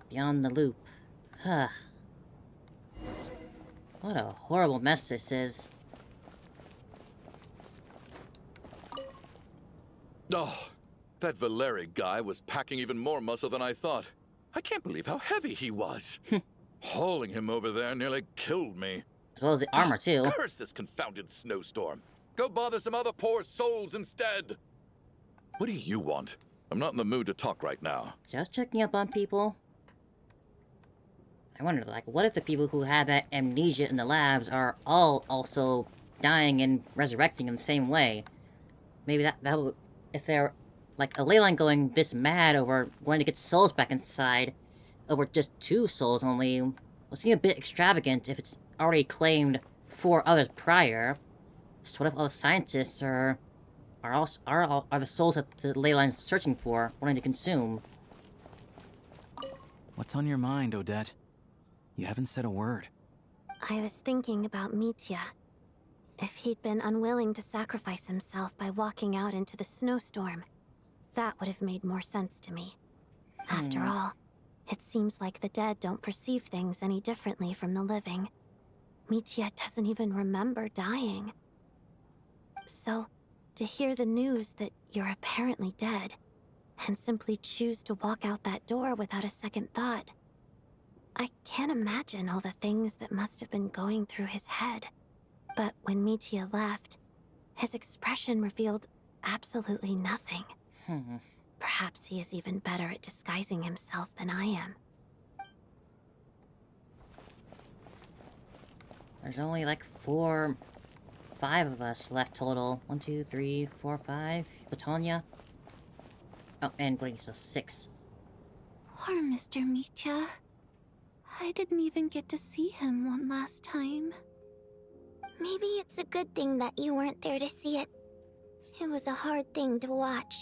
Beyond the loop. Huh. What a horrible mess this is. Oh, that Valeri guy was packing even more muscle than I thought. I can't believe how heavy he was. Hauling him over there nearly killed me. As well as the armor, too. Curse this confounded snowstorm. Go bother some other poor souls instead. What do you want? I'm not in the mood to talk right now. Just checking up on people. I wonder, like, what if the people who had that amnesia in the labs are all also dying and resurrecting in the same way? Maybe that would... If they're, like, a ley line going this mad over wanting to get souls back inside, over just 2 souls only, will seem a bit extravagant if it's already claimed 4 others prior. So what if all the scientists are the souls that the ley line's searching for, wanting to consume? What's on your mind, Odette? You haven't said a word. I was thinking about Mitya. If he'd been unwilling to sacrifice himself by walking out into the snowstorm, that would have made more sense to me. After all, it seems like the dead don't perceive things any differently from the living. Mitya doesn't even remember dying. So, to hear the news that you're apparently dead, and simply choose to walk out that door without a second thought, I can't imagine all the things that must have been going through his head. But when Mitya left, his expression revealed absolutely nothing. Perhaps he is even better at disguising himself than I am. There's only like 5 of us left total. 1, 2, 3, 4, 5. Batonia. Oh, and wait, so 6. Poor Mr. Mitya. I didn't even get to see him one last time. Maybe it's a good thing that you weren't there to see it. It was a hard thing to watch.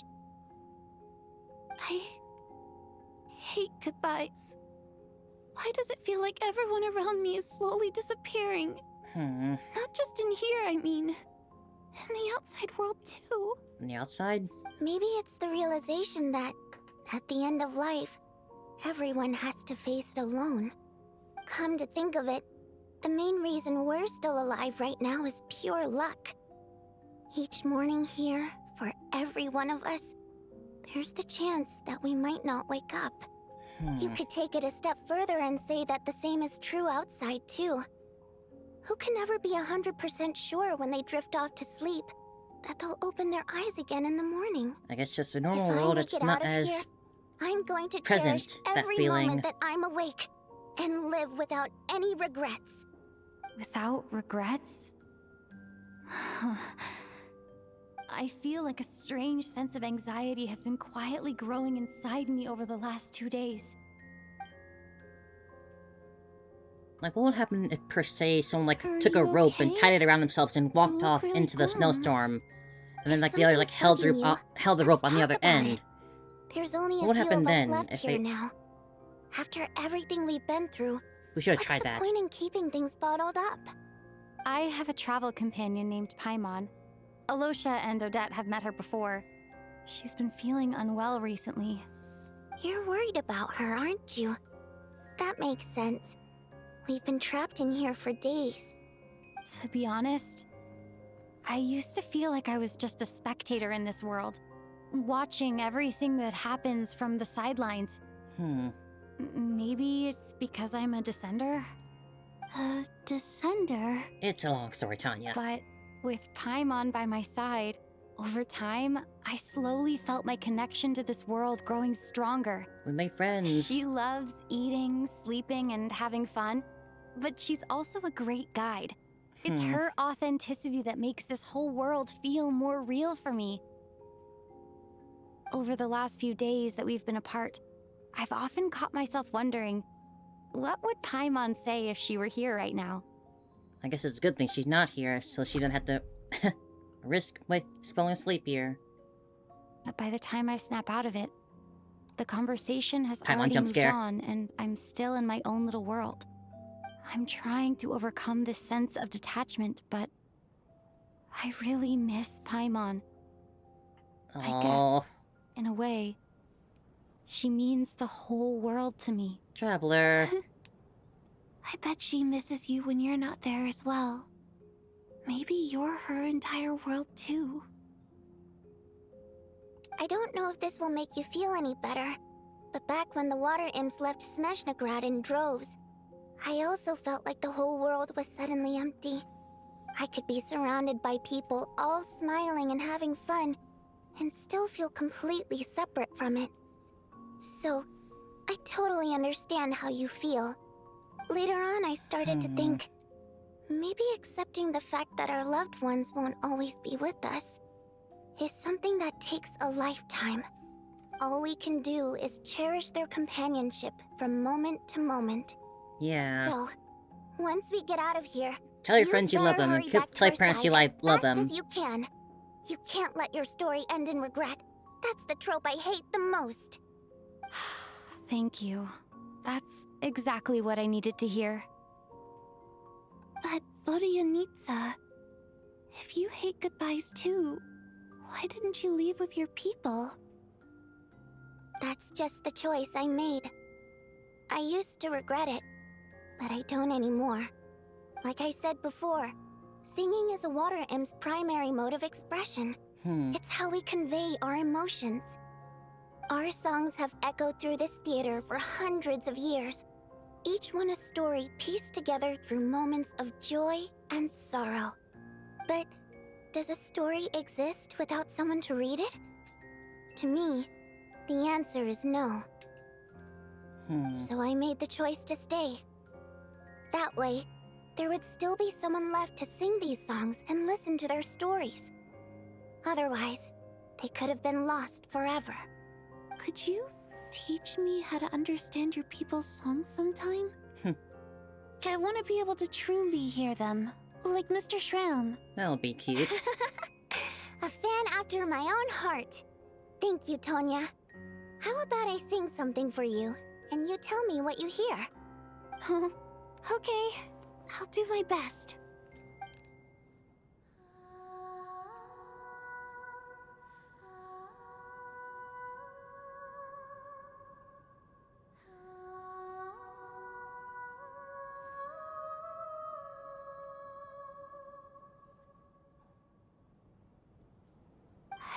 I hate goodbyes. Why does it feel like everyone around me is slowly disappearing? Not just in here, I mean. In the outside world, too. On the outside? Maybe it's the realization that, at the end of life, everyone has to face it alone. Come to think of it, the main reason we're still alive right now is pure luck. Each morning here, for every one of us, there's the chance that we might not wake up. You could take it a step further and say that the same is true outside, too. Who can never be 100% sure when they drift off to sleep that they'll open their eyes again in the morning? I guess just the If normal I world, make it's it not out of as here, I'm going to present, cherish that every feeling. moment that I'm awake and live without any regrets. Without regrets? I feel like a strange sense of anxiety has been quietly growing inside me over the last 2 days. Like, what would happen if, per se, someone, like, Are took a you rope and okay? tied it around themselves and walked You off look really into the calm. snowstorm? And then, If like, the other, like, held something's bugging you, the rope let's on the talk other about end. it. There's only What a would few happen of us then left if here they... now. After everything we've been through, We should have what's tried the that. point in keeping things bottled up? I have a travel companion named Paimon. Alosha and Odette have met her before. She's been feeling unwell recently. You're worried about her, aren't you? That makes sense. We've been trapped in here for days. To be honest, I used to feel like I was just a spectator in this world, watching everything that happens from the sidelines. Maybe it's because I'm a descender? A descender? It's a long story, Tanya. But with Paimon by my side, over time, I slowly felt my connection to this world growing stronger. We made friends. She loves eating, sleeping, and having fun, but she's also a great guide. It's her authenticity that makes this whole world feel more real for me. Over the last few days that we've been apart, I've often caught myself wondering, what would Paimon say if she were here right now? I guess it's a good thing she's not here, so she doesn't have to risk falling asleep here. But by the time I snap out of it, the conversation has Paimon already jump moved scare. on, and I'm still in my own little world. I'm trying to overcome this sense of detachment, but I really miss Paimon. I Oh, guess, in a way, She means the whole world to me. Traveler. I bet she misses you when you're not there as well. Maybe you're her entire world too. I don't know if this will make you feel any better, but back when the water imps left Snezhnegrad in droves, I also felt like the whole world was suddenly empty. I could be surrounded by people all smiling and having fun, and still feel completely separate from it. So, I totally understand how you feel. Later on, I started to think, maybe accepting the fact that our loved ones won't always be with us is something that takes a lifetime. All we can do is cherish their companionship from moment to moment. Yeah. So, once we get out of here, Tell your friends you love them, and tell your parents you love them. as you can. You can't let your story end in regret. That's the trope I hate the most. Thank you. That's exactly what I needed to hear. But Vodyanitsa, if you hate goodbyes too, why didn't you leave with your people? That's just the choice I made. I used to regret it, but I don't anymore. Like I said before, singing is a water imp's primary mode of expression. It's how we convey our emotions. Our songs have echoed through this theater for hundreds of years, each one a story pieced together through moments of joy and sorrow. But does a story exist without someone to read it? To me, the answer is no. So I made the choice to stay. That way, there would still be someone left to sing these songs and listen to their stories. Otherwise, they could have been lost forever. Could you teach me how to understand your people's songs sometime? I want to be able to truly hear them, like Mr. Shram. That'll be cute. A fan after my own heart. Thank you, Tonya. How about I sing something for you, and you tell me what you hear? Okay, I'll do my best.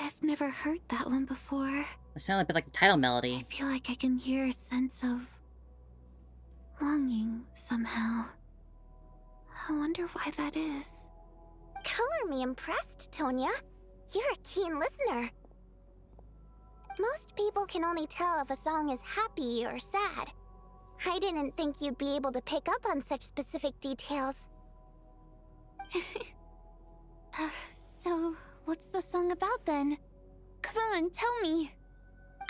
I've never heard that one before. It sounded a bit like the title I melody. feel like I can hear a sense of longing somehow. I wonder why that is. Color me impressed, Tonya. You're a keen listener. Most people can only tell if a song is happy or sad. I didn't think you'd be able to pick up on such specific details. So, what's the song about then? Come on, tell me!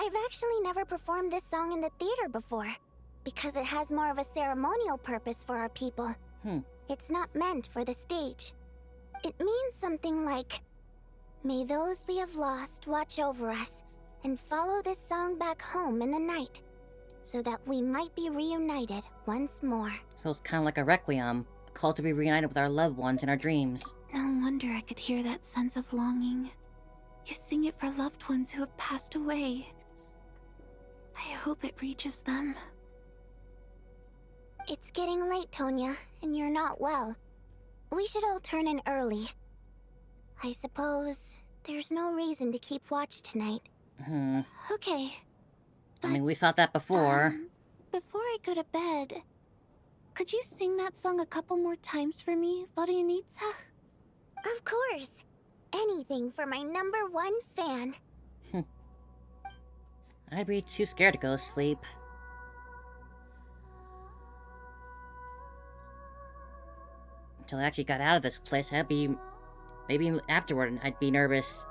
I've actually never performed this song in the theater before, because it has more of a ceremonial purpose for our people. It's not meant for the stage. It means something like, may those we have lost watch over us, and follow this song back home in the night, so that we might be reunited once more. So it's kind of like a requiem, a call to be reunited with our loved ones in our dreams. No wonder I could hear that sense of longing. You sing it for loved ones who have passed away. I hope it reaches them. It's getting late, Tonya, and you're not well. We should all turn in early. I suppose there's no reason to keep watch tonight. Okay. I mean, we thought that before. Before I go to bed, could you sing that song a couple more times for me, Vodyanitsa? Of course. Anything for my #1 fan. I'd be too scared to go to sleep. Until I actually got out of this place, I'd be... Maybe afterward, I'd be nervous.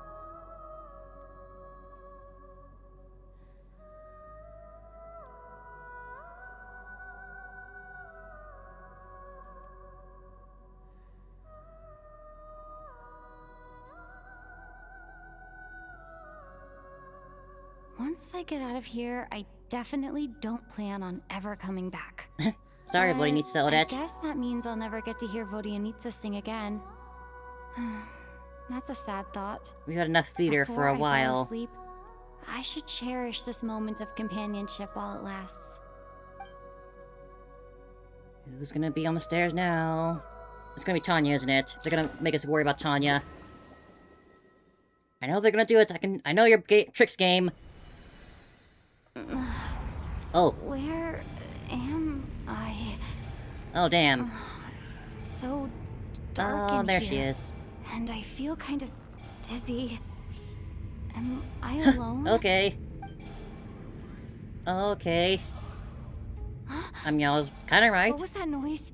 Once I get out of here, I definitely don't plan on ever coming back. Sorry, But Vodyanitsa, Odette. I guess that means I'll never get to hear Vodyanitsa sing again. That's a sad thought. We had enough theater Before for a I fell while. asleep, I should cherish this moment of companionship while it lasts. Who's gonna be on the stairs now? It's gonna be Tanya, isn't it? They're gonna make us worry about Tanya. I know they're gonna do it. I know your tricks game. Oh. Where am I? Oh, damn. It's so dark in there here, she is. and I feel kind of dizzy. Am I alone? Okay. Okay. I mean, I was kind of right. What was that noise?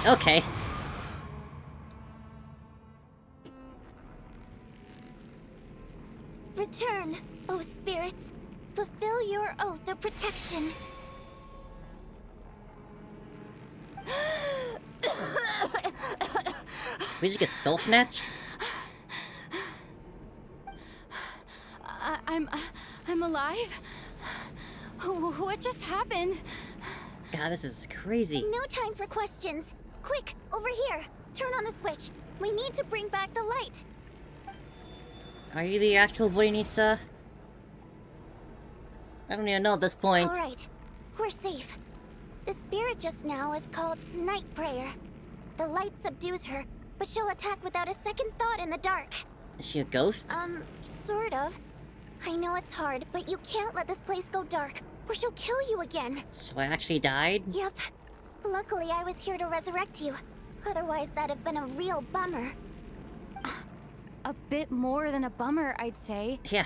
Okay. Return, O spirits. Fulfill your oath of protection. We just get soul snatched? I'm alive? What just happened? God, this is crazy. No time for questions. Quick, over here. Turn on the switch. We need to bring back the light. Are you the actual Voynitsa? I don't even know at this point. All right, we're safe. The spirit just now is called Night Prayer. The light subdues her, but she'll attack without a second thought in the dark. Is she a ghost? Sort of. I know it's hard, but you can't let this place go dark, or she'll kill you again. So I actually died? Yep. Luckily, I was here to resurrect you. Otherwise, that'd have been a real bummer. A bit more than a bummer, I'd say. Yeah.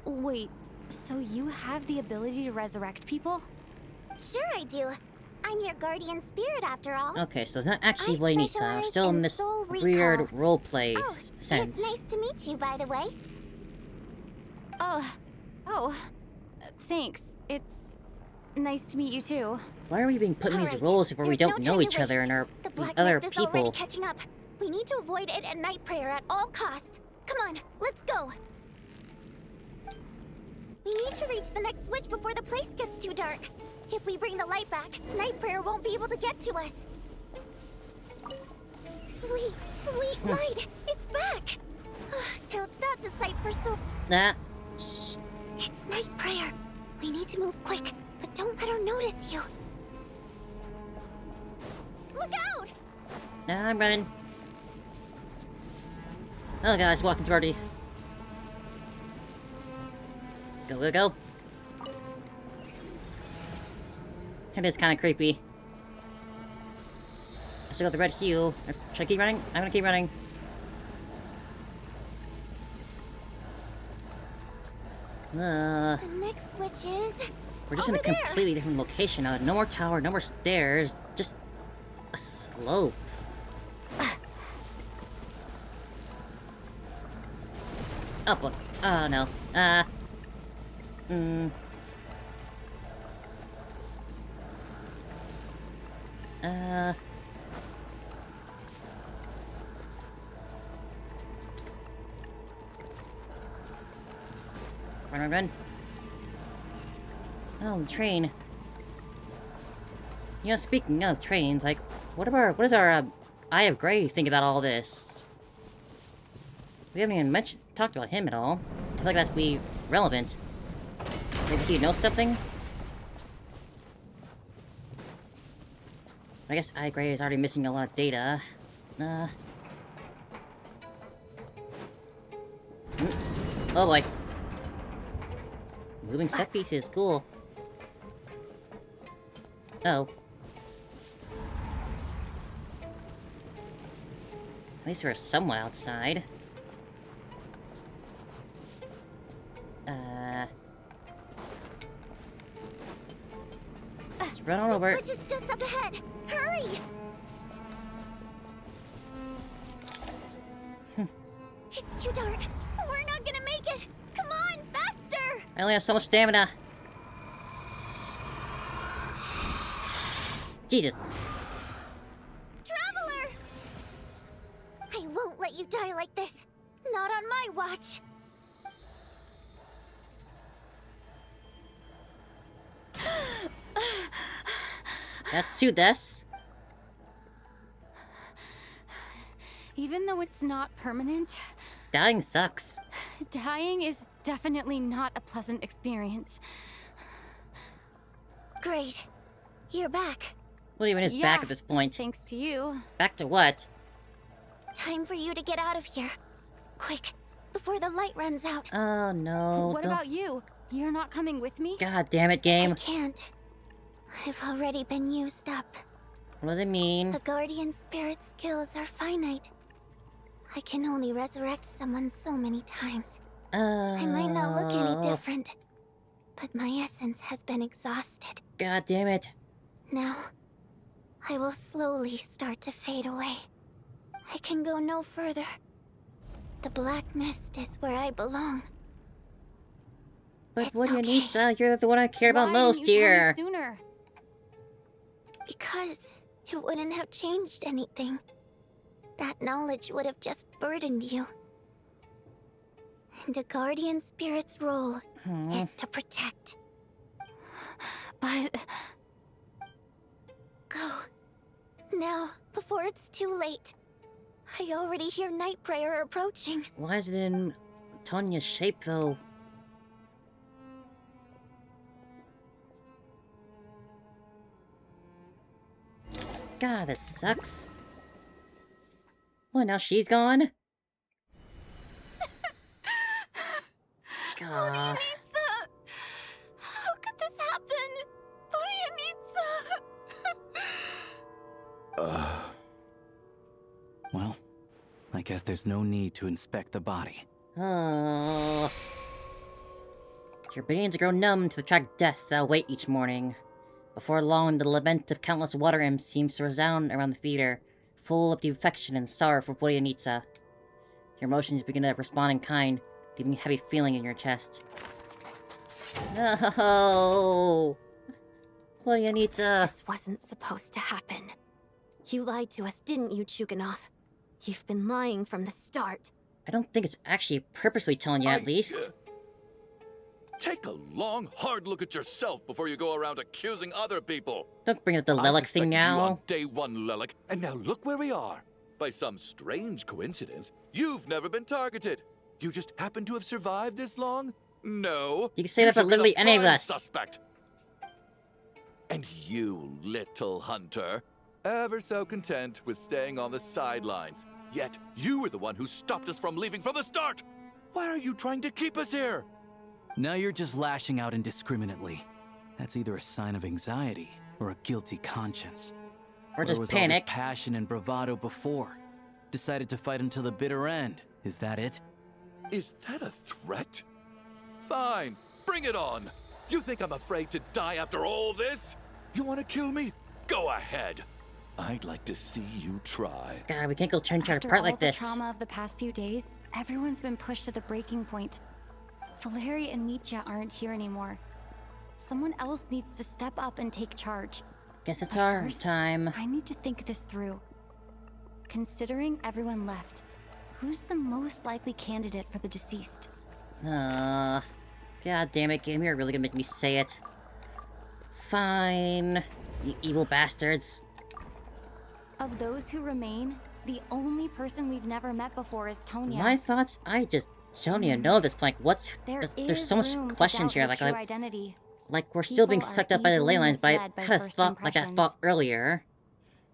Wait, so you have the ability to resurrect people? Sure I do. I'm your guardian spirit after all. Okay, so it's not actually I Voynitsa. I'm specialize still in in this soul weird recall. roleplay Oh, sense. it's nice to meet you, by the way. Thanks. It's nice to meet you too. Why are we being put in these Alright, roles where we there's don't no know time each to other and waste. are The these blacklist other is already people? catching up. We need to avoid it and night prayer at all costs. Come on, let's go. We need to reach the next switch before the place gets too dark. If we bring the light back, night prayer won't be able to get to us. Sweet, sweet light! It's back! Now that's a sight for sore. Nah. Shh! It's night prayer. We need to move quick, but don't let her notice you. Look out! Nah, I'm running. Oh, guys, walking toward these. Go, go, go. It is kind of creepy. I still got the red hue. Should I keep running? I'm gonna keep running. The next switch is We're just in a over there. completely different location now. No more tower, no more stairs. Just a slope. Oh, boy. Oh, no. Run, run, run. Oh, the train. You know, speaking of trains, like, what does our, Eye of Grey think about all this? We haven't even talked about him at all. I feel like that's be relevant. Maybe he knows something? I guess Eye of Grey is already missing a lot of data. Oh boy. Moving set pieces, cool. Oh. At least we're somewhat outside. Let's run on over. The switch is just up ahead. Hurry! It's too dark. We're not gonna make it. Come on, faster! I only have so much stamina. Jesus. Traveler! I won't let you die like this. Not on my watch. That's two deaths. Even though it's not permanent, Dying sucks. dying is definitely not a pleasant experience. Great. You're back. What even is back at this point? Thanks to you. Back to what? Time for you to get out of here. Quick, before the light runs out. Oh no. What don't- about you? You're not coming with me? God damn it, game. I can't. I've already been used up. What does it mean? The Guardian Spirit skills are finite. I can only resurrect someone so many times. I might not look any different, but my essence has been exhausted. God damn it. Now, I will slowly start to fade away. I can go no further. The black mist is where I belong. But It's what do you okay. need, son? You're the one I care about Why most didn't you tell me here. sooner? Because it wouldn't have changed anything. That knowledge would have just burdened you. And a Guardian Spirit's role is to protect. But Go. Now, before it's too late. I already hear Night Prayer approaching. Why is it in Tonya's shape, though? God, this sucks. What, now she's gone? God. How could this happen? Well, I guess there's no need to inspect the body. Oh. Your beings grow numb to the track deaths that await each morning. Before long, the lament of countless water imps seems to resound around the theater, full of deep affection and sorrow for Voyanitsa. Your emotions begin to respond in kind, leaving a heavy feeling in your chest. No! Voyanitsa! This wasn't supposed to happen. You lied to us, didn't you, Chuganov? You've been lying from the start. I don't think it's actually purposely telling you, at least. Take a long, hard look at yourself before you go around accusing other people. Don't bring up the I Lilac thing suspected you on now. day one, Lilac, and now look where we are. By some strange coincidence, you've never been targeted. You just happen to have survived this long? No. You can say that should about be the literally any of prime us. Suspect. And you, little hunter, ever so content with staying on the sidelines. Yet you were the one who stopped us from leaving from the start. Why are you trying to keep us here? Now you're just lashing out indiscriminately. That's either a sign of anxiety or a guilty conscience. Or Where just was panic. all this passion and bravado before? Decided to fight until the bitter end. Is that it? Is that a threat? Fine, bring it on. You think I'm afraid to die after all this? You want to kill me? Go ahead. I'd like to see you try. God, we can't go turn each other after apart all like the this. trauma of the past few days, everyone's been pushed to the breaking point. Valeri and Mitya aren't here anymore. Someone else needs to step up and take charge. Guess it's But our first, time. I need to think this through. Considering everyone left, who's the most likely candidate for the deceased? God damn it, game, you're really gonna make me say it. Fine. You evil bastards. Of those who remain, the only person we've never met before is Tonya. My thoughts? I just don't even know this plank. There's so much room to questions doubt here. her Like, true identity. we're still being People are sucked up by the ley easily lines. But I misled by had a first thought like I impressions. thought earlier.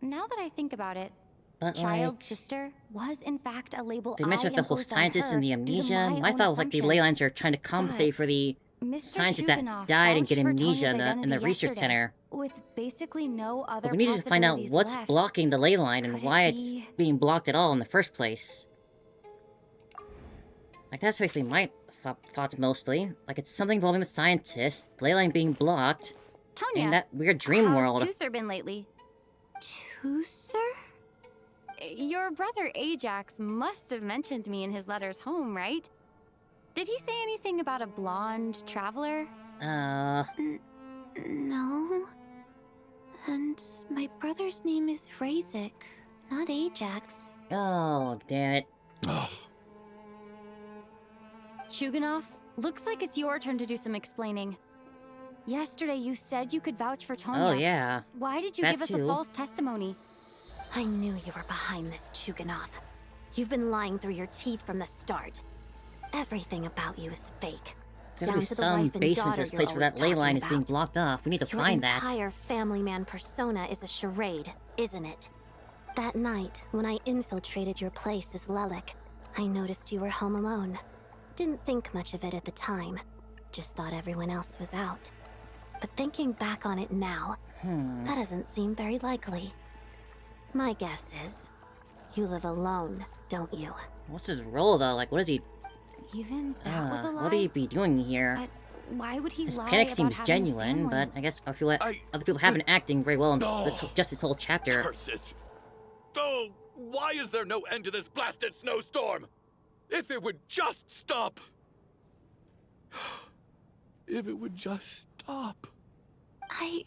Now that I think about it, But child like, sister was in fact a label they mentioned I like, the whole imposed on scientists and the her due to amnesia. My own thought was like the ley assumptions. lines are trying to compensate But for the Mr. scientists that Chuganov died and get vouched for amnesia Tonya's in the identity research yesterday, center. with basically no other But we need to find out possibilities what's left. blocking the ley line and Could it why it's be- being blocked at all in the first place. Like, that's basically my thoughts mostly. Like, it's something involving the scientists, the ley line being blocked, Tonya, and that weird dream how's world. Juicer been lately? Tuser? Your brother Ajax must have mentioned me in his letters home, right? Did he say anything about a blonde traveler? No. And my brother's name is Razik, not Ajax. Oh, damn it. Ugh. Chuganov, looks like it's your turn to do some explaining. Yesterday you said you could vouch for Tonya. Oh, yeah. Why did you That give us too. a false testimony? I knew you were behind this, Chuganov. You've been lying through your teeth from the start. Everything about you is fake. There'll Down be to the some wife and basement daughter or this you're place where that always ley line talking is being about. blocked off. We need to Your find that. entire family man persona is a charade, isn't it? That night, when I infiltrated your place as Lelik, I noticed you were home alone. Didn't think much of it at the time. Just thought everyone else was out. But thinking back on it now, that doesn't seem very likely. My guess is, you live alone, don't you? What's his role though? Like, what is he? Even that was a lie? What would he be doing here? But why would he His lie panic about seems having a genuine, family? but I guess other people have been acting very well in just this whole chapter. Curses! Oh, why is there no end to this blasted snowstorm? If it would just stop! If it would just stop. I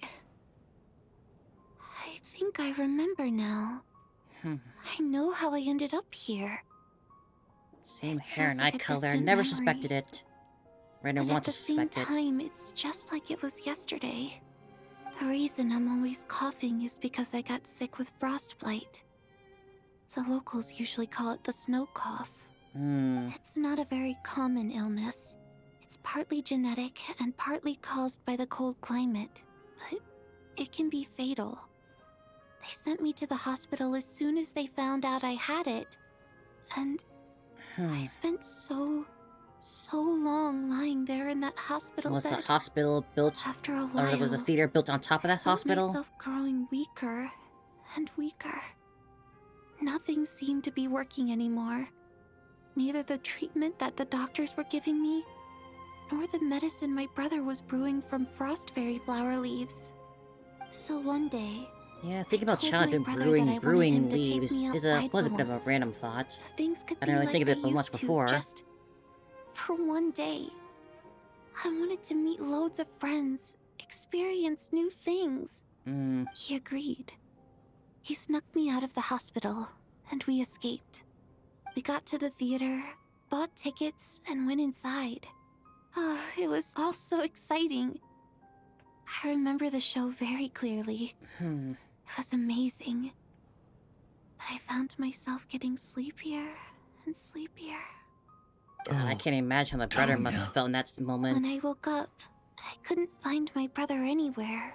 think I remember now. I know how I ended up here. Same hair and feels like eye a color. distant Never memory. suspected it. Or I didn't But want at to the same suspect it. time, it's just like it was yesterday. The reason I'm always coughing is because I got sick with frostbite. The locals usually call it the snow cough. It's not a very common illness. It's partly genetic and partly caused by the cold climate, but it can be fatal. They sent me to the hospital as soon as they found out I had it. And I spent so long lying there in that hospital Was the bed. hospital built, After a or while, was the theater built on top of that I felt hospital? myself growing weaker and weaker. Nothing seemed to be working anymore. Neither the treatment that the doctors were giving me, nor the medicine my brother was brewing from frost fairy flower leaves. So one day, Yeah, thinking I about told Chad my doing brother that I wanted brewing him to take leaves me was outside a for bit of a once, random thought. so things could I be didn't really like think of it they much used to, before. just for one day. I wanted to meet loads of friends, experience new things. He agreed. He snuck me out of the hospital, and we escaped. We got to the theater, bought tickets, and went inside. Oh, it was all so exciting. I remember the show very clearly. It was amazing. But I found myself getting sleepier and sleepier. God, I can't imagine how the brother must have felt in that moment. When I woke up, I couldn't find my brother anywhere,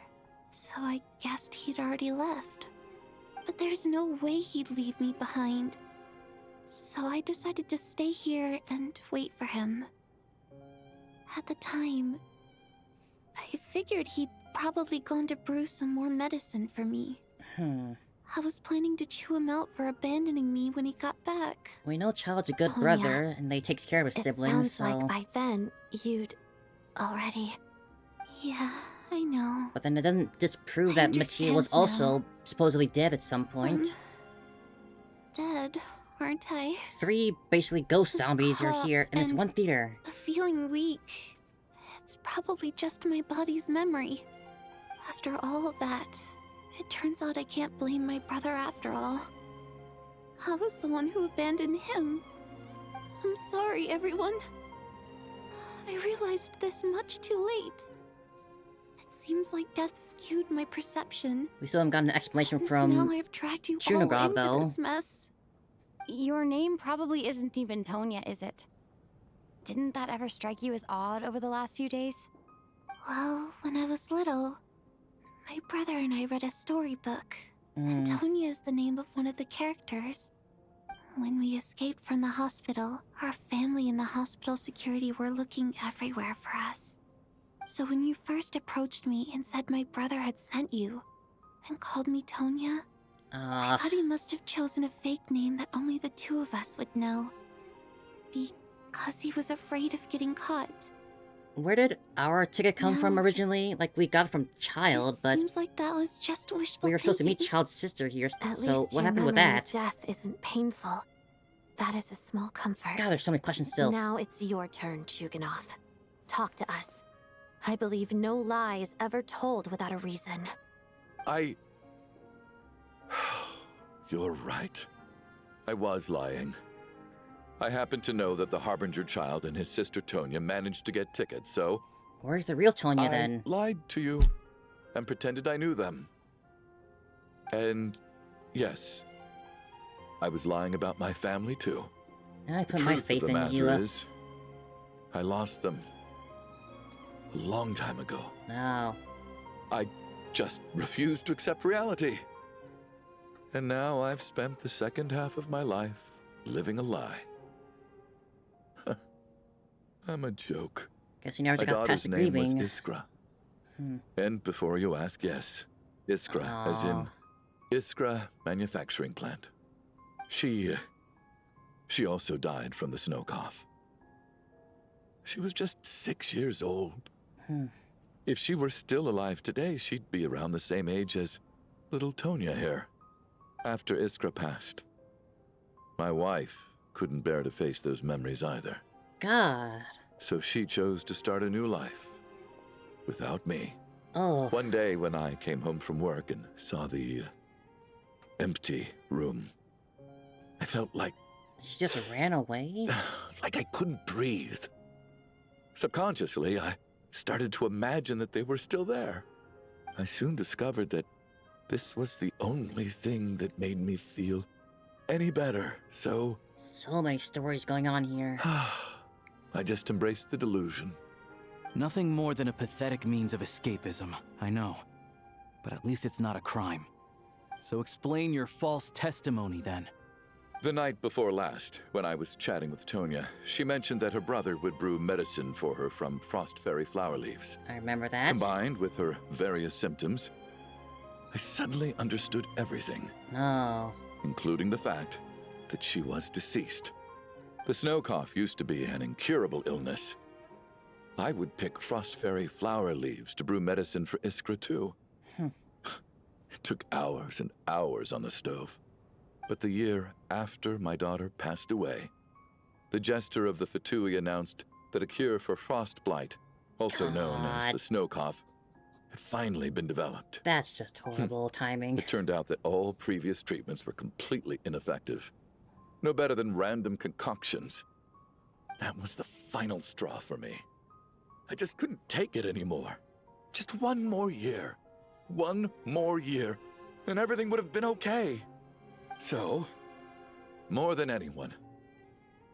so I guessed he'd already left. But there's no way he'd leave me behind. So I decided to stay here and wait for him. At the time, I figured he'd probably gone to brew some more medicine for me. I was planning to chew him out for abandoning me when he got back. We know Child's a good Tonya, brother, and he takes care of his It siblings, sounds so... like by then, you'd already... Yeah, I know. But then it doesn't disprove I that Mattia was understand now. also supposedly dead at some point. Dead, aren't I? 3 basically ghost This zombies are cough here in this and- one theater. Feeling weak. It's probably just my body's memory. After all of that, it turns out I can't blame my brother after all. I was the one who abandoned him. I'm sorry, everyone. I realized this much too late. It seems like death skewed my perception. We still haven't gotten an explanation And from now I've dragged you all Chunogrov, into though. this mess. Your name probably isn't even Tonya, is it? Didn't that ever strike you as odd over the last few days? Well, when I was little, my brother and I read a storybook. And Tonya is the name of one of the characters. When we escaped from the hospital, our family and the hospital security were looking everywhere for us. So when you first approached me and said my brother had sent you, and called me Tonya, I thought he must have chosen a fake name that only the two of us would know. Because he was afraid of getting caught. Where did our ticket come from No. originally? Like, we got it from Child, It but seems like that was just wishful we were supposed to meet thinking. Child's sister here, At so least what your happened with memory of that? death isn't painful. That is a small comfort. God, there's so many questions still. Now it's your turn, Chuganov. Talk to us. I believe no lie is ever told without a reason. You're right. I was lying. I happen to know that the Harbinger child and his sister Tonya managed to get tickets, so Where's the real Tonya I then? lied to you and pretended I knew them. And yes, I was lying about my family too. I The put my truth of faith the in matter Gila. is, I lost them a long time ago. No. I just refused to accept reality. And now I've spent the second half of my life living a lie. I'm a joke. Guess you never My got daughter's past the name was grieving. Iskra. Hmm. And before you ask, yes, Iskra, as in Aw. Iskra Manufacturing Plant. She also died from the snow cough. She was just 6 years old. Hmm. If she were still alive today, she'd be around the same age as little Tonya here. After Iskra passed, my wife couldn't bear to face those memories either. God. So she chose to start a new life without me. Oh. One day when I came home from work and saw the empty room, I felt like She just ran away? I couldn't breathe. Subconsciously, I started to imagine that they were still there. I soon discovered that this was the only thing that made me feel any better, so So many stories going on here. I just embraced the delusion. Nothing more than a pathetic means of escapism, I know. But at least it's not a crime. So explain your false testimony then. The night before last, when I was chatting with Tonya, she mentioned that her brother would brew medicine for her from frost fairy flower leaves. I remember that. Combined with her various symptoms, I suddenly understood everything, No. including the fact that she was deceased. The snow cough used to be an incurable illness. I would pick frost fairy flower leaves to brew medicine for Iskra too. It took hours and hours on the stove. But the year after my daughter passed away, the jester of the Fatui announced that a cure for frostblight, also known as God. the snow cough, had finally been developed. That's just horrible timing. It turned out that all previous treatments were completely ineffective. No better than random concoctions. That was the final straw for me. I just couldn't take it anymore. Just one more year. One more year, and everything would have been okay. So, more than anyone,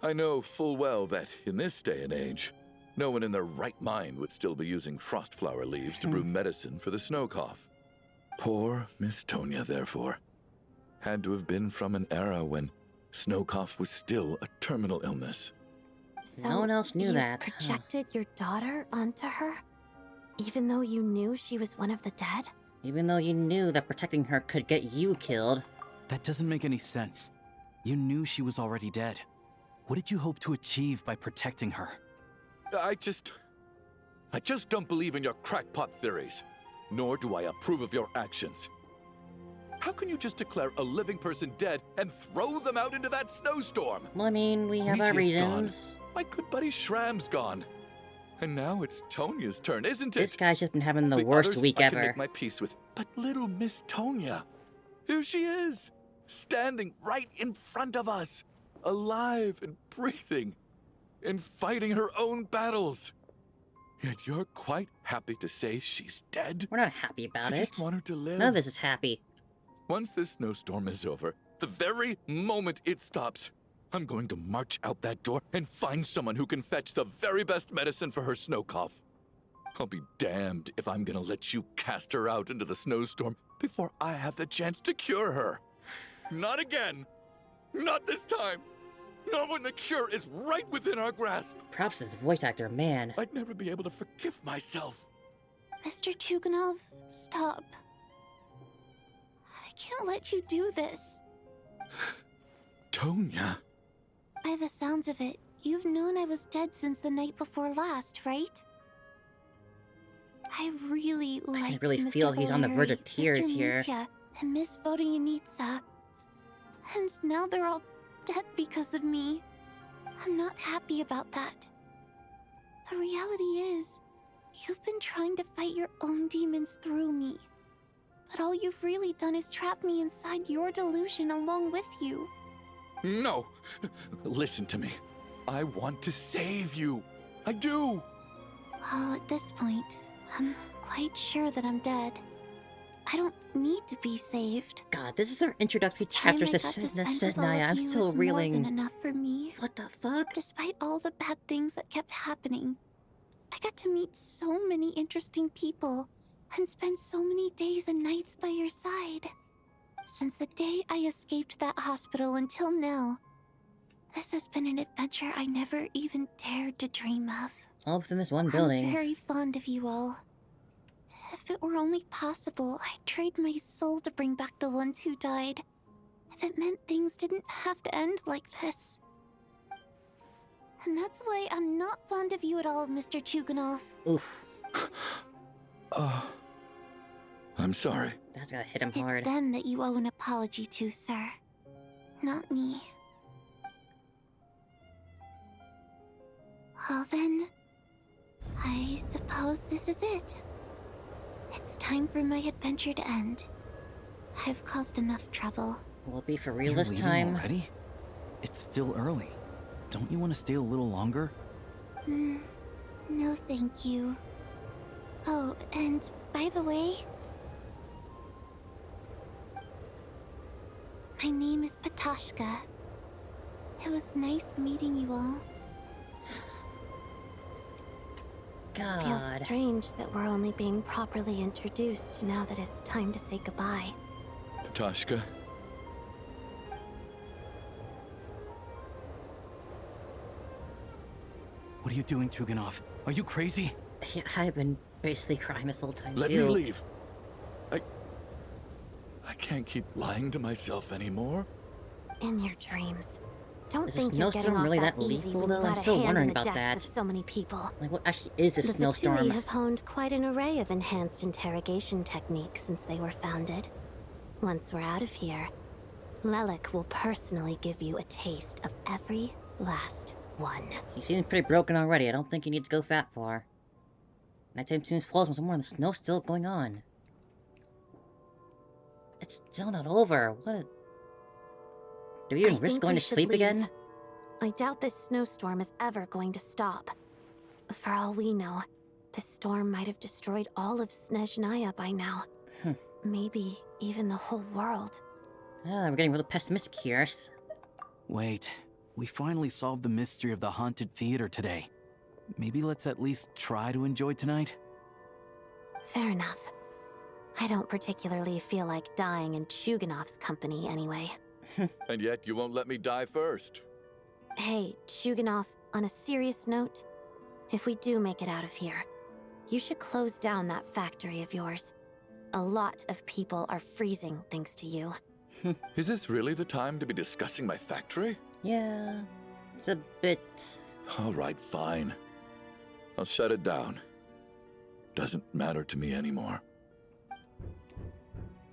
I know full well that in this day and age, no one in their right mind would still be using frost flower leaves to brew medicine for the snow cough. Poor Miss Tonya, therefore, had to have been from an era when snow cough was still a terminal illness. So No one else knew you that, huh? projected your daughter onto her? Even though you knew she was one of the dead? Even though you knew that protecting her could get you killed. That doesn't make any sense. You knew she was already dead. What did you hope to achieve by protecting her? I just don't believe in your crackpot theories, nor do I approve of your actions. How can you just declare a living person dead and throw them out into that snowstorm? Well, I mean, we have our Mitia's gone. reasons. My good buddy Shram's gone. And now it's Tonya's turn, isn't it? This guy's just been having the The worst others week I can ever. make my peace with, but little Miss Tonya, here she is, standing right in front of us, alive and breathing, and fighting her own battles. Yet you're quite happy to say she's dead? We're not happy about I it. just want her to live. None of this is happy. Once this snowstorm is over, the very moment it stops, I'm going to march out that door and find someone who can fetch the very best medicine for her snow cough. I'll be damned if I'm gonna let you cast her out into the snowstorm before I have the chance to cure her. Not again. Not this time. Not when the cure is right within our grasp. Props to this voice actor, man. I'd never be able to forgive myself. Mr. Chuganov, stop. I can't let you do this. Tonya. By the sounds of it, you've known I was dead since the night before last, right? I really liked really Mr. feel he's on the verge of Valeri, tears Mr. here. Mitya, and Miss Vodyanitsa. And now they're all dead because of me. I'm not happy about that. The reality is, you've been trying to fight your own demons through me. But all you've really done is trap me inside your delusion along with you. No. Listen to me. I want to save you. I do. Well, at this point, I'm quite sure that I'm dead. I don't need to be saved. God, this is our introductory Time chapters I to got to spend with all Sednaya. of I'm you still was more than reeling. enough for me. What the fuck? Despite all the bad things that kept happening, I got to meet so many interesting people and spend so many days and nights by your side. Since the day I escaped that hospital until now, this has been an adventure I never even dared to dream of. All within this one building. I'm very fond of you all. If it were only possible, I'd trade my soul to bring back the ones who died. If it meant things didn't have to end like this. And that's why I'm not fond of you at all, Mr. Chuganov. Oof. I'm sorry. That's gonna hit him hard. It's them that you owe an apology to, sir. Not me. Well then, I suppose this is it. It's time for my adventure to end. I've caused enough trouble. Will it be for real You're this leaving time? already? It's still early. Don't you want to stay a little longer? No thank you. Oh, and by the way, my name is Patashka. It was nice meeting you all. God. Feels strange that we're only being properly introduced now that it's time to say goodbye. Tashka. What are you doing, Chuganov? Are you crazy? Yeah, I've been basically crying this whole time Let too. me leave. I can't keep lying to myself anymore. In your dreams. Don't Is the think you're getting snowstorm off really that that easy lethal, when though? you I'm got a still hand wondering in the about deaths that. of so many people. Like, what actually is this The snowstorm? Vitui have honed quite an array of enhanced interrogation techniques since they were founded. Once we're out of here, Lelik will personally give you a taste of every last one. He seems pretty broken already. I don't think he needs to go that far. Nighttime seems plausible. Somewhere the snow's still going on. It's still not over. What a... Do we even I risk think going we to should sleep leave. again? I doubt this snowstorm is ever going to stop. For all we know, this storm might have destroyed all of Snezhnaya by now. Maybe even the whole world. Ah, we're getting really pessimistic here. Wait, we finally solved the mystery of the haunted theater today. Maybe let's at least try to enjoy tonight? Fair enough. I don't particularly feel like dying in Chuganov's company anyway. And yet you won't let me die first. Hey, Chuganov, on a serious note, if we do make it out of here, you should close down that factory of yours. A lot of people are freezing thanks to you. Is this really the time to be discussing my factory? Yeah, it's a bit... All right, fine. I'll shut it down. Doesn't matter to me anymore.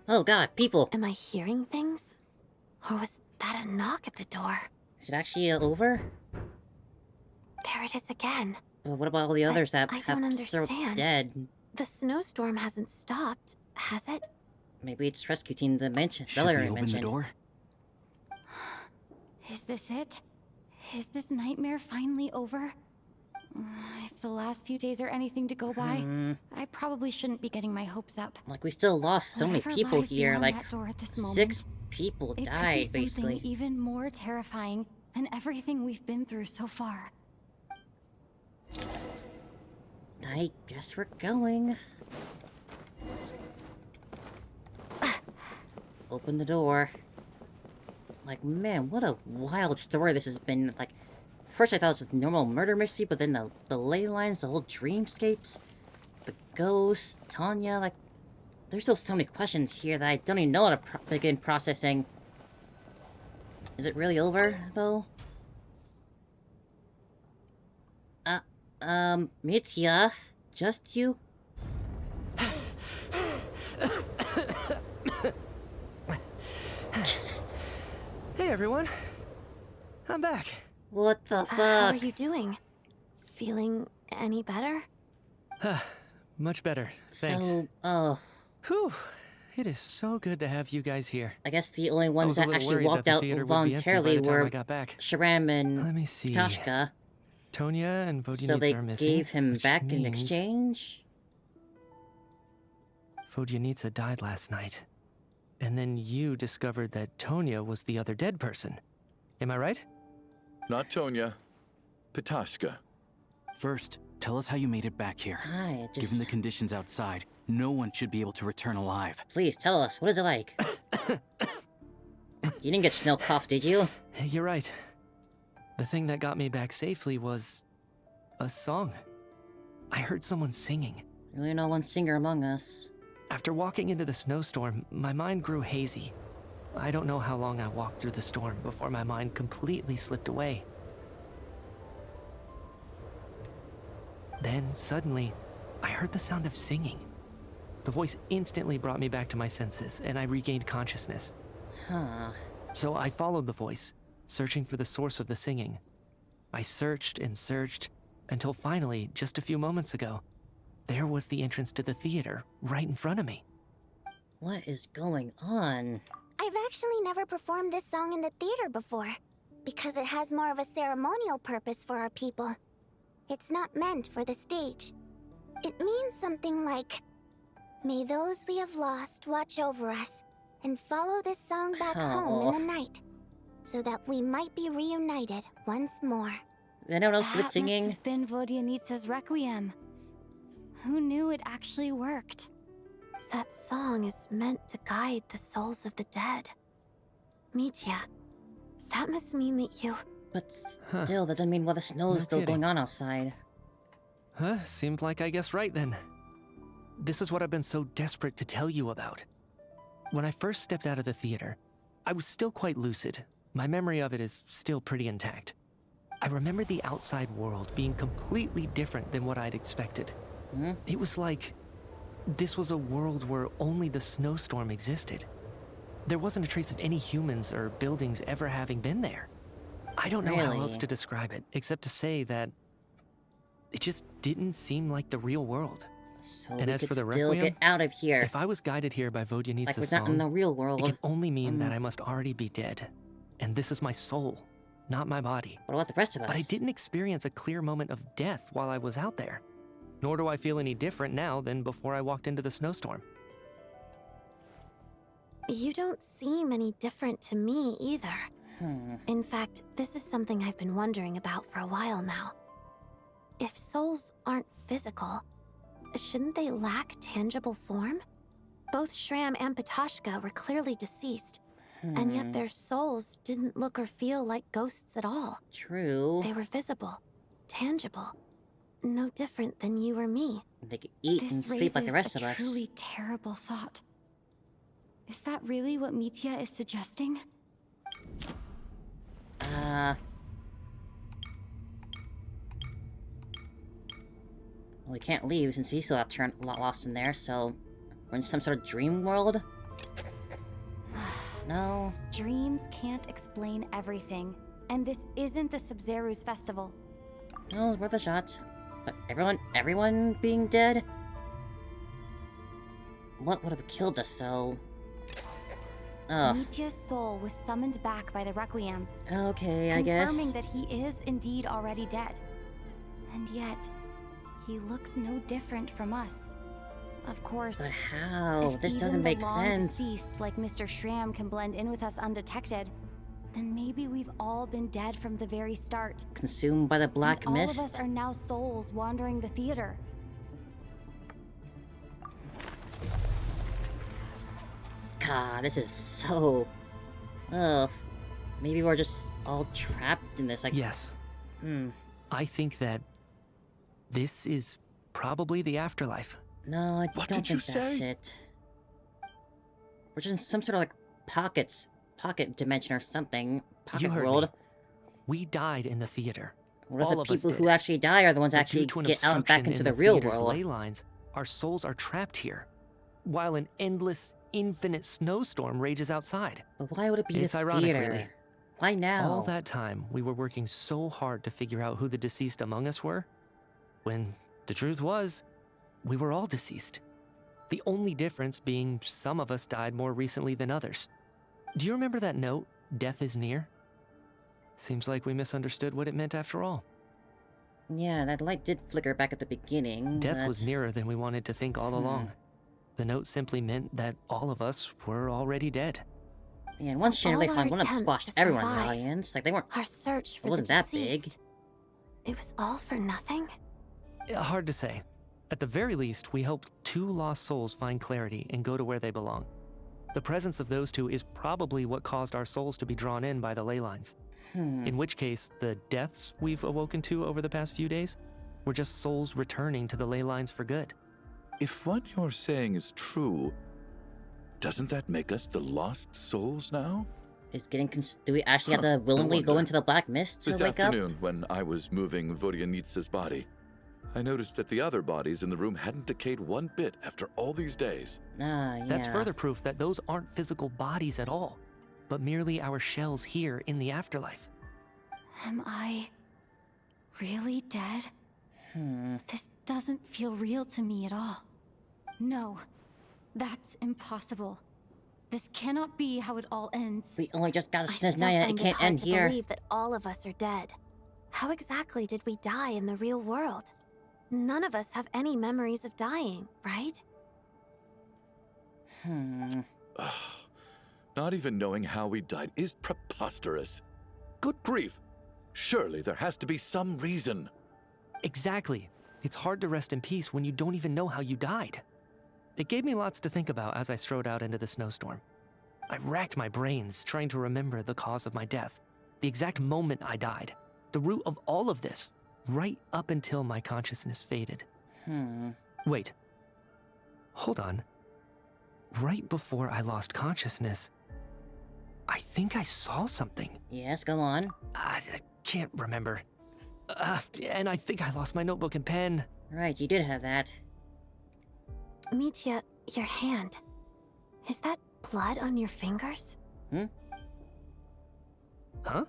Oh god, people! Am I hearing things? Or was that a knock at the door? Is it actually over? There it is again. But what about all the others that I have don't still understand. dead? The snowstorm hasn't stopped, has it? Maybe it's rescue team that mentioned. Should we open mentioned. the door? Is this it? Is this nightmare finally over? If the last few days are anything to go by, I probably shouldn't be getting my hopes up. Like, we still lost so many Whatever people lies here. beyond Like, that door at this 6 people It died, could be something basically. even more terrifying than everything we've been through so far. I guess we're going. Open the door. Like, man, what a wild story this has been. Like, first I thought it was a normal murder mystery, but then the ley lines, the whole dreamscapes, the ghosts, Tanya, like, there's still so many questions here that I don't even know how to begin processing. Is it really over, though? Mitya, just you? Hey everyone, I'm back. What the fuck? How are you doing? Feeling any better? Much better, thanks. So, Whew, it is so good to have you guys here. I guess the only I ones was a that little actually worried that walked the out theater would be empty by voluntarily the time I were got back. Sharam and Let me see. Tashka. Tonya and So Vodinitsa they are missing. gave him which back in means exchange? Vodyanitsa died last night. And then you discovered that Tonya was the other dead person. Am I right? Not Tonya. Petashka. First, tell us how you made it back here. Hi, just... Given the conditions outside, no one should be able to return alive. Please, tell us. What is it like? You didn't get snow cough, did you? You're right. The thing that got me back safely was... a song. I heard someone singing. Really no one singer among us. After walking into the snowstorm, my mind grew hazy. I don't know how long I walked through the storm before my mind completely slipped away. Then, suddenly, I heard the sound of singing. The voice instantly brought me back to my senses, and I regained consciousness. Huh. So I followed the voice, searching for the source of the singing. I searched and searched, until finally, just a few moments ago, there was the entrance to the theater, right in front of me. What is going on? I've actually never performed this song in the theater before, because it has more of a ceremonial purpose for our people. It's not meant for the stage. It means something like, "May those we have lost watch over us, and follow this song back home in the night, so that we might be reunited once more." Anyone else good That singing? must have been Vodyanitsa's Requiem. Who knew it actually worked? That song is meant to guide the souls of the dead. Mitya, that must mean that you... But still, that doesn't mean while the snow is No still kidding. going on outside. Huh? Seemed like I guessed right then. This is what I've been so desperate to tell you about. When I first stepped out of the theater, I was still quite lucid. My memory of it is still pretty intact. I remember the outside world being completely different than what I'd expected. Hmm? It was like this was a world where only the snowstorm existed. There wasn't a trace of any humans or buildings ever having been there. I don't know how else Really? to describe it, except to say that it just didn't seem like the real world. So And we as could for the still Requiem, get out of here. If I was guided here by Like Vodyanitsa's we're not in the song, real it world. can only mean that Mm. I must already be dead. And this is my soul, not my body. What about the rest of us? But I didn't experience a clear moment of death while I was out there. Nor do I feel any different now than before I walked into the snowstorm. You don't seem any different to me either. Hmm. In fact, this is something I've been wondering about for a while now. If souls aren't physical, shouldn't they lack tangible form? Both Shram and Petashka were clearly deceased, and yet their souls didn't look or feel like ghosts at all. True. They were visible, tangible, no different than you or me. They could eat and This sleep like the raises rest of a us. truly terrible thought. Is that really what Mitya is suggesting? Well, we can't leave since he still got turned lost in there, so we're in some sort of dream world? No? Dreams can't explain everything, and this isn't the Sub-Zero's festival. No, it's worth a shot. But everyone being dead? What would have killed us, though? Ugh. Mitya's soul was summoned back by the Requiem, Okay, I guess. confirming that he is indeed already dead. And yet, he looks no different from us. Of course, But how? if This even doesn't the make long sense. deceased like Mr. Shram can blend in with us undetected, then maybe we've all been dead from the very start. Consumed by the black and mist? all of us are now souls wandering the theater. God, this is so... Ugh. Maybe we're just all trapped in this, like... Yes, Hmm. I think that this is probably the afterlife. No, I What don't did you think that's say? it. We're just in some sort of, like, pocket dimension or something. Pocket You heard world. me. We died in the theater. What if All the of us people who did. actually die are the ones that But actually due to an get out and back obstruction into in the real theater's world? ley lines, our souls are trapped here, while an endless, infinite snowstorm rages outside. But why would it be It's the ironic, theater? really. Why now? All that time, we were working so hard to figure out who the deceased among us were, when the truth was, we were all deceased. The only difference being some of us died more recently than others. Do you remember that note, "Death is near"? Seems like we misunderstood what it meant after all. Yeah, that light did flicker back at the beginning. Death but... was nearer than we wanted to think all along. The note simply meant that all of us were already dead. Yeah, and once So Shinra all our wouldn't have attempts squashed to everyone in the survive, audience. Like, they weren't. our search for the wasn't that big. deceased, it was all for nothing? Hard to say. At the very least, we hope 2 lost souls find clarity and go to where they belong. The presence of those 2 is probably what caused our souls to be drawn in by the ley lines. In which case, the deaths we've awoken to over the past few days were just souls returning to the ley lines for good. If what you're saying is true, doesn't that make us the lost souls now? Is getting do we actually have to willingly go wonder. into the black mist to This wake afternoon, when I was moving Vodyanitsa's body, I noticed that the other bodies in the room hadn't decayed one bit after all these days. up? Ah, yeah. That's further proof that those aren't physical bodies at all, but merely our shells here in the afterlife. Am I really dead? This doesn't feel real to me at all. No, that's impossible. This cannot be how it all ends. We only just got I a still Snezhnaya. find It can't hard end to here. believe that all of us are dead. How exactly did we die in the real world? None of us have any memories of dying, right? Not even knowing how we died is preposterous. Good grief! Surely there has to be some reason. Exactly. It's hard to rest in peace when you don't even know how you died. It gave me lots to think about as I strode out into the snowstorm. I racked my brains trying to remember the cause of my death, the exact moment I died, the root of all of this, right up until my consciousness faded. Wait. Hold on. Right before I lost consciousness, I think I saw something. Yes, go on. I can't remember. And I think I lost my notebook and pen. Right, you did have that. Mitya, your hand. Is that blood on your fingers? Huh?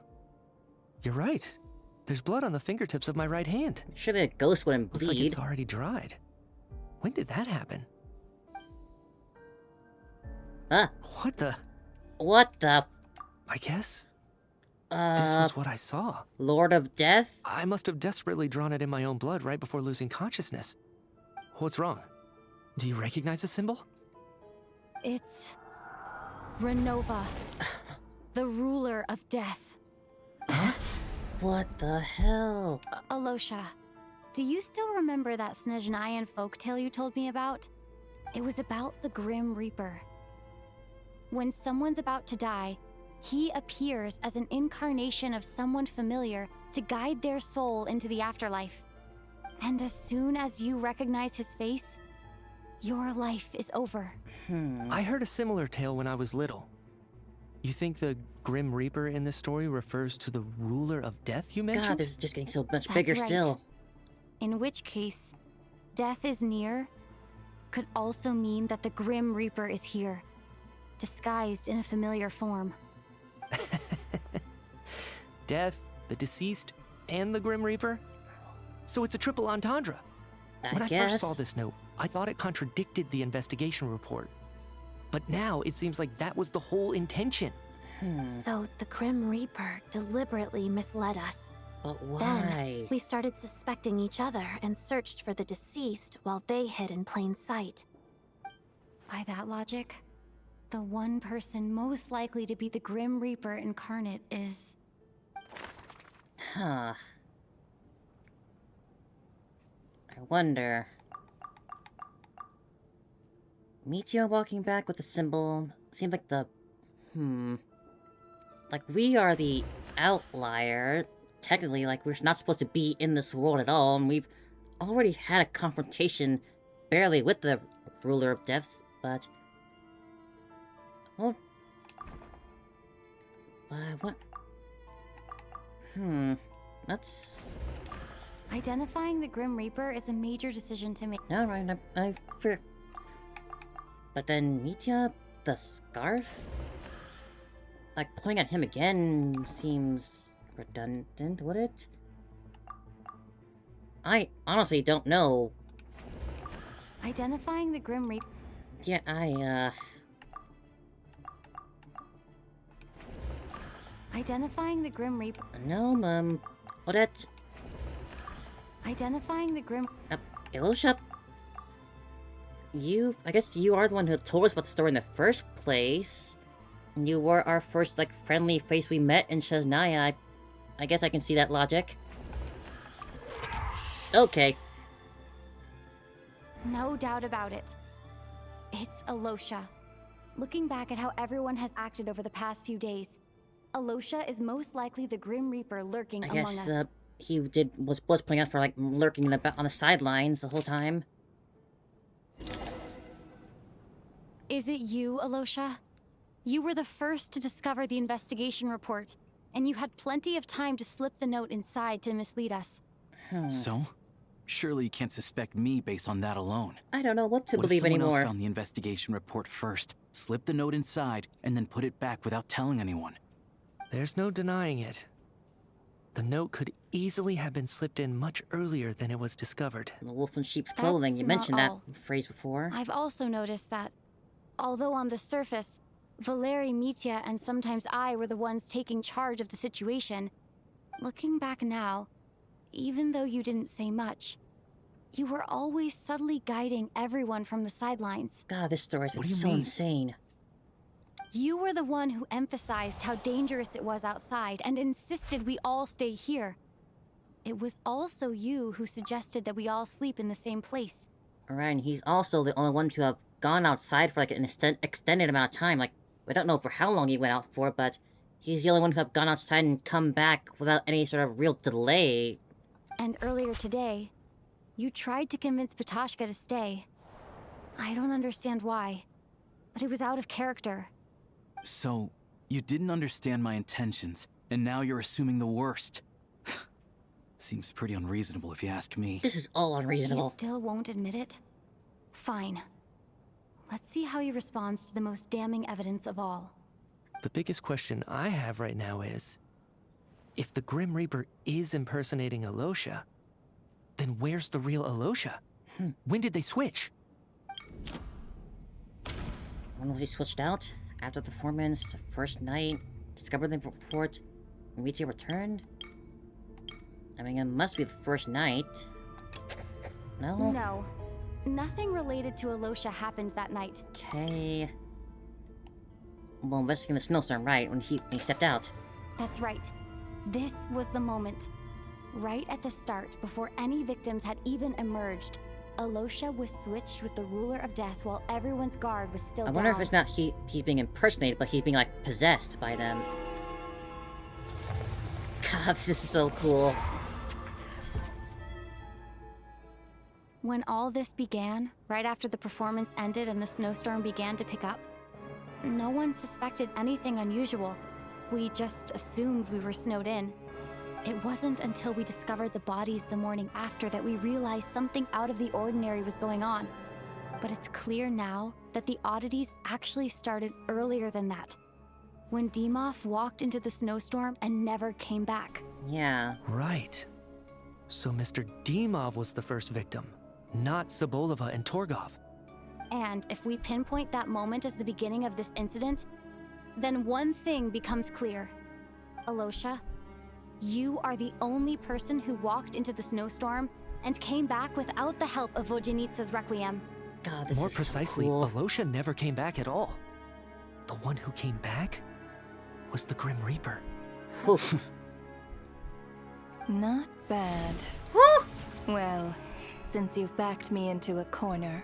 You're right. There's blood on the fingertips of my right hand. Sure, the ghost wouldn't Looks like bleed. it's already dried. When did that happen? Ah, What the? what the? I guess this was what I saw. Lord of Death? I must have desperately drawn it in my own blood right before losing consciousness. What's wrong? Do you recognize the symbol? It's Renova, the ruler of death. What the hell? Alosha, do you still remember that Snezhnayan folktale you told me about? It was about the Grim Reaper. When someone's about to die, he appears as an incarnation of someone familiar to guide their soul into the afterlife. And as soon as you recognize his face, your life is over. I heard a similar tale when I was little. You think the Grim Reaper in this story refers to the ruler of death you mentioned? God, this is just getting so much That's bigger right. still. In which case, death is near could also mean that the Grim Reaper is here, disguised in a familiar form. Death, the deceased, and the Grim Reaper? So it's a triple entendre. When I guess. first saw this note, I thought it contradicted the investigation report. But now it seems like that was the whole intention. So the Grim Reaper deliberately misled us. But why? Then we started suspecting each other and searched for the deceased while they hid in plain sight. By that logic, the one person most likely to be the Grim Reaper incarnate is... Huh. I wonder. Mitya walking back with the symbol seems like the... Like, we are the outlier. Technically, like, we're not supposed to be in this world at all, and we've already had a confrontation barely with the ruler of death, but... Well... What? That's... Identifying the Grim Reaper is a major decision to make. Alright, I fear... But then Mitya, the scarf? Like, pointing at him again seems redundant, would it? I honestly don't know. Identifying the Grim Reaper. Yeah, Identifying the Grim Reaper. No, Odette, Identifying the Grim. Ilosha. I guess you are the one who told us about the story in the first place. And you were our first, like, friendly face we met in Shesnaya. I guess I can see that logic. Okay. No doubt about it. It's Alosha. Looking back at how everyone has acted over the past few days, Alosha is most likely the Grim Reaper lurking I among guess, us. he was playing out for, like, lurking in on the sidelines the whole time. Is it you, Alosha? You were the first to discover the investigation report, and you had plenty of time to slip the note inside to mislead us. So? Surely you can't suspect me based on that alone. I don't know what to What if believe someone anymore. else found the investigation report first, slipped the note inside, and then put it back without telling anyone? There's no denying it. The note could easily have been slipped in much earlier than it was discovered. The wolf in sheep's clothing, you That's not mentioned that all. phrase before. I've also noticed that, although on the surface, Valeri, Mitya, and sometimes I were the ones taking charge of the situation, looking back now, even though you didn't say much, you were always subtly guiding everyone from the sidelines. God, this story's been What do you so mean? insane. You were the one who emphasized how dangerous it was outside and insisted we all stay here. It was also you who suggested that we all sleep in the same place. Alright, and he's also the only one to have gone outside for like an extended amount of time. Like, we don't know for how long he went out for, but he's the only one who have gone outside and come back without any sort of real delay. And earlier today, you tried to convince Patashka to stay. I don't understand why, but it was out of character. So, you didn't understand my intentions, and now you're assuming the worst. Seems pretty unreasonable if you ask me. This is all He unreasonable. still won't admit it? Fine. Let's see how he responds to the most damning evidence of all. The biggest question I have right now is, if the Grim Reaper is impersonating Alosha, then where's the real Alosha? When did they switch? When was he switched out? After the performance, first night, discovered the report, Mitya returned? I mean, it must be the first night. No? No. Nothing related to Alosha happened that night. Okay. Well, investigating the snowstorm, right, when he stepped out. That's right. This was the moment. Right at the start, before any victims had even emerged, Alosha was switched with the ruler of death while everyone's guard was still I down. wonder if it's not he's being impersonated, but he's being, like, possessed by them. God, this is so cool. When all this began, right after the performance ended and the snowstorm began to pick up, no one suspected anything unusual. We just assumed we were snowed in. It wasn't until we discovered the bodies the morning after that we realized something out of the ordinary was going on. But it's clear now that the oddities actually started earlier than that, when Dimov walked into the snowstorm and never came back. Yeah. Right. So Mr. Dimov was the first victim, not Sobolova and Torgov. And if we pinpoint that moment as the beginning of this incident, then one thing becomes clear. Alosha, you are the only person who walked into the snowstorm and came back without the help of Vojanitsa's Requiem. God, this More is precisely, so cool. Alosha never came back at all. The one who came back was the Grim Reaper. Whew. Not bad. Well, since you've backed me into a corner,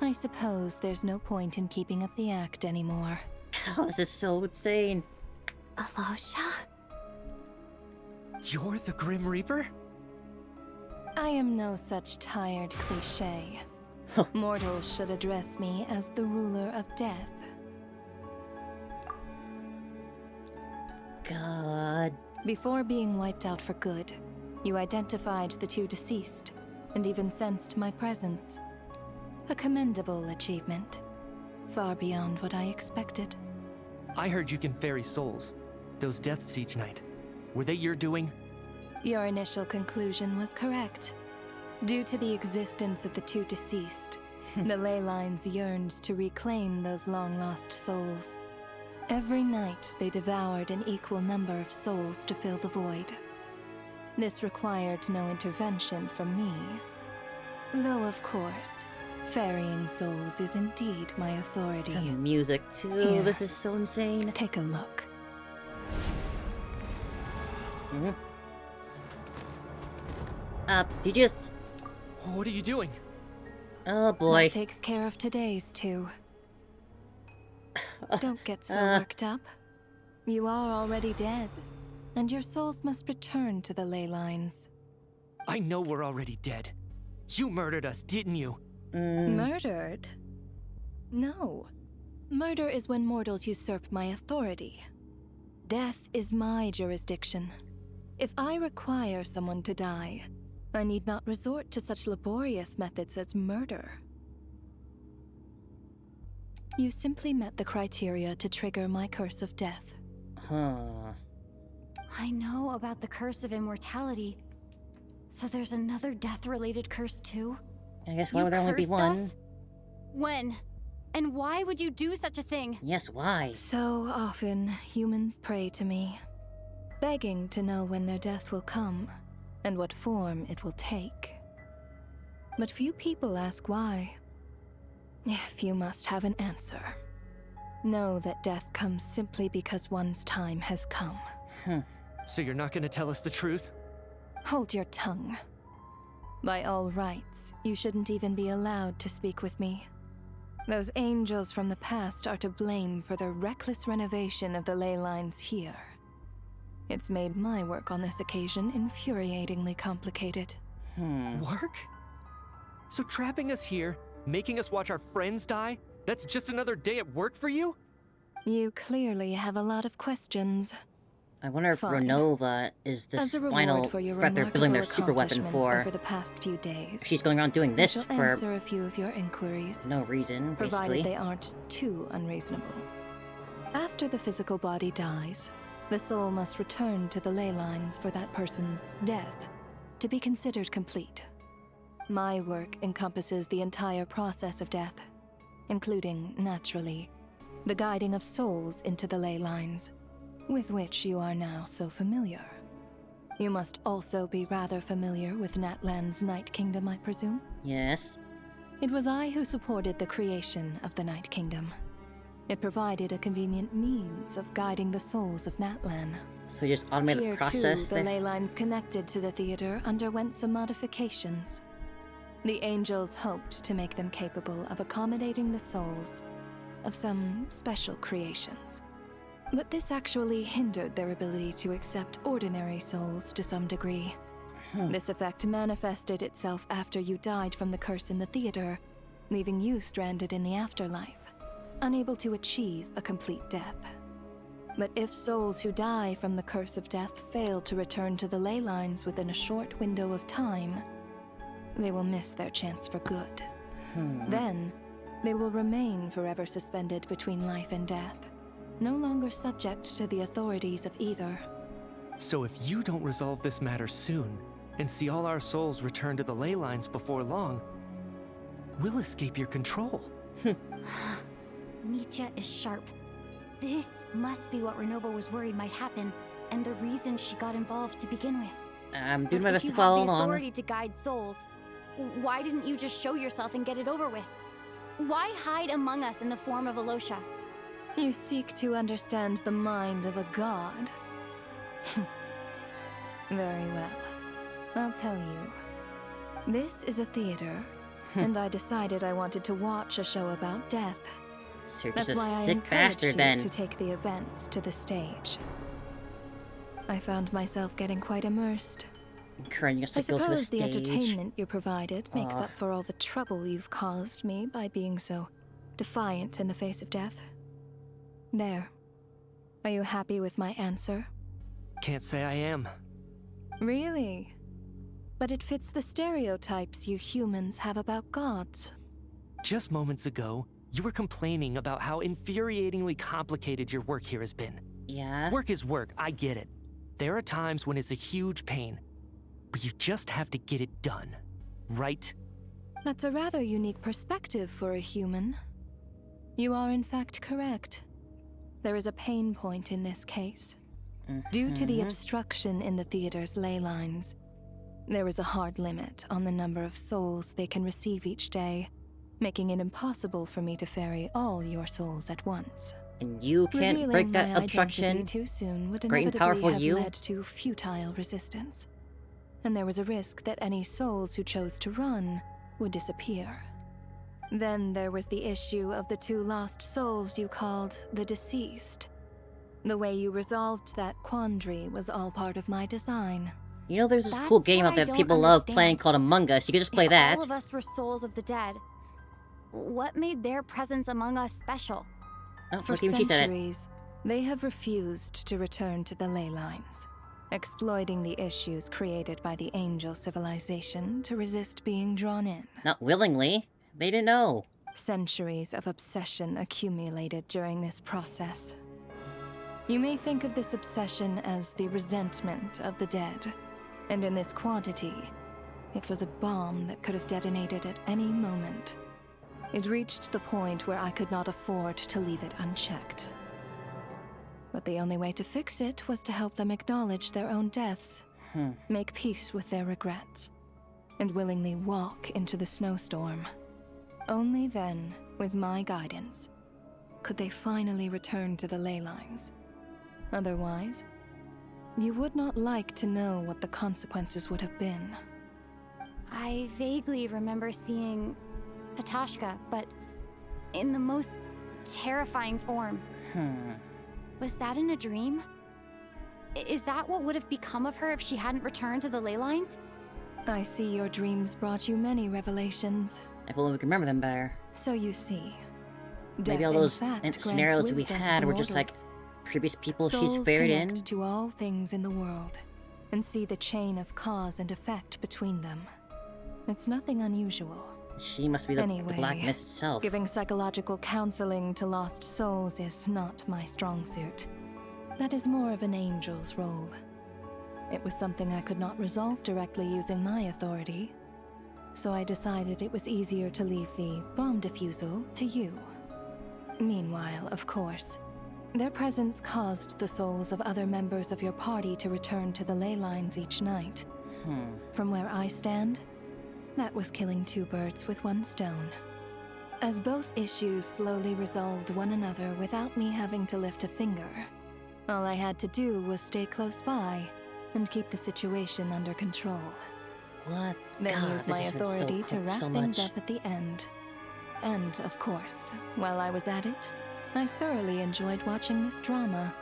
I suppose there's no point in keeping up the act anymore. God, this is so insane. Alosha? You're the Grim Reaper? I am no such tired cliché. Mortals should address me as the ruler of death. God. Before being wiped out for good, you identified the two deceased, and even sensed my presence. A commendable achievement. Far beyond what I expected. I heard you can ferry souls. Those deaths each night. Were they your doing? Your initial conclusion was correct. Due to the existence of the two deceased, the ley lines yearned to reclaim those long-lost souls. Every night, they devoured an equal number of souls to fill the void. This required no intervention from me. Though, of course, Ferrying souls is indeed my authority. The music, too. Here. This is so insane. Take a look. Mhm. You just... What are you doing? Oh, boy. That takes care of today's too. Don't get so worked up. You are already dead, and your souls must return to the ley lines. I know we're already dead. You murdered us, didn't you? Murdered? No. Murder is when mortals usurp my authority. Death is my jurisdiction. If I require someone to die, I need not resort to such laborious methods as murder. You simply met the criteria to trigger my curse of death. Huh. I know about the curse of immortality. So there's another death-related curse too? I guess why would there only be cursed one? us? When? And why would you do such a thing? Yes, why? So often, humans pray to me, begging to know when their death will come and what form it will take. But few people ask why. If you must have an answer, know that death comes simply because one's time has come. So you're not gonna tell us the truth? Hold your tongue. By all rights, you shouldn't even be allowed to speak with me. Those angels from the past are to blame for the reckless renovation of the ley lines here. It's made my work on this occasion infuriatingly complicated. Work? So trapping us here, making us watch our friends die, that's just another day at work for you? You clearly have a lot of questions. I wonder if Fine. Renova is the As a reward final for your threat they're building their remarkable super weapon accomplishments for. over the past few days, She's going around doing this I shall for answer a few of your inquiries, no reason, provided basically. they aren't too unreasonable. After the physical body dies, the soul must return to the ley lines for that person's death to be considered complete. My work encompasses the entire process of death, including, naturally, the guiding of souls into the ley lines, with which you are now so familiar. You must also be rather familiar with Natlan's Night Kingdom, I presume? Yes. It was I who supported the creation of the Night Kingdom. It provided a convenient means of guiding the souls of Natlan. So you just automate Here the process too, the there? ley lines connected to the theater underwent some modifications. The angels hoped to make them capable of accommodating the souls of some special creations. But this actually hindered their ability to accept ordinary souls to some degree. This effect manifested itself after you died from the curse in the theater, leaving you stranded in the afterlife, unable to achieve a complete death. But if souls who die from the curse of death fail to return to the ley lines within a short window of time, they will miss their chance for good. Then, they will remain forever suspended between life and death, no longer subject to the authorities of either. So if you don't resolve this matter soon, and see all our souls return to the ley lines before long, we'll escape your control. Mitya is sharp. This must be what Renova was worried might happen, and the reason she got involved to begin with. I'm doing But my if best you to follow have the along. authority to guide souls, why didn't you just show yourself and get it over with? Why hide among us in the form of Alosha? You seek to understand the mind of a god. Very well. I'll tell you. This is a theater, and I decided I wanted to watch a show about death. So you're That's just a why I sick encouraged bastard you then. to take the events to the stage. I found myself getting quite immersed. Encouraging us I to go to the suppose the stage. entertainment you provided makes Ugh. up for all the trouble you've caused me by being so defiant in the face of death. There. Are you happy with my answer? Can't say I am. Really? But it fits the stereotypes you humans have about gods. Just moments ago, you were complaining about how infuriatingly complicated your work here has been. Yeah? Work is work, I get it. There are times when it's a huge pain, but you just have to get it done, right? That's a rather unique perspective for a human. You are in fact correct. There is a pain point in this case. Due to the obstruction in the theater's ley lines, there is a hard limit on the number of souls they can receive each day, making it impossible for me to ferry all your souls at once. And you can't Revealing break that my obstruction. identity too soon would Great and inevitably powerful have you. led to futile resistance. And there was a risk that any souls who chose to run would disappear. Then there was the issue of the 2 lost souls you called the deceased. The way you resolved that quandary was all part of my design. You know, there's this That's cool game what out there I that don't people love understand. playing called Among Us. You could just play If that. all of us were souls of the dead, what made their presence among us special? Oh, For look, even she said it. centuries, they have refused to return to the ley lines, exploiting the issues created by the angel civilization to resist being drawn in. Not willingly. They didn't know. Centuries of obsession accumulated during this process. You may think of this obsession as the resentment of the dead, and in this quantity, it was a bomb that could have detonated at any moment. It reached the point where I could not afford to leave it unchecked. But the only way to fix it was to help them acknowledge their own deaths, make peace with their regrets, and willingly walk into the snowstorm. Only then, with my guidance, could they finally return to the ley lines. Otherwise, you would not like to know what the consequences would have been. I vaguely remember seeing Patoshka, but in the most terrifying form. Was that in a dream? Is that what would have become of her if she hadn't returned to the ley lines? I see your dreams brought you many revelations. If only we could remember them better. So you see, Maybe all those scenarios that we had were just like previous people she's Souls buried in. connect to all things in the world and see the chain of cause and effect between them. It's nothing unusual. She must be the Anyway, Black Mist itself. Giving psychological counseling to lost souls is not my strong suit. That is more of an angel's role. It was something I could not resolve directly using my authority, so I decided it was easier to leave the bomb defusal to you. Meanwhile, of course, their presence caused the souls of other members of your party to return to the ley lines each night. From where I stand, that was killing 2 birds with 1 stone. As both issues slowly resolved one another without me having to lift a finger, all I had to do was stay close by and keep the situation under control. What? Then God, use this my has been so authority to cool- wrap so things much. up at the end. And, of course, while I was at it, I thoroughly enjoyed watching this drama,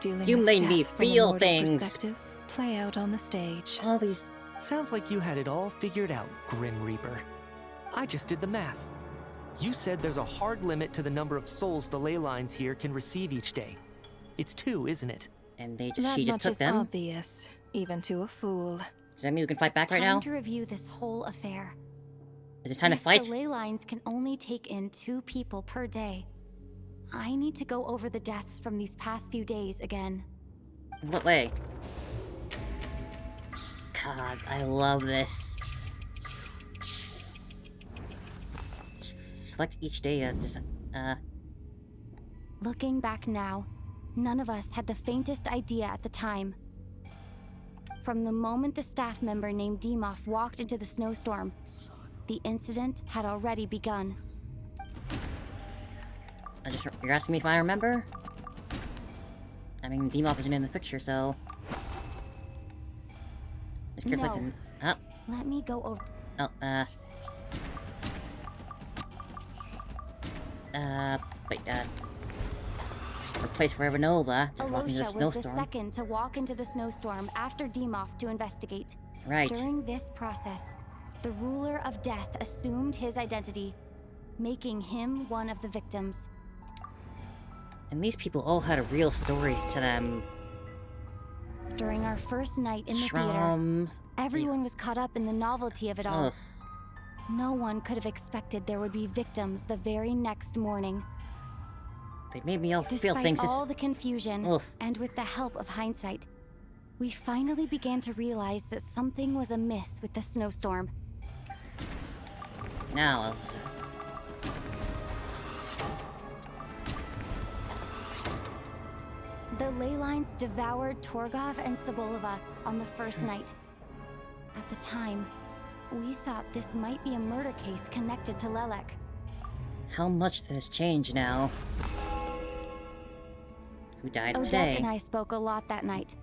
dealing You with made death me from a feel mortal things. perspective, play out on the stage. All these. Sounds like you had it all figured out, Grim Reaper. I just did the math. You said there's a hard limit to the number of souls the ley lines here can receive each day. It's 2, isn't it? And they That she just much took is them? obvious, even to a fool. Does that mean we can fight back It's right time now? to review this whole affair. Is it time to If fight? the ley lines can only take in 2 people per day, I need to go over the deaths from these past few days again. In what way? God, I love this. Select each day, Looking back now, none of us had the faintest idea at the time. From the moment the staff member named Demoff walked into the snowstorm, the incident had already begun. You're asking me if I remember? I mean, Demoff isn't in the picture, so... This kid No. listen. Oh, Let me go over. wait, replace Forever Nova. Walking into the Alosha was the snowstorm. second to walk into the snowstorm after Demoff to investigate. Right. During this process, the ruler of death assumed his identity, making him one of the victims. And these people all had real stories to them. During our first night in the theater, Shrum. everyone was caught up in the novelty of it all. Ugh. No one could have expected there would be victims the very next morning. They made me all feel Despite things. all the confusion, Ugh. and with the help of hindsight, we finally began to realize that something was amiss with the snowstorm. Now, The ley lines devoured Torgov and Sobolova on the first night. At the time, we thought this might be a murder case connected to Lelek. How much has changed now? Who died Odette today? and I spoke a lot that night.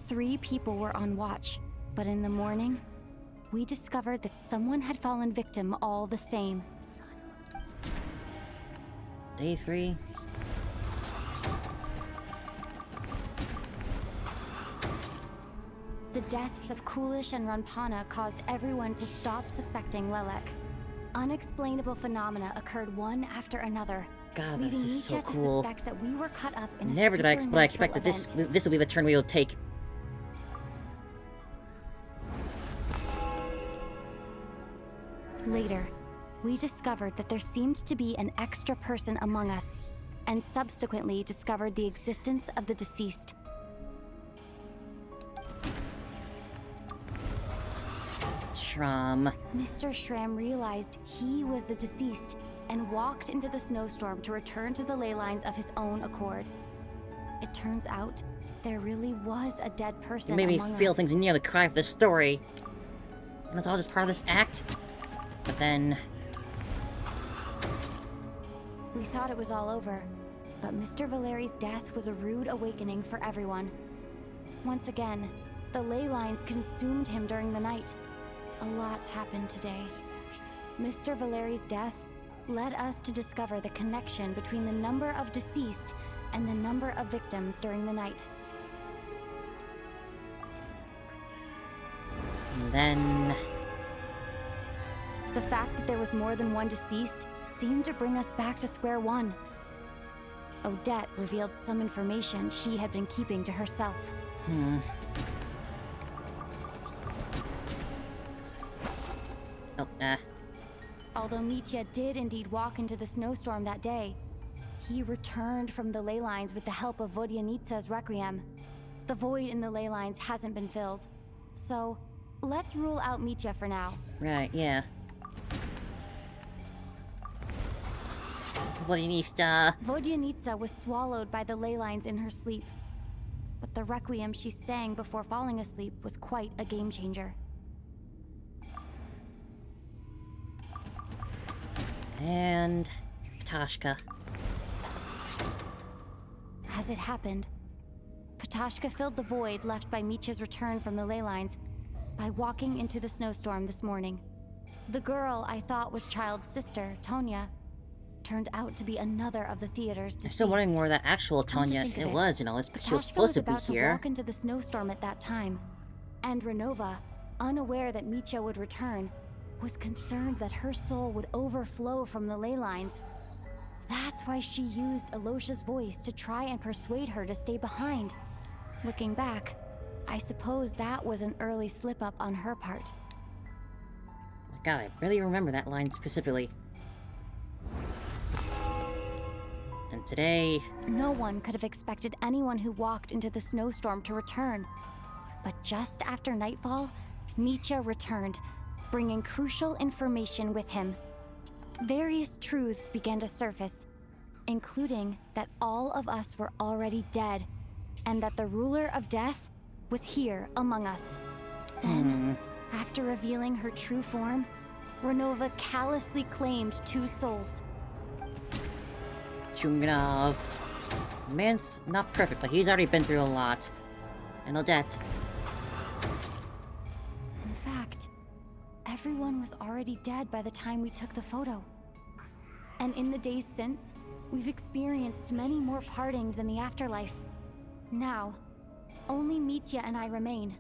3 people were on watch, but in the morning, we discovered that someone had fallen victim all the same. Day 3? The deaths of Kulish and Ranpana caused everyone to stop suspecting Lelek. Unexplainable phenomena occurred one after another, God, leading this is so Nietzsche to cool. suspect that we were cut up in a Never did I expect supernatural that this event. will be the turn we will take. Later, we discovered that there seemed to be an extra person among us, and subsequently discovered the existence of the deceased. Shram. Mr. Shram realized he was the deceased and walked into the snowstorm to return to the ley lines of his own accord. It turns out there really was a dead person It made me among feel us. things and nearly cry for this story. And it's all just part of this act. But then... We thought it was all over, but Mr. Valeri's death was a rude awakening for everyone. Once again, the ley lines consumed him during the night. A lot happened today. Mr. Valeri's death led us to discover the connection between the number of deceased and the number of victims during the night. And then... The fact that there was more than one deceased seemed to bring us back to square one. Odette revealed some information she had been keeping to herself. Oh, Although Mitya did indeed walk into the snowstorm that day, he returned from the ley lines with the help of Vodyanitsa's requiem. The void in the ley lines hasn't been filled. So, let's rule out Mitya for now. right, yeah. Vodyanista. Vodyanitsa was swallowed by the ley lines in her sleep. But the requiem she sang before falling asleep was quite a game changer. And... Ptashka. As it happened, Ptashka filled the void left by Mitya's return from the ley lines by walking into the snowstorm this morning. The girl I thought was Child's sister, Tonya, turned out to be another of the theater's I'm deceased. still wondering where that actual Come to Tanya think of it it, was, you know, she was Ptashka supposed to be about to here. walk into the snowstorm at that time, and Renova, unaware that Mitya would return, was concerned that her soul would overflow from the ley lines. That's why she used Alosha's voice to try and persuade her to stay behind. Looking back, I suppose that was an early slip-up on her part. God, I really remember that line specifically. And today... No one could have expected anyone who walked into the snowstorm to return. But just after nightfall, Mitya returned, bringing crucial information with him. Various truths began to surface, including that all of us were already dead, and that the ruler of death was here among us. Then, after revealing her true form, Renova callously claimed 2 souls. Chunganov. Man's not perfect, but he's already been through a lot. And Odette. In fact, everyone was already dead by the time we took the photo. And in the days since, we've experienced many more partings in the afterlife. Now, only Mitya and I remain.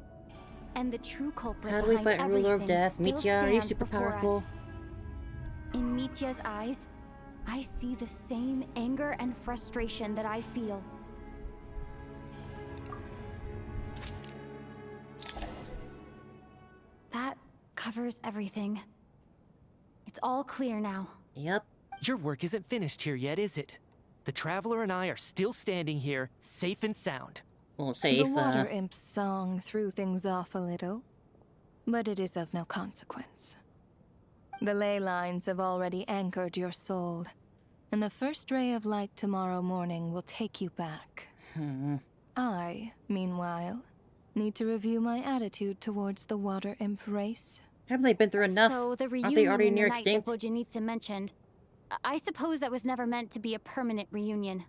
And the true culprit How do we behind fight Ruler of everything Death? still Mitya, are you stands super before powerful? us. In Mitya's eyes, I see the same anger and frustration that I feel. That covers everything. It's all clear now. Yep. Your work isn't finished here yet, is it? The Traveler and I are still standing here, safe and sound. Well, safe, The water imp's song threw things off a little, but it is of no consequence. The ley lines have already anchored your soul, and the first ray of light tomorrow morning will take you back. I, meanwhile, need to review my attitude towards the water imp race. Haven't they been through enough? So the Aren't they reunion already in near the night that extinct? Vodyanitsa mentioned, I suppose that was never meant to be a permanent reunion.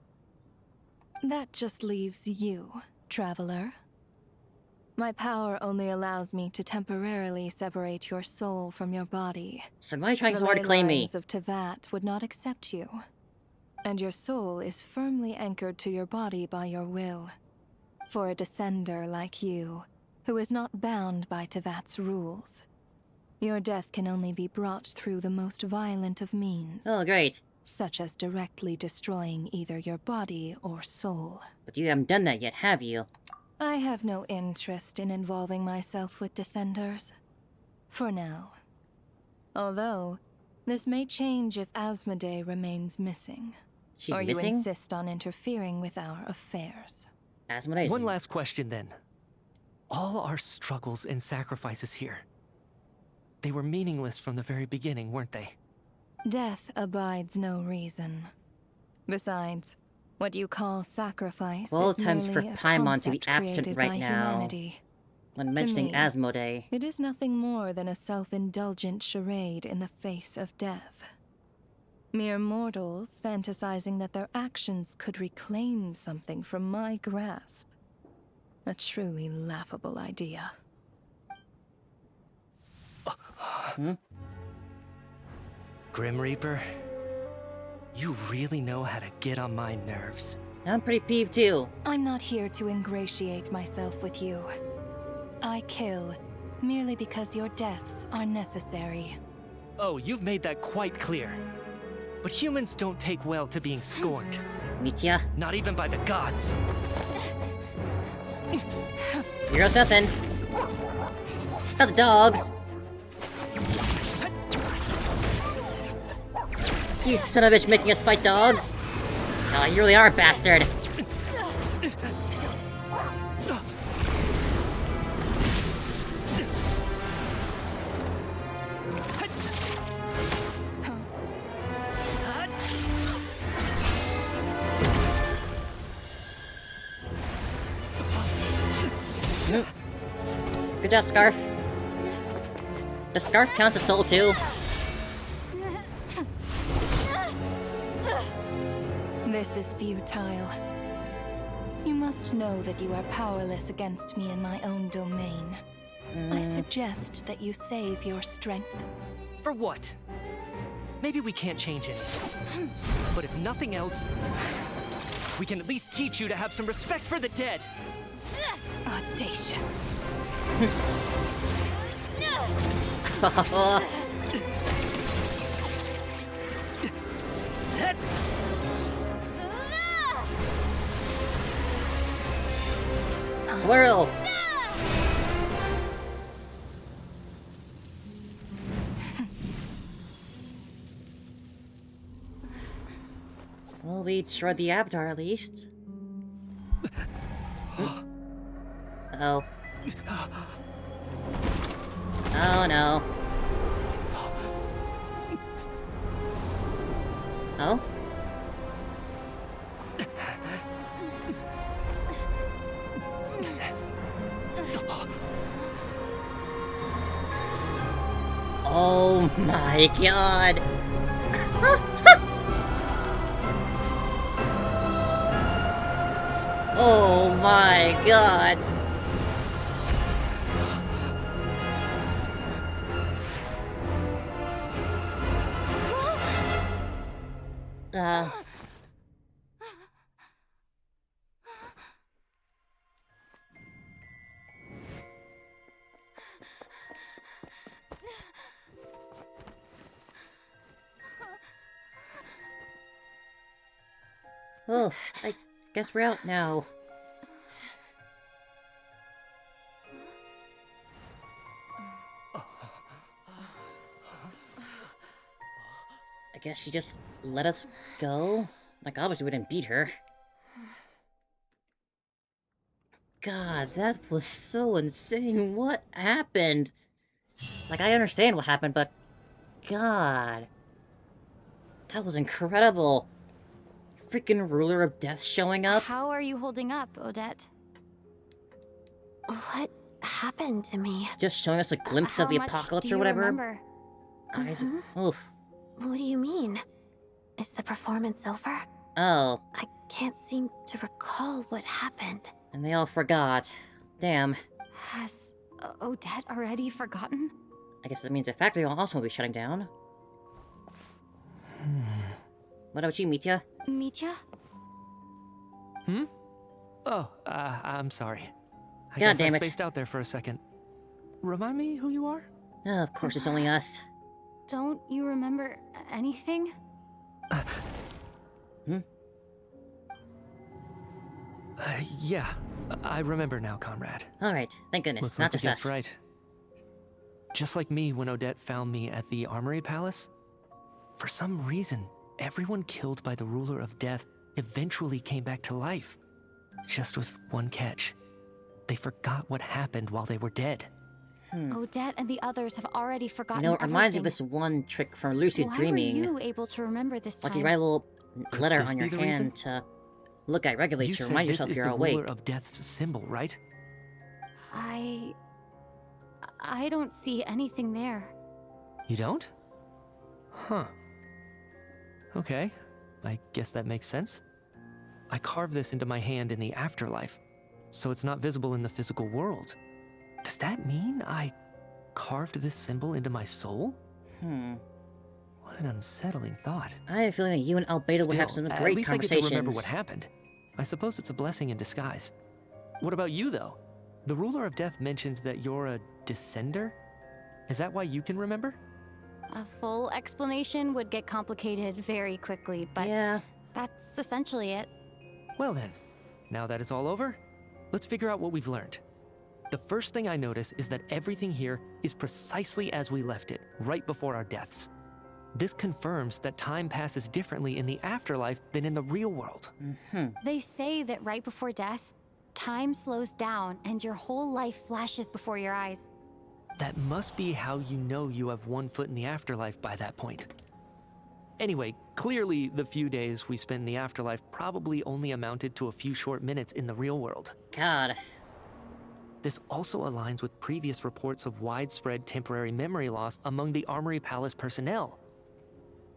That just leaves you, traveler. My power only allows me to temporarily separate your soul from your body. So why are you trying The so hard to ley claim me? lines of Tevat would not accept you. And your soul is firmly anchored to your body by your will. For a descender like you, who is not bound by Tevat's rules, your death can only be brought through the most violent of means. Oh, great. Such as directly destroying either your body or soul. But you haven't done that yet, have you? I have no interest in involving myself with Descenders. For now. Although, this may change if Asmodee remains missing. She's or missing? you insist on interfering with our affairs. Asmodee. One last question then. All our struggles and sacrifices here, they were meaningless from the very beginning, weren't they? Death abides no reason. Besides, what you call sacrifice Well, is times for merely a Paimon to be concept absent created right by now. humanity. When mentioning me, Asmodee. It is nothing more than a self-indulgent charade in the face of death. Mere mortals fantasizing that their actions could reclaim something from my grasp. A truly laughable idea. Grim Reaper, you really know how to get on my nerves. I'm pretty peeved too. I'm not here to ingratiate myself with you. I kill merely because your deaths are necessary. Oh, you've made that quite clear. But humans don't take well to being scorned. Mitya, Not even by the gods. here goes nothing. Not the dogs. You son of a bitch making us fight dogs. Oh, you really are a bastard. Good job, Scarf. Does Scarf count as soul too? This is futile. You must know that you are powerless against me in my own domain. I suggest that you save your strength. For what? Maybe we can't change anything. But if nothing else, we can at least teach you to have some respect for the dead. Audacious. Swirl! Well, we destroyed the Avatar at least. Uh-oh. Oh no. Oh? Oh my god! Oh my god! Uh... Oh, I guess we're out now. I guess she just let us go? Like, obviously we didn't beat her. God, that was so insane. What happened? Like, I understand what happened, but... God... That was incredible. Freaking Ruler of Death showing up. How are you holding up, Odette? What happened to me? Just showing us a glimpse How of the much apocalypse do or you whatever. remember? Oof. What do you mean? Is the performance over? Oh, I can't seem to recall what happened. and they all forgot. Damn. Has Odette already forgotten? I guess that means the factory also will be shutting down. What about you, Mitya? Mitya? Oh, I'm sorry. I God guess damn I it. spaced out there for a second. Remind me who you are? Oh, of course, it's only us. Don't you remember anything? Yeah, I remember now, comrade. Alright, thank goodness, Looks not like we just guessed us. right. Just like me when Odette found me at the Armory Palace, for some reason, everyone killed by the ruler of death eventually came back to life. Just with one catch. They forgot what happened while they were dead. Odette and the others have already You forgotten know, it reminds me everything. of this one trick from Lucid Why Dreaming. were you able to remember this Like time? you write a little Could letter this on your be the reason? hand to look at regularly You to said remind this yourself is you're the awake. ruler of death's symbol, right? I don't see anything there. You don't? Huh. Okay, I guess that makes sense. I carved this into my hand in the afterlife, so it's not visible in the physical world. Does that mean I carved this symbol into my soul? What an unsettling thought. I have a feeling that you and Albedo would have Still, some at great least I get conversations. to remember what happened. I suppose it's a blessing in disguise. What about you, though? The ruler of death mentioned that you're a descender? Is that why you can remember? A full explanation would get complicated very quickly, but Yeah, that's essentially it. Well then, now that it's all over, let's figure out what we've learned. The first thing I notice is that everything here is precisely as we left it, right before our deaths. This confirms that time passes differently in the afterlife than in the real world. They say that right before death, time slows down and your whole life flashes before your eyes. That must be how you know you have one foot in the afterlife by that point. Anyway, clearly the few days we spent in the afterlife probably only amounted to a few short minutes in the real world. God. This also aligns with previous reports of widespread temporary memory loss among the Armory Palace personnel.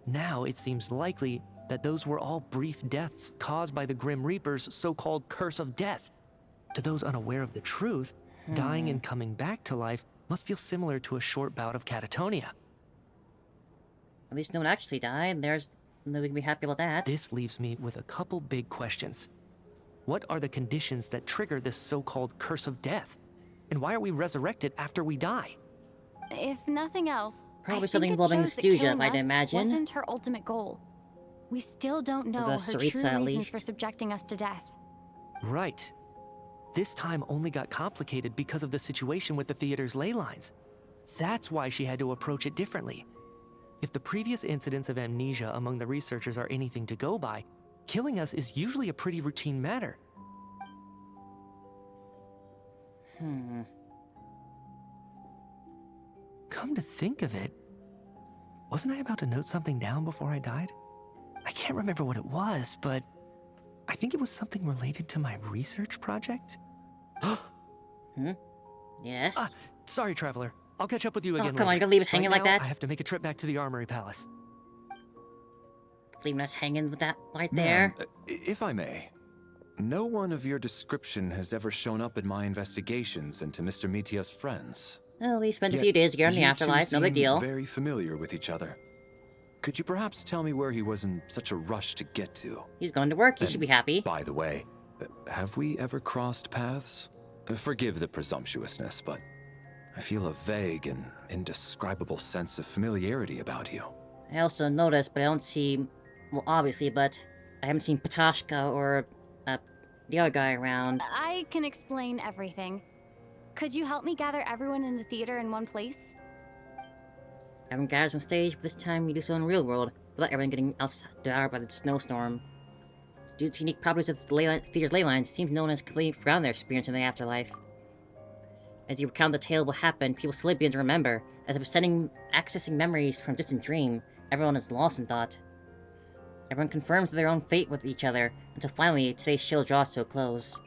Now it seems likely that those were all brief deaths caused by the Grim Reaper's so-called curse of death. To those unaware of the truth, dying and coming back to life must feel similar to a short bout of catatonia. At least no one actually died. We can be happy about that. This leaves me with a couple big questions. What are the conditions that trigger this so-called curse of death? And why are we resurrected after we die? If nothing else, Probably I think something it involving shows that Stuja, killing if I'd us imagine. wasn't her ultimate goal. We still don't know the her Saritsa, true at reasons least. for subjecting us to death. Right. This time only got complicated because of the situation with the theater's ley lines. That's why she had to approach it differently. If the previous incidents of amnesia among the researchers are anything to go by, killing us is usually a pretty routine matter. Come to think of it, wasn't I about to note something down before I died? I can't remember what it was, but I think it was something related to my research project. Yes? Sorry, Traveler. I'll catch up with you Oh, again come on, later. you're gonna leave us hanging Right like now, that? I have to make a trip back to the Armory Palace. Leaving us hanging with that right there? Ma'am, if I may, no one of your description has ever shown up in my investigations into Mr. Mitya's friends. Well, we spent a Yet few days together in the you two afterlife, no big seem deal. very familiar with each other. Could you perhaps tell me where he was in such a rush to get to? He's going to work, he And should be happy. By the way, have we ever crossed paths? Forgive the presumptuousness, but I feel a vague and indescribable sense of familiarity about you. I also noticed, but I don't see... Well, obviously, but I haven't seen Patashka or the other guy around. I can explain everything. Could you help me gather everyone in the theater in one place? I haven't gathered on stage, but this time we do so in the real world, without everyone getting devoured by the snowstorm. Due to unique properties of the theater's ley lines, it seems no one has completely forgotten their experience in the afterlife. As you recount the tale of what happened, people slowly begin to remember. As if accessing memories from a distant dream, everyone is lost in thought. Everyone confirms their own fate with each other, until finally, today's show draws to a close.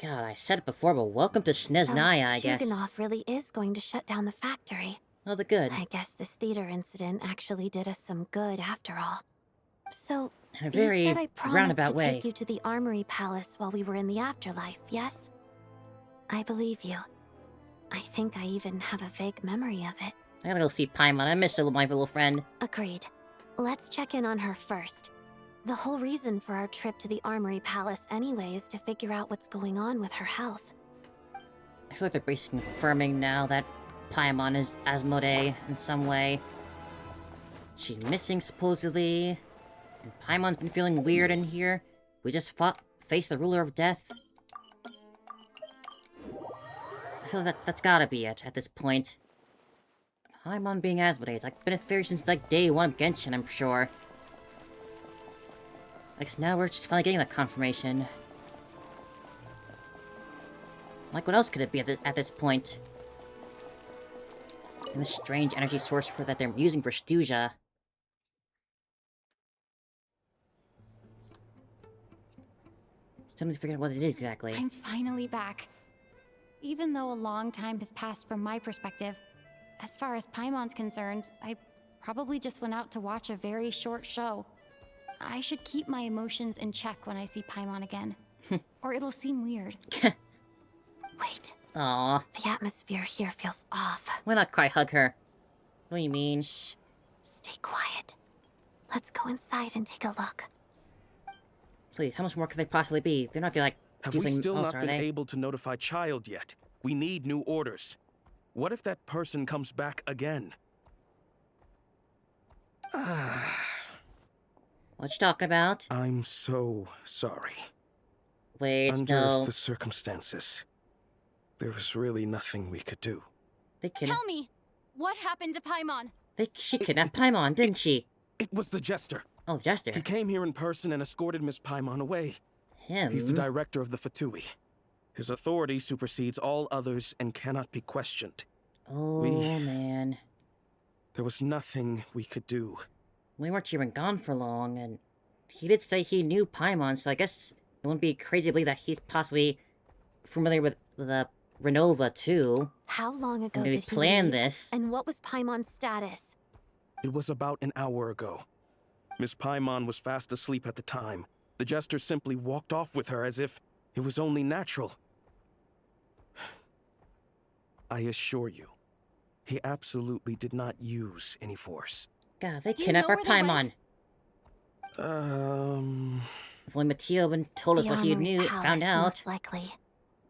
God, I said it before, but welcome to Sneznaya, I guess. Shuganov really is going to shut down the factory. Oh, the good. I guess this theater incident actually did us some good after all. So, In a you very said I promised roundabout to way. take you to the Armory Palace while we were in the afterlife, yes? I believe you. I think I even have a vague memory of it. I gotta go see Paimon. I miss my little friend. Agreed. Let's check in on her first. The whole reason for our trip to the Armory Palace anyway is to figure out what's going on with her health. I feel like they're basically confirming now that Paimon is Asmodee in some way. She's missing, supposedly. And Paimon's been feeling weird in here. We just faced the ruler of death. I feel that's gotta be it at this point. Paimon being Asmodee. It's like been a theory since like day one of Genshin, I'm sure. I guess now we're just finally getting that confirmation. Like, what else could it be at this point? And this strange energy source that they're using for Stuja. Still need to figure out what it is exactly. I'm finally back. Even though a long time has passed from my perspective, as far as Paimon's concerned, I probably just went out to watch a very short show. I should keep my emotions in check when I see Paimon again. Or it'll seem weird. Wait. Aww. The atmosphere here feels off. Why not cry hug her? What do you mean? Shh. Stay quiet. Let's go inside and take a look. Please, how much more could they possibly be? They're not gonna, like, Have do we something still else, not are been they? able to notify Child yet? We need new orders. What if that person comes back again? What you talking about? I'm so sorry. Wait, Under no. the circumstances, there was really nothing we could do. They Tell me, what happened to Paimon? She kidnapped Paimon, didn't she? It was the Jester. Oh, the Jester. He came here in person and escorted Miss Paimon away. Him? He's the director of the Fatui. His authority supersedes all others and cannot be questioned. Oh, man. There was nothing we could do. We weren't even gone for long, and he did say he knew Paimon, so I guess it wouldn't be crazy to believe that he's possibly familiar with the Renova, too. How long ago Maybe did he plan leave? this. And what was Paimon's status? It was about an hour ago. Miss Paimon was fast asleep at the time. The Jester simply walked off with her as if it was only natural. I assure you, he absolutely did not use any force. God, they Do you kidnapped know our where they Paimon. went? If only Mateo had told us The what he Armory knew, Palace, found out. most likely.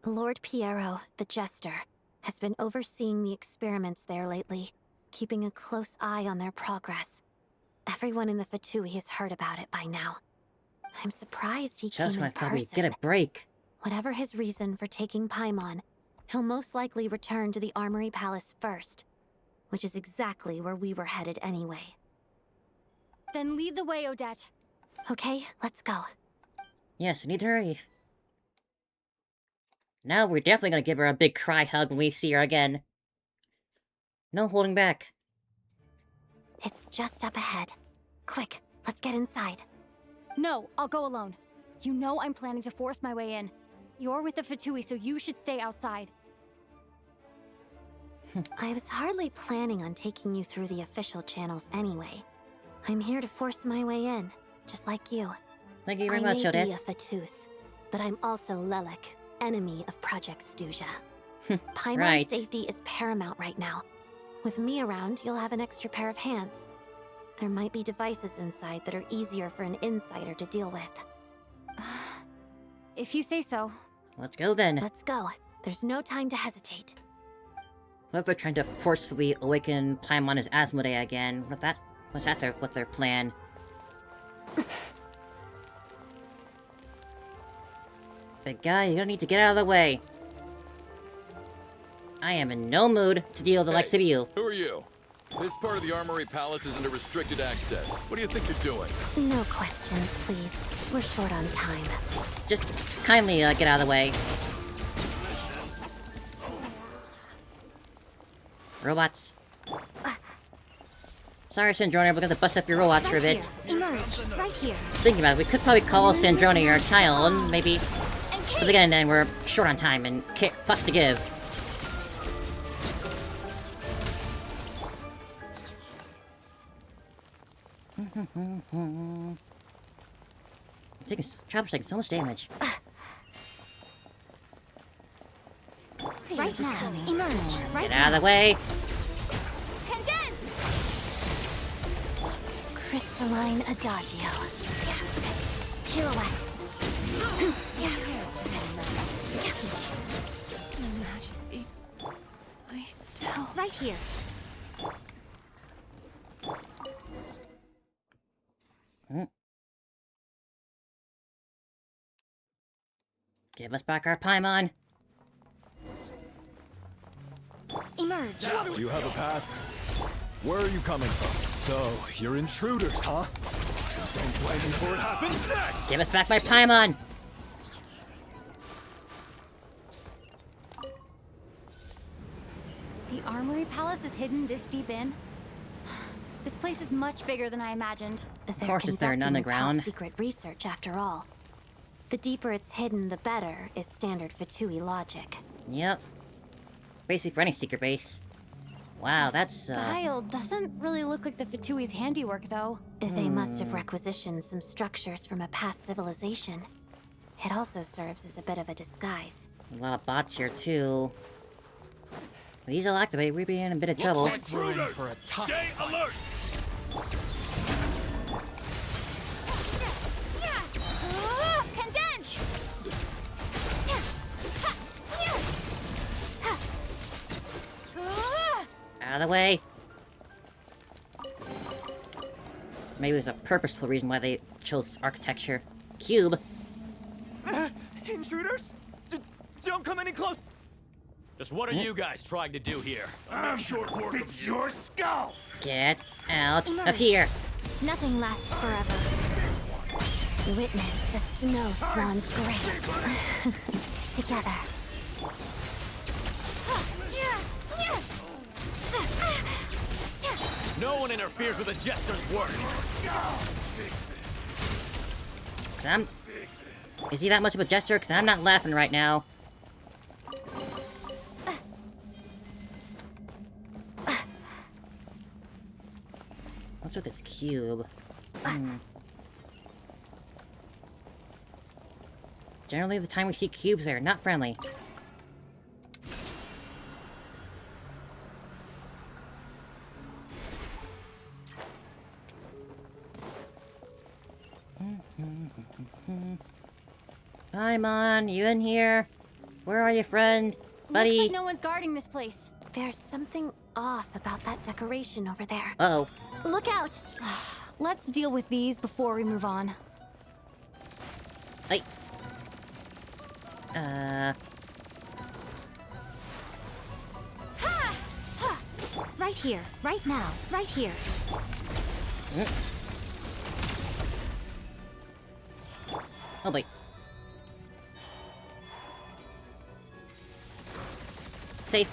Lord Piero, the Jester, has been overseeing the experiments there lately, keeping a close eye on their progress. Everyone in the Fatui has heard about it by now. I'm surprised he Just came when I in thought we'd person. get a break. Whatever his reason for taking Paimon, he'll most likely return to the Armory Palace first, which is exactly where we were headed anyway. Then lead the way, Odette. Okay, let's go. Yes, I need to hurry. Now we're definitely gonna give her a big cry hug when we see her again. No holding back. It's just up ahead. Quick, let's get inside. No, I'll go alone. You know I'm planning to force my way in. You're with the Fatui, so you should stay outside. I was hardly planning on taking you through the official channels anyway. I'm here to force my way in, just like you. Thank you very I much, may Odette. be a Fatus, but I'm also Lelek, enemy of Project Stuja. Paimon's Right. safety is paramount right now. With me around, you'll have an extra pair of hands. There might be devices inside that are easier for an insider to deal with. If you say so. Let's go then. Let's go. There's no time to hesitate. What if they're trying to forcibly awaken Paimon as Asmodee again? What's their plan? Big guy, you're gonna need to get out of the way. I am in no mood to deal with the likes of you. Who are you? This part of the Armory Palace is under restricted access. What do you think you're doing? No questions, please. We're short on time. Just kindly get out of the way. Robots. Sorry, Sandrona, we're gonna bust up your robots for a bit. Emerge, right here. Thinking about it, we could probably call Sandrona your child, maybe. And But again, then we're short on time and fucks to give. Traveler's taking so much damage. Right now, emerge. Right Get out of the way. Condense! Crystalline Adagio. Pirouette. Your Majesty, I still... Right here. Give us back our Paimon. Emerge. Do you have a pass? Where are you coming from? So, you're intruders, huh? Don't blame me for what happens next! Give us back my Paimon. The Armory Palace is hidden this deep in? This place is much bigger than I imagined. They're course it's there, conducting underground. top-secret research, after all. The deeper it's hidden, the better, is standard Fatui logic. Yep. Basically for any secret base. Wow, that's Style doesn't really look like the Fatui's handiwork, though. They must have requisitioned some structures from a past civilization. It also serves as a bit of a disguise. a lot of bots here too. These will activate, we'd be in a bit of trouble. Intruders! Stay alert! Condense! Out of the way. Maybe there's a purposeful reason why they chose architecture. Cube. Intruders? Don't come any close! Just what are you guys trying to do here? Make short work of your skull! Get out of Emerge. here. Nothing lasts forever. Witness the snow swan's grace. Together. No one interferes with a jester's work. Is he that much of a jester? Because I'm not laughing right now. What's with this cube? Generally, the time we see cubes, they're not friendly. Paimon, you in here? Where are you, friend? Buddy? Looks like no one's guarding this place. There's something off about that decoration over there. Uh-oh. Look out! Let's deal with these before we move on. Hey. Right here, right now, right here. Oh, wait. Safe.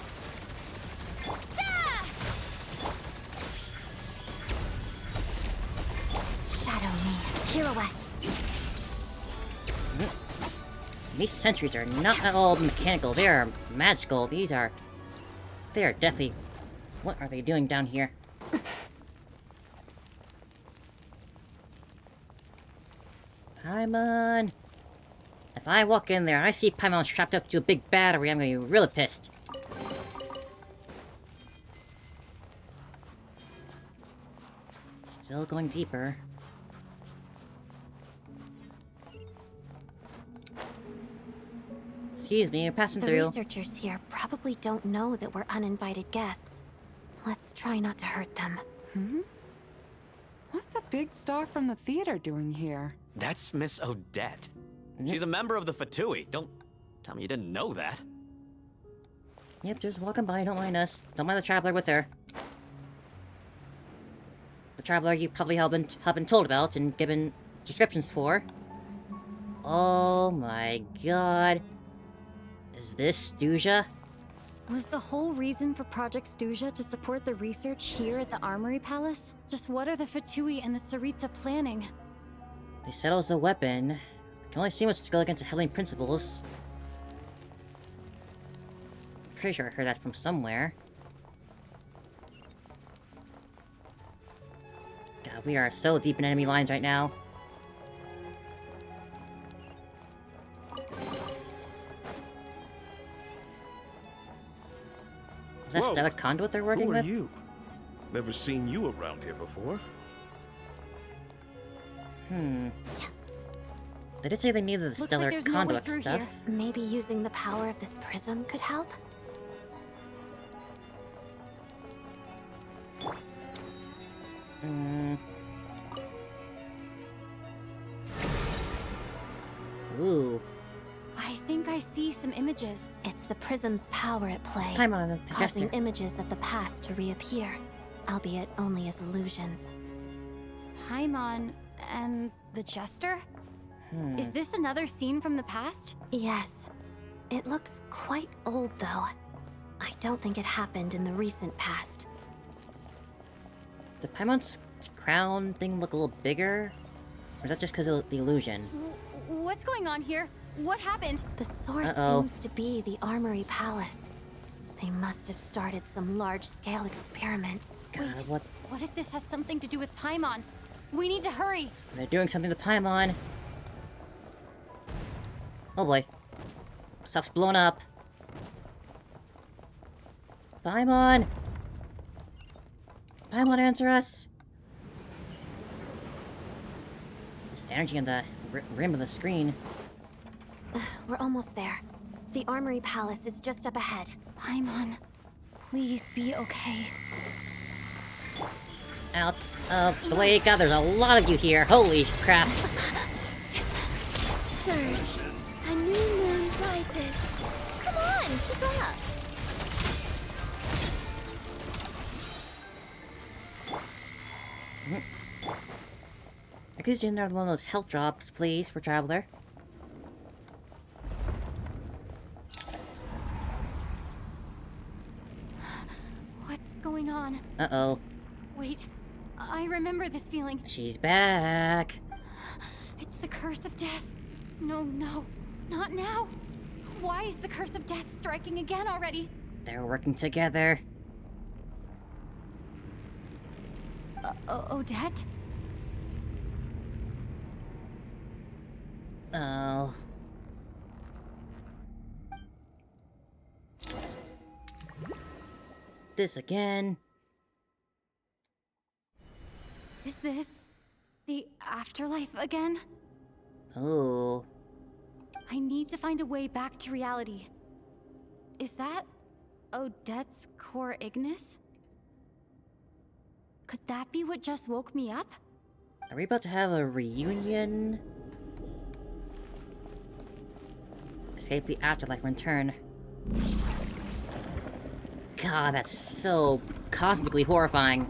Shadow me. Pirouette. These sentries are not at all mechanical. They are magical. They are definitely... What are they doing down here? Paimon! If I walk in there and I see Paimon strapped up to a big battery, I'm gonna be really pissed. Still going deeper. Excuse me, you're passing The through. researchers here probably don't know that we're uninvited guests. Let's try not to hurt them. What's the big star from the theater doing here? That's Miss Odette. She's a member of the Fatui. Don't tell me you didn't know that. Yep, just walking by, don't mind us. Don't mind the Traveler with her. The Traveler you probably have been told about and given descriptions for. Oh my god. Is this Stuja? Was the whole reason for Project Stuja to support the research here at the Armory Palace? Just what are the Fatui and the Tsaritsa planning? They said it was a weapon. Can only seem to go against heavenly principles. Pretty sure I heard that from somewhere. God, we are so deep in enemy lines right now. Is that Whoa. still a conduit they're working Who are with? you? Never seen you around here before. They did say they needed the Looks like stellar there's no way conduit through stuff. here. Maybe using the power of this prism could help? Ooh. I think I see some images. It's the prism's power at play, Paimon and the causing Jester. images of the past to reappear, albeit only as illusions. Paimon and the Jester? Is this another scene from the past? Yes. It looks quite old, though. I don't think it happened in the recent past. Did Paimon's crown thing look a little bigger? Or is that just because of the illusion? What's going on here? What happened? The source Uh-oh. seems to be the Armory Palace. They must have started some large-scale experiment. God, What if this has something to do with Paimon? We need to hurry! they're doing something to Paimon. Oh boy. Stuff's blown up. Paimon! Paimon, answer us! This energy on the rim of the screen. We're almost there. The Armory Palace is just up ahead. Paimon, please be okay. Out of the way. God, there's a lot of you here. Holy crap. Surge, a new moon rises. Come on, keep up. I could use another one of those health drops, please, for Traveler. What's going on? Uh-oh. Wait, I remember this feeling. She's back. It's the curse of death. No, not now. Why is the curse of death striking again already? They're working together. Odette? Oh. This again. Is this the afterlife again? Oh. I need to find a way back to reality. Is that Odette's core Ignis? Could that be what just woke me up? Are we about to have a reunion? Escape the afterlife and return. God, that's so cosmically horrifying.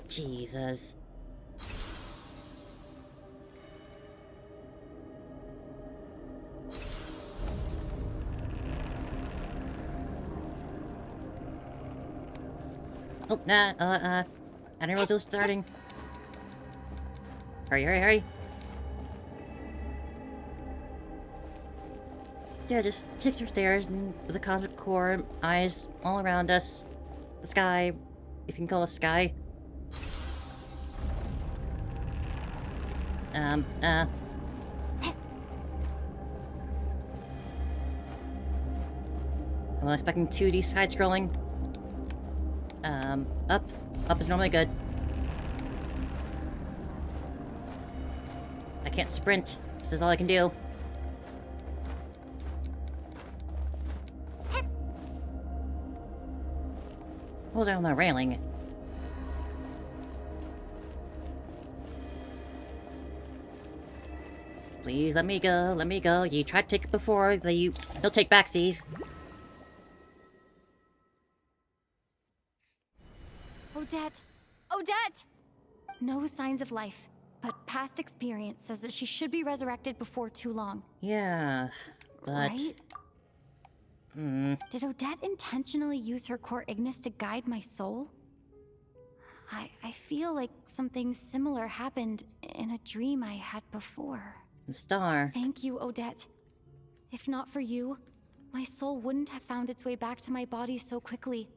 Jesus. Oh, nah, I didn't realize it was starting. Hurry, hurry, hurry. Yeah, just takes her stairs and with the cosmic core, eyes all around us. The sky, if you can call it sky. I'm not expecting 2D side-scrolling. Up. Up is normally good. I can't sprint. This is all I can do. What was I on the railing? Please let me go, let me go. You tried to take it before, they'll take backsies. Odette! Odette! No signs of life, but past experience says that she should be resurrected before too long. Yeah, but... Right? Did Odette intentionally use her core Ignis to guide my soul? I feel like something similar happened in a dream I had before. The star. Thank you, Odette. If not for you, my soul wouldn't have found its way back to my body so quickly,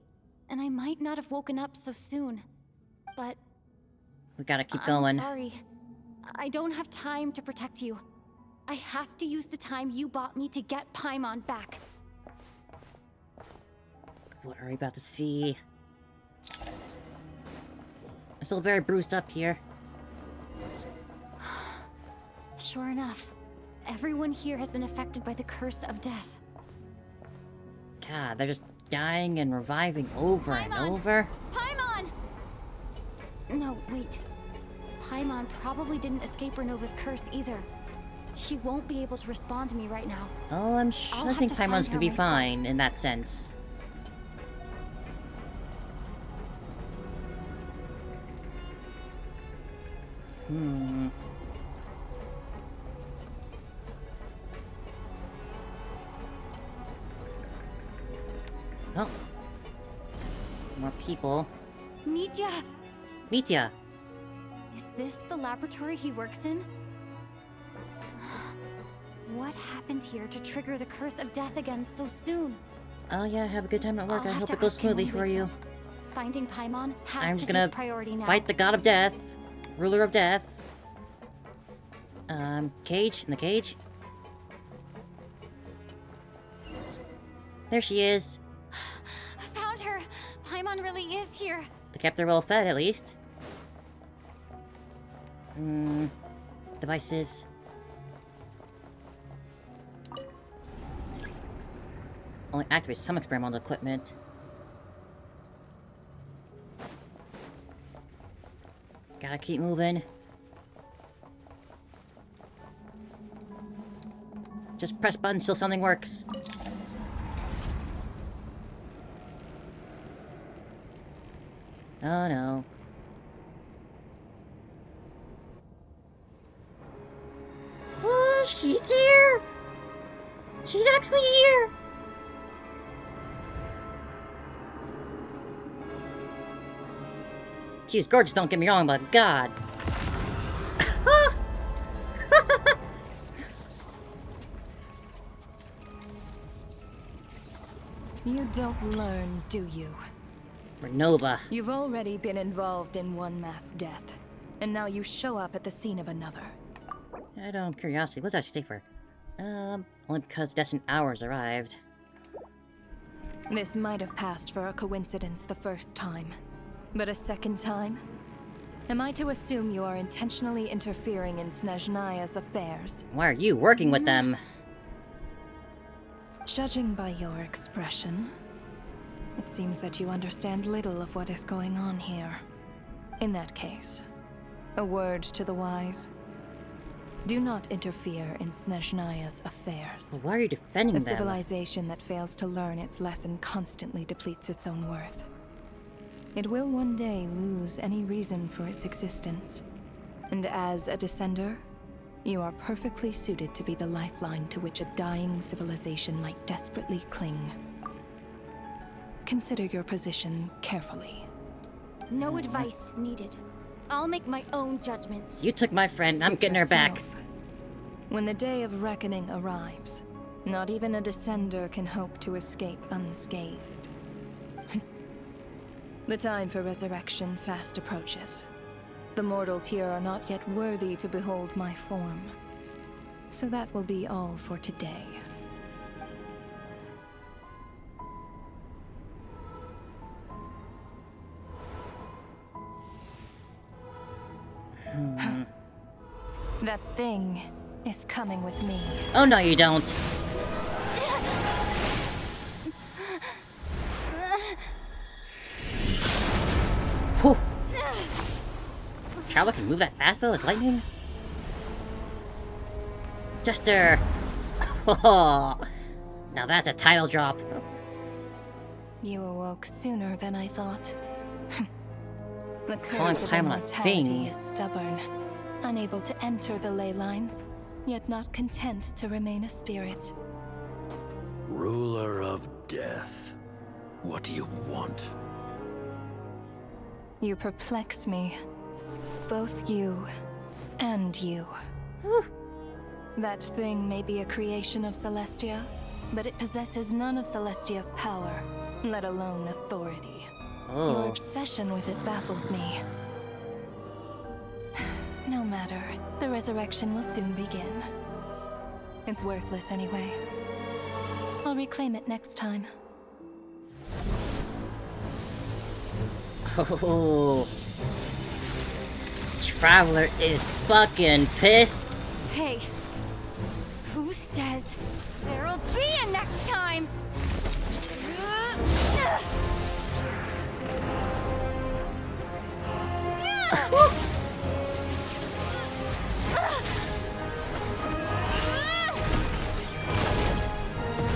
and I might not have woken up so soon. But We gotta keep going. I'm sorry. I don't have time to protect you. I have to use the time you bought me to get Paimon back. What are we about to see? I'm still very bruised up here. Sure enough, everyone here has been affected by the curse of death. God, they're just dying and reviving over and Paimon! over. Paimon! No, wait. Paimon probably didn't escape Renova's curse either. She won't be able to respond to me right now. Oh, I think to Paimon's find gonna her be myself. fine in that sense. Oh. More people. Mitya! Mitya! Is this the laboratory he works in? What happened here to trigger the curse of death again so soon? Oh yeah, have a good time at work. I'll I have hope to it goes ask him when smoothly he for wakes you. up. Finding Paimon has I'm to just gonna take priority now. fight the god of death. Ruler of death. Cage? In the cage? There she is. I found her! Paimon really is here! They kept her well fed, at least. Devices. Only activate some experimental equipment. Gotta keep moving. Just press buttons till something works. Oh no. Oh, she's here! She's actually here! She's gorgeous, don't get me wrong, but God. You don't learn, do you? Renova. You've already been involved in one mass death, and now you show up at the scene of another. Out of curiosity, what's actually safer? Only because destined hours arrived. This might have passed for a coincidence the first time, but a second time? Am I to assume you are intentionally interfering in Snezhnaya's affairs? Why are you working with them? Judging by your expression, it seems that you understand little of what is going on here. In that case, a word to the wise. Do not interfere in Snezhnaya's affairs. Well, why are you defending A them? civilization that fails to learn its lesson constantly depletes its own worth. It will one day lose any reason for its existence. And as a descender, you are perfectly suited to be the lifeline to which a dying civilization might desperately cling. Consider your position carefully. No advice needed. I'll make my own judgments. You took my friend, I'm Suit getting her back. yourself. When the day of reckoning arrives, not even a descender can hope to escape unscathed. The time for resurrection fast approaches. The mortals here are not yet worthy to behold my form. So that will be all for today. That thing is coming with me. Oh no, you don't. Whew. Traveler can move that fast though, like lightning? Jester! Oh, now that's a title drop. You awoke sooner than I thought. The Calling curse of Paimon a immortality thing. is stubborn, unable to enter the ley lines, yet not content to remain a spirit. Ruler of Death. What do you want? You perplex me. Both you and you. That thing may be a creation of Celestia, but it possesses none of Celestia's power, let alone authority. Your obsession with it baffles me. No matter. The resurrection will soon begin. It's worthless anyway. I'll reclaim it next time. Oh. Traveler is fucking pissed. Hey, who says there'll be a next time?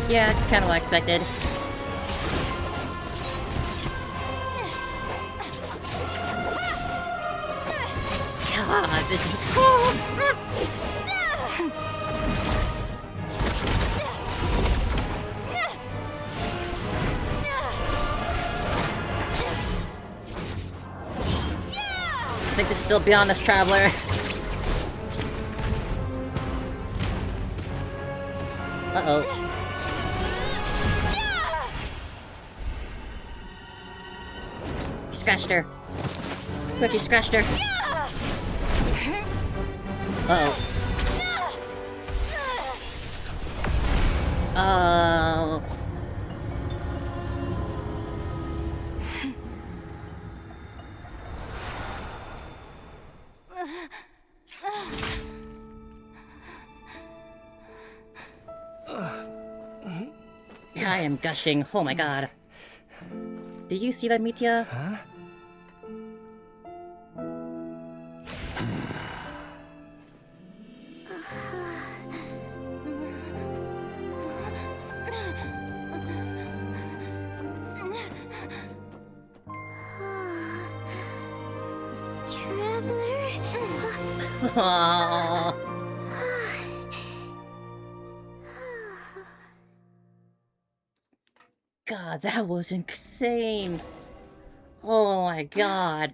Yeah, kind of what I expected. God, this is cool. I think this is still beyond this traveler. Uh-oh. He scratched her. But he scratched her. Uh-oh. Oh. I am gushing. Oh my god. Did you see that, Mitya? Huh? Aww. God, that was insane. Oh my god.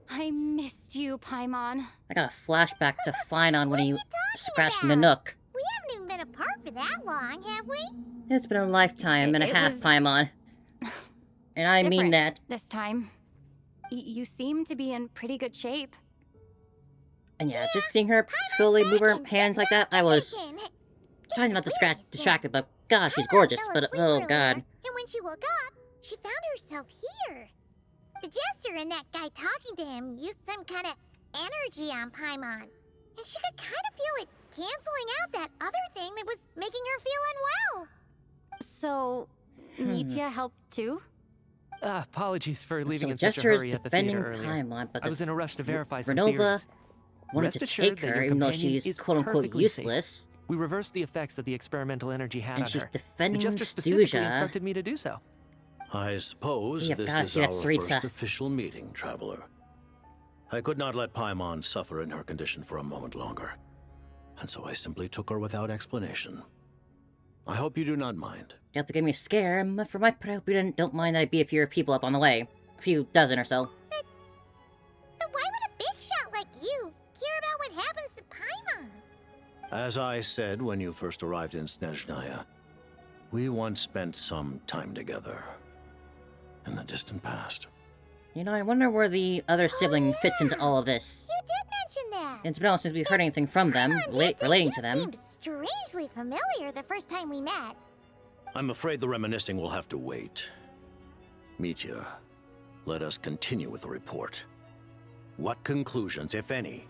I missed you, Paimon. I got a flashback to Finon when he scratched about? Nanook. We haven't even been apart for that long, have we? It's been a lifetime and a It half, was Paimon. And I mean different that. this time. You seem to be in pretty good shape. And yeah, just seeing her slowly move her hands like that, I was trying not to distract her, but gosh, she's gorgeous, but oh god. And when she woke up, she found herself here. The jester and that guy talking to him used some kind of energy on Paimon. And she could kind of feel it canceling out that other thing that was making her feel unwell. So, Mitya helped too? Apologies for leaving So in such a Jester is hurry at the defending theater earlier. Paimon, but I was in a rush to verify some Renova theories. wanted Rest to assured take that her, your even though companion she's is quote-unquote perfectly safe. useless. We reversed the effects that the experimental energy had And on she's her. defending The Jester specifically Stuja. instructed me to do so. I suppose Yeah, this gotta is see our that Saritsa. first official meeting, Traveler. I could not let Paimon suffer in her condition for a moment longer, and so I simply took her without explanation. I hope you do not mind. Definitely gave me a scare, but for my part, I hope you don't mind that I beat a few people up on the way. A few dozen or so. But why would a big shot like you care about what happens to Paimon? As I said when you first arrived in Snezhnaya, we once spent some time together in the distant past. You know, I wonder where the other sibling fits into all of this. You did mention that. It's been a while since we've heard anything from them, relating to them. Seemed strangely familiar the first time we met. I'm afraid the reminiscing will have to wait. Mitya, let us continue with the report. What conclusions, if any,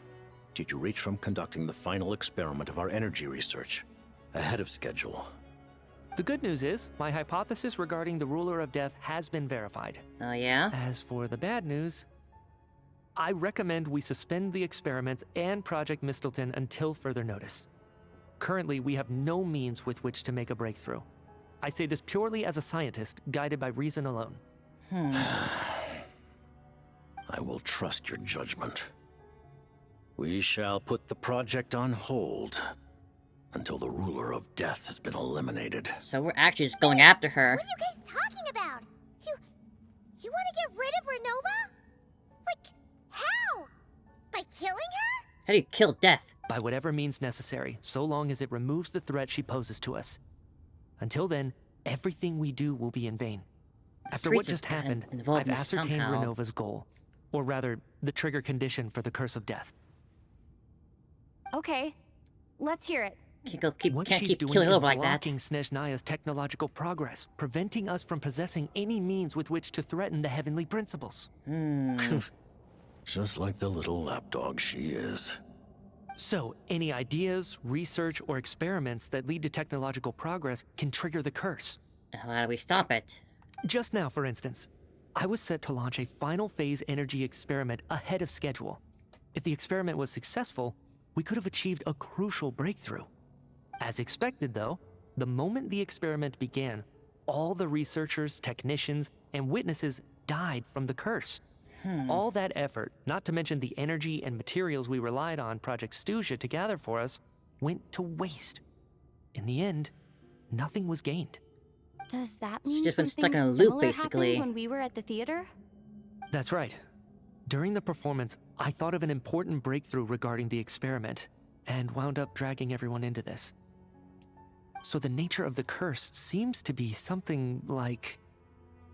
did you reach from conducting the final experiment of our energy research ahead of schedule? The good news is, my hypothesis regarding the Ruler of Death has been verified. Oh yeah? As for the bad news, I recommend we suspend the experiments and Project Mistleton until further notice. Currently, we have no means with which to make a breakthrough. I say this purely as a scientist, guided by reason alone. I will trust your judgment. We shall put the project on hold until the ruler of death has been eliminated. So we're actually just going after her. What are you guys talking about? You want to get rid of Renova? Like, how? By killing her? How do you kill death? By whatever means necessary, so long as it removes the threat she poses to us. Until then, everything we do will be in vain. After what just happened, I've ascertained Renova's goal. Or rather, the trigger condition for the Curse of Death. Okay, let's hear it. What can't she's keep doing killing is over like that. blocking Snezhnaya's technological progress, preventing us from possessing any means with which to threaten the heavenly principles. Just like the little lapdog she is. So, any ideas, research, or experiments that lead to technological progress can trigger the curse. How do we stop it? Just now, for instance, I was set to launch a final phase energy experiment ahead of schedule. If the experiment was successful, we could have achieved a crucial breakthrough. As expected, though, the moment the experiment began, all the researchers, technicians, and witnesses died from the curse. All that effort, not to mention the energy and materials we relied on Project Stuja to gather for us, went to waste. In the end, nothing was gained. Does that mean just been something stuck in a loop, similar basically. happened when we were at the theater? That's right. During the performance, I thought of an important breakthrough regarding the experiment, and wound up dragging everyone into this. So the nature of the curse seems to be something like,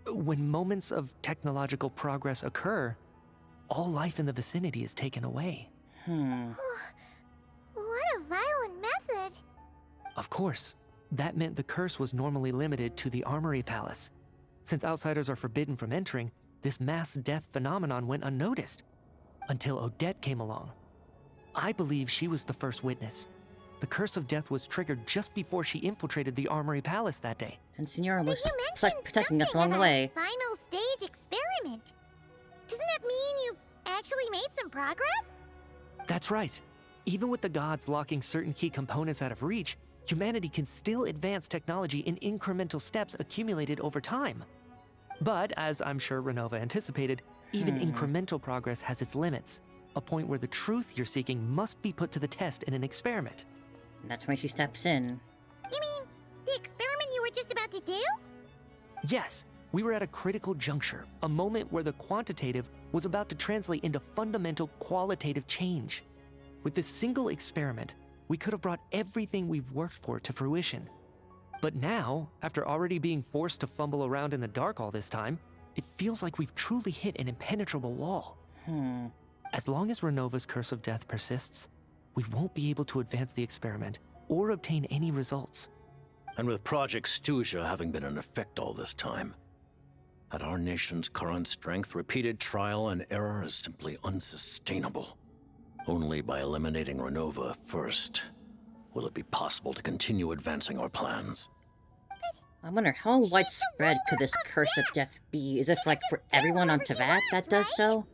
when moments of technological progress occur, all life in the vicinity is taken away. What a violent method. Of course, that meant the curse was normally limited to the Armory Palace. Since outsiders are forbidden from entering, this mass death phenomenon went unnoticed, until Odette came along. I believe she was the first witness. The Curse of Death was triggered just before she infiltrated the Armory Palace that day. And Signora was You mentioned protecting us along something the way. about final stage experiment. Doesn't that mean you've actually made some progress? That's right. Even with the gods locking certain key components out of reach, humanity can still advance technology in incremental steps accumulated over time. But, as I'm sure Renova anticipated, even incremental progress has its limits, a point where the truth you're seeking must be put to the test in an experiment. And that's when she steps in. You mean the experiment you were just about to do? Yes, we were at a critical juncture, a moment where the quantitative was about to translate into fundamental qualitative change. With this single experiment, we could have brought everything we've worked for to fruition. But now, after already being forced to fumble around in the dark all this time, it feels like we've truly hit an impenetrable wall. As long as Renova's Curse of Death persists, we won't be able to advance the experiment or obtain any results. And with Project Stuja having been in effect all this time, at our nation's current strength, repeated trial and error is simply unsustainable. Only by eliminating Renova first will it be possible to continue advancing our plans. I wonder how widespread could this Curse of Death be? Is this like for everyone on Teyvat that does so?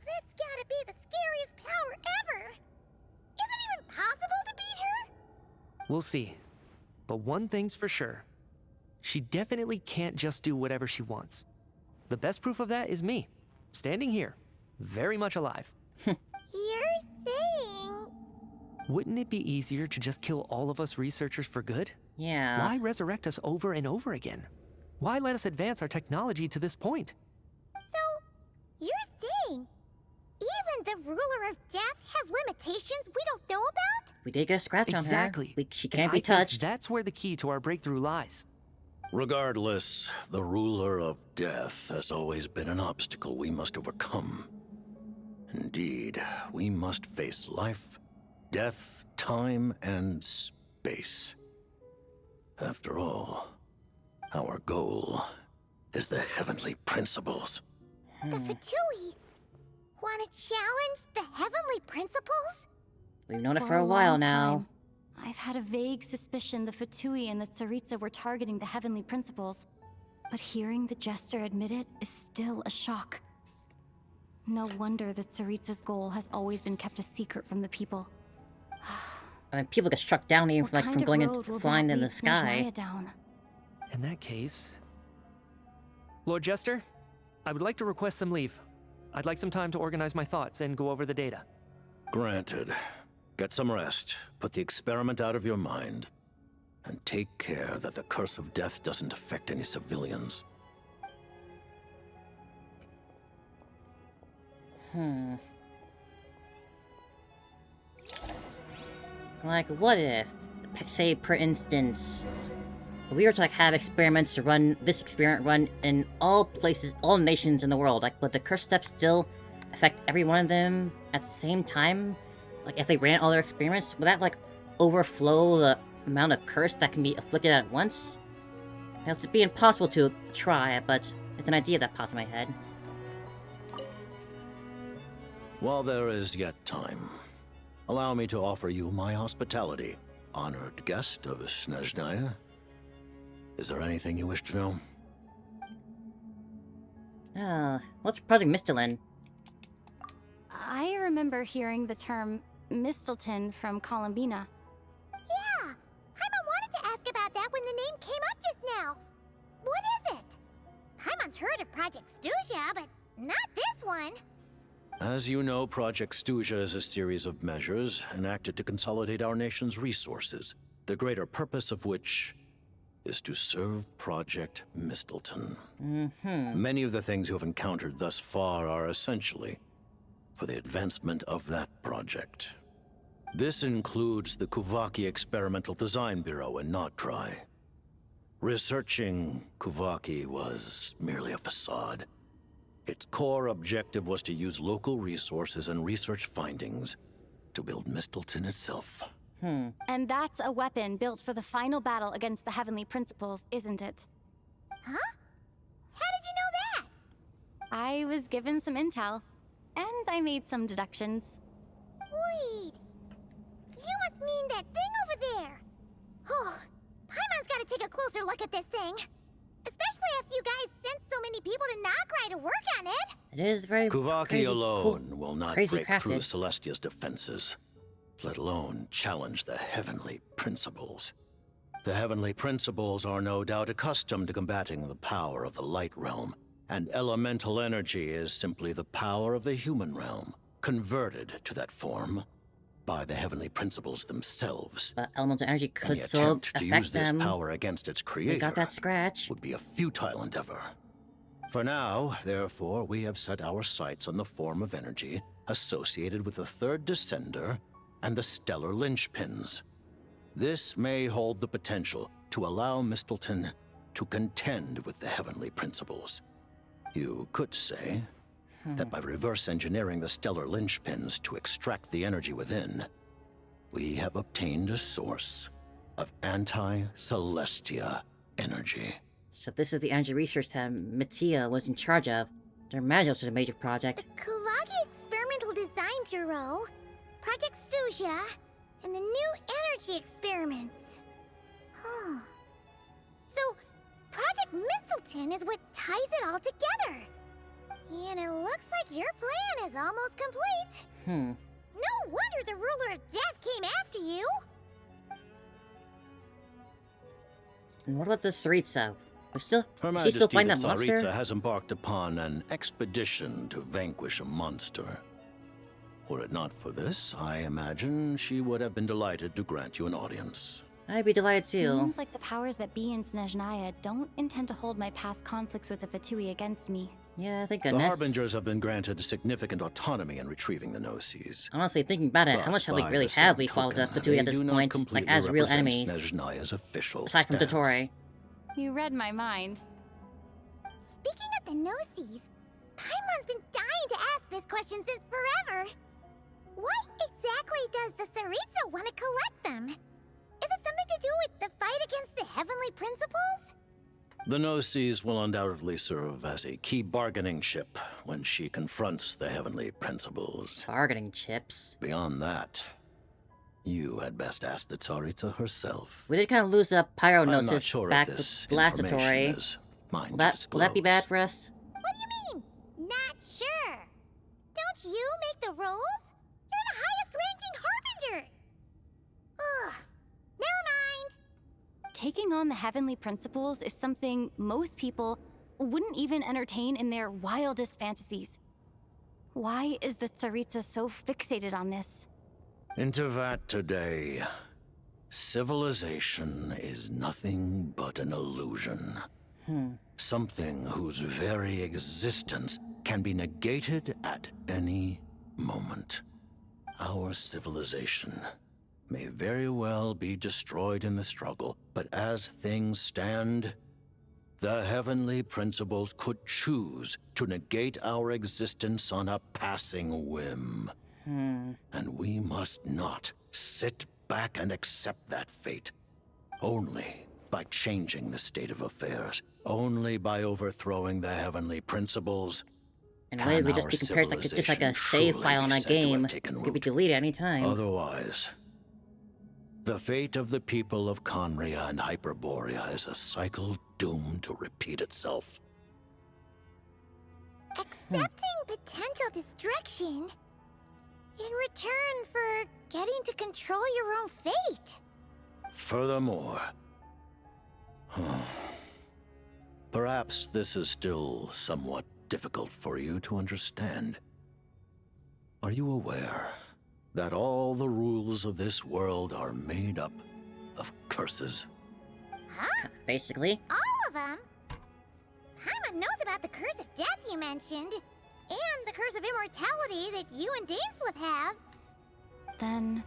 That's gotta be the scariest power ever. Is it even possible to beat her? We'll see. But one thing's for sure. She definitely can't just do whatever she wants. The best proof of that is me, standing here, very much alive. You're saying... Wouldn't it be easier to just kill all of us researchers for good? Yeah. Why resurrect us over and over again? Why let us advance our technology to this point? So, you're saying even the ruler of death has limitations we don't know about? We did get a scratch on her. Exactly. She And can't I be think touched. That's where the key to our breakthrough lies. Regardless, the ruler of death has always been an obstacle we must overcome. Indeed, we must face life, death, time, and space. After all, our goal is the heavenly principles. The Fatui want to challenge the heavenly principles? We've known it for a while long now. time, I've had a vague suspicion the Fatui and the Tsaritsa were targeting the heavenly principles. But hearing the Jester admit it is still a shock. No wonder the Tsaritsa's goal has always been kept a secret from the people. I mean, people get struck down even What like kind from of going road into will flying that in the lead sky. Snezhnaya down? In that case... Lord Jester, I would like to request some leave. I'd like some time to organize my thoughts and go over the data. Granted. Get some rest, put the experiment out of your mind, and take care that the curse of death doesn't affect any civilians. Like, what if, say, for instance, we were to like have experiments to run this experiment run in all places, all nations in the world? Like, would the curse steps still affect every one of them at the same time? Like, if they ran all their experiments, would that like overflow the amount of curse that can be afflicted at once? It would be impossible to try, but it's an idea that pops in my head. While there is yet time, allow me to offer you my hospitality, honored guest of Snezhnaya. Is there anything you wish to know? What's Project Mistlin? I remember hearing the term Mistelton from Columbina. Yeah! Paimon wanted to ask about that when the name came up just now. What is it? Paimon's heard of Project Stuja, but not this one. As you know, Project Stuja is a series of measures enacted to consolidate our nation's resources, the greater purpose of which is to serve Project Mistelton. Many of the things you have encountered thus far are essentially for the advancement of that project. This includes the Kuvaki Experimental Design Bureau in Notrai. Researching Kuvaki was merely a facade. Its core objective was to use local resources and research findings to build Mistelton itself. And that's a weapon built for the final battle against the Heavenly Principles, isn't it? Huh? How did you know that? I was given some intel, and I made some deductions. Wait. You must mean that thing over there. Oh, Paimon's gotta take a closer look at this thing. Especially after you guys sent so many people to Notrai to work on it. It is very Kuvaki crazy, alone will not break crafted. through Celestia's defenses, let alone challenge the Heavenly Principles. The Heavenly Principles are no doubt accustomed to combating the power of the Light Realm, and elemental energy is simply the power of the human realm, converted to that form by the Heavenly Principles themselves. But elemental energy could Any still attempt to use affect this them. power against its They creator got that scratch. would be a futile endeavor. For now, therefore, we have set our sights on the form of energy associated with the Third Descender and the Stellar Linchpins. This may hold the potential to allow Mistelton to contend with the Heavenly Principles. You could say that by reverse engineering the Stellar Linchpins to extract the energy within, we have obtained a source of anti-Celestia energy. So this is the energy research that Mattia was in charge of. Their magic was a major project. The Kuvaki Experimental Design Bureau, Project Stuja, and the new energy experiments. Huh. So, Project Mistelton is what ties it all together. And it looks like your plan is almost complete. No wonder the ruler of death came after you. And what about the Tsaritsa? Her Does she Majesty still find the that monster? Tsaritsa has embarked upon an expedition to vanquish a monster. Were it not for this, I imagine she would have been delighted to grant you an audience. I'd be delighted too. Seems like the powers that be in Snezhnaya don't intend to hold my past conflicts with the Fatui against me. Yeah, thank The goodness. Harbingers have been granted significant autonomy in retrieving the Gnosis. Honestly, thinking about it, how much But help by really the same have we fought with the token, Fatui at they this do not point? Like, completely as real represent enemies. Snezhnaya's official Aside from stance. Dottore. You read my mind. Speaking of the Gnosis, Paimon's been dying to ask this question since forever. Why exactly does the Tsaritsa want to collect them? Is it something to do with the fight against the Heavenly Principles? The Gnosis will undoubtedly serve as a key bargaining chip when she confronts the Heavenly Principles. Bargaining chips? Beyond that, you had best ask the Tsaritsa herself. We did kind of lose a I'm not Pyronosis sure back if this with last information Dottore. is mine Will to that be disclose. bad for us? What do you mean? Not sure. Don't you make the rules? You're the highest ranking Harbinger. Ugh. Never mind. Taking on the Heavenly Principles is something most people wouldn't even entertain in their wildest fantasies. Why is the Tsaritsa so fixated on this? Into that today, civilization is nothing but an illusion. Something whose very existence can be negated at any moment. Our civilization may very well be destroyed in the struggle, but as things stand, the heavenly principles could choose to negate our existence on a passing whim. And we must not sit back and accept that fate. Only by changing the state of affairs, only by overthrowing the heavenly principles, And why would we just be compared like just like a save file in a game? It could be deleted anytime. Otherwise, the fate of the people of Conria and Hyperborea is a cycle doomed to repeat itself. Accepting potential destruction in return for getting to control your own fate. Furthermore, perhaps this is still somewhat difficult for you to understand. Are you aware that all the rules of this world are made up of curses? Huh? Basically. All of them? Paimon knows about the curse of death you mentioned, and the curse of immortality that you and Dainsleif have. Then,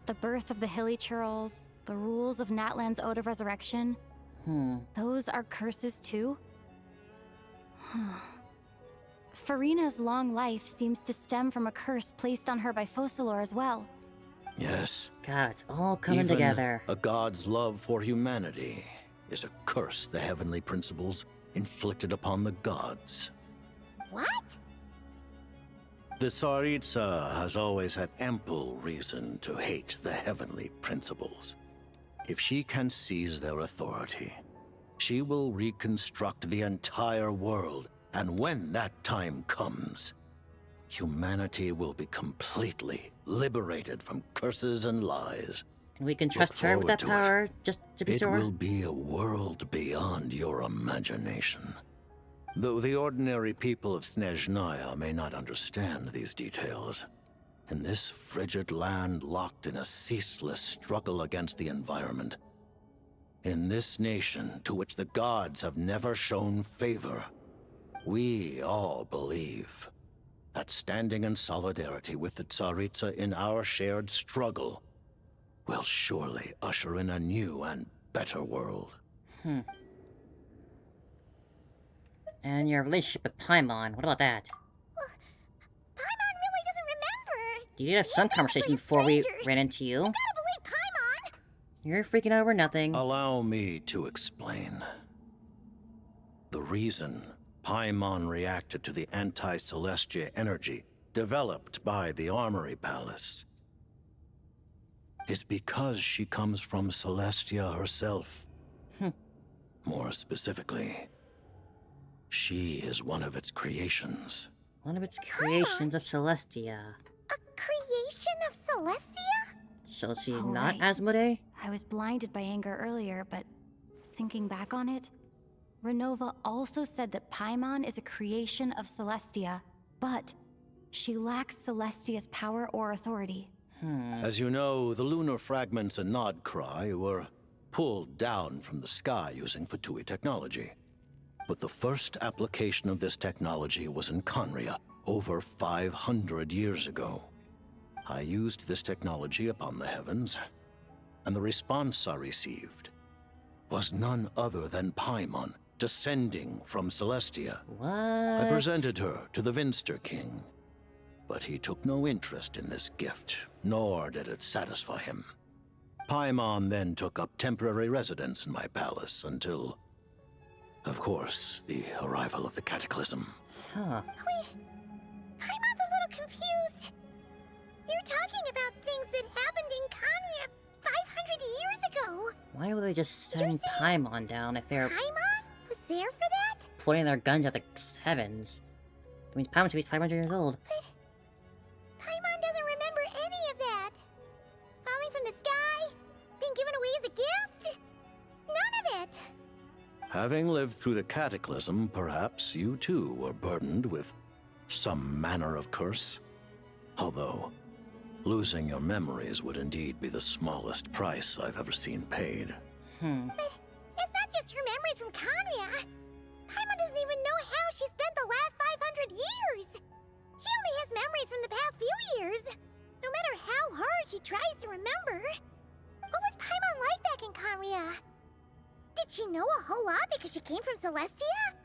the birth of the Hilly Churls, the rules of Natlan's Ode of Resurrection, those are curses too? Farina's long life seems to stem from a curse placed on her by Focalor as well. Yes. God, it's all coming Even together. a god's love for humanity is a curse the heavenly principles inflicted upon the gods. What? The Tsaritsa has always had ample reason to hate the heavenly principles. If she can seize their authority, she will reconstruct the entire world, and when that time comes, humanity will be completely liberated from curses and lies. And we can trust her with that power, just to be sure? It will be a world beyond your imagination. Though the ordinary people of Snezhnaya may not understand these details, in this frigid land locked in a ceaseless struggle against the environment, in this nation to which the gods have never shown favor, we all believe that standing in solidarity with the Tsaritsa in our shared struggle will surely usher in a new and better world. And your relationship with Paimon, what about that? Paimon really doesn't remember. You did have some conversation before we ran into you. You gotta believe Paimon. You're freaking out over nothing. Allow me to explain. The reason Paimon reacted to the anti-Celestia energy developed by the Armory Palace is because she comes from Celestia herself. More specifically, she is one of its creations. One of its creations of Celestia. A creation of Celestia? So she's Oh, not right. Asmodee? I was blinded by anger earlier, but thinking back on it, Renova also said that Paimon is a creation of Celestia, but she lacks Celestia's power or authority. As you know, the lunar fragments in Nodcry were pulled down from the sky using Fatui technology. But the first application of this technology was in Conria over 500 years ago. I used this technology upon the heavens, and the response I received was none other than Paimon descending from Celestia. What? I presented her to the Vinster King, but he took no interest in this gift, nor did it satisfy him. Paimon then took up temporary residence in my palace until, of course, the arrival of the Cataclysm. Wait, Paimon's a little confused. You're talking about things that happened in Conria 500 years ago. Why would they just send Paimon down if they're Paimon was there for that? pointing their guns at the heavens? I mean, Paimon's at least 500 years old. But Paimon doesn't remember any of that. Falling from the sky, being given away as a gift, none of it. Having lived through the Cataclysm, perhaps you too were burdened with some manner of curse. Although, Losing your memories would indeed be the smallest price I've ever seen paid. But it's not just her memories from Conria. Paimon doesn't even know how she spent the last 500 years. She only has memories from the past few years. No matter how hard she tries to remember. What was Paimon like back in Conria? Did she know a whole lot because she came from Celestia?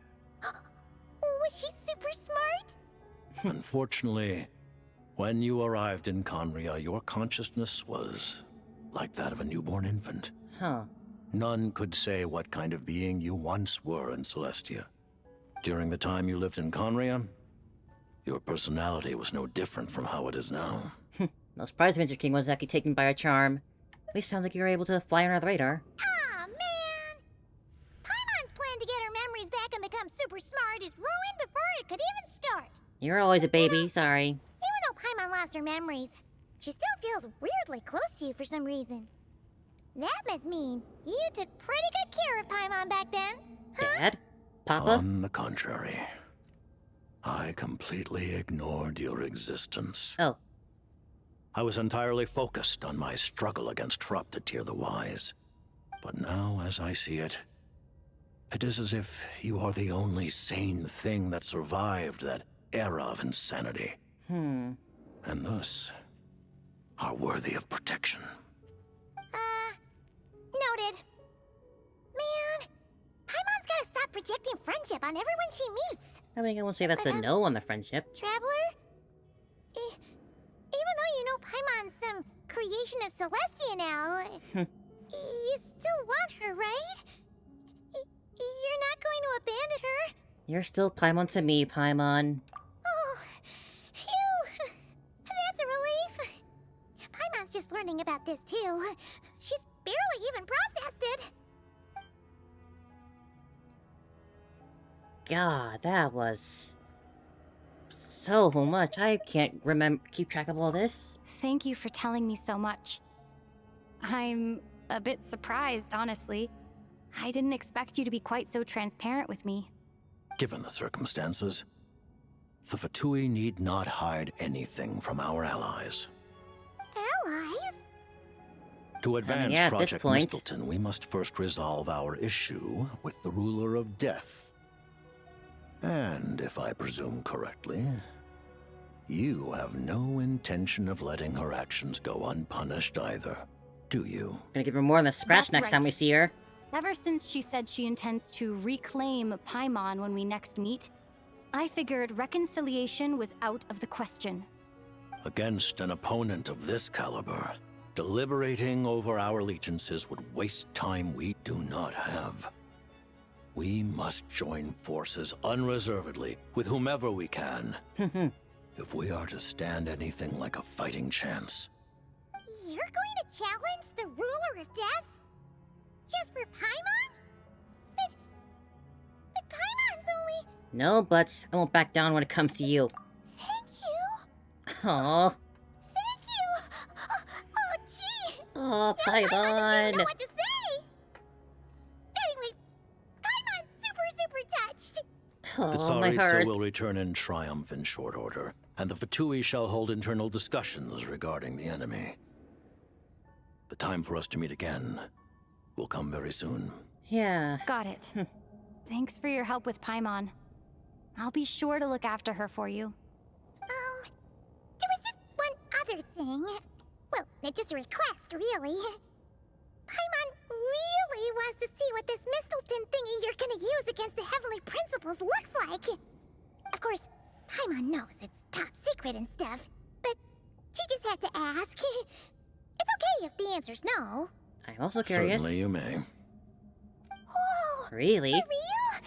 Was she super smart? Unfortunately, when you arrived in Conria, your consciousness was like that of a newborn infant. Huh. None could say what kind of being you once were in Celestia. During the time you lived in Conria, your personality was no different from how it is now. No surprise Mr. King was actually taken by a charm. At least sounds like you were able to fly under the radar. Aw, man! Paimon's plan to get her memories back and become super smart is ruined before it could even start. You're always a baby, sorry. Even though Paimon lost her memories, she still feels weirdly close to you for some reason. That must mean you took pretty good care of Paimon back then, huh? Dad? Papa? On the contrary, I completely ignored your existence. Oh. I was entirely focused on my struggle against Troptatir the Wise. But now, as I see it, it is as if you are the only sane thing that survived that era of insanity. And thus, are worthy of protection. Noted. Man, Paimon's gotta stop projecting friendship on everyone she meets. I mean, I won't say that's a no on the friendship. Traveler? Even though you know Paimon's some creation of Celestia now, you still want her, right? You're not going to abandon her? You're still Paimon to me, Paimon. Oh, phew! That's a relief. Paimon's just learning about this too. She's barely even processed it. God, that was so much. I can't keep track of all this. Thank you for telling me so much. I'm a bit surprised, honestly. I didn't expect you to be quite so transparent with me. Given the circumstances, the Fatui need not hide anything from our allies. Allies? To advance yeah, at this Project point. Mistleton, we must first resolve our issue with the ruler of death. And if I presume correctly, you have no intention of letting her actions go unpunished either, do you? Gonna give her more than a scratch That's next time we right. see her. Ever since she said she intends to reclaim Paimon when we next meet, I figured reconciliation was out of the question. Against an opponent of this caliber, deliberating over our allegiances would waste time we do not have. We must join forces unreservedly with whomever we can, if we are to stand anything like a fighting chance. You're going to challenge the ruler of death? Just for Paimon? But Paimon's only... No, but I won't back down when it comes to you. Thank you. Aww. Thank you. Oh, gee. Oh, Now I Paimon. don't know what to say. Anyway, Paimon's super touched. The Oh, my heart. Tsaritsa will return in triumph in short order, and the Fatui shall hold internal discussions regarding the enemy. The time for us to meet again will come very soon. Yeah. Got it. Thanks for your help with Paimon. I'll be sure to look after her for you. There was just one other thing. Well, it's just a request, really. Paimon really wants to see what this Mistleton thingy you're gonna use against the Heavenly Principles looks like. Of course, Paimon knows it's top secret and stuff, but she just had to ask. It's okay if the answer's no. I'm also curious. Certainly you may. Oh, Really? for real?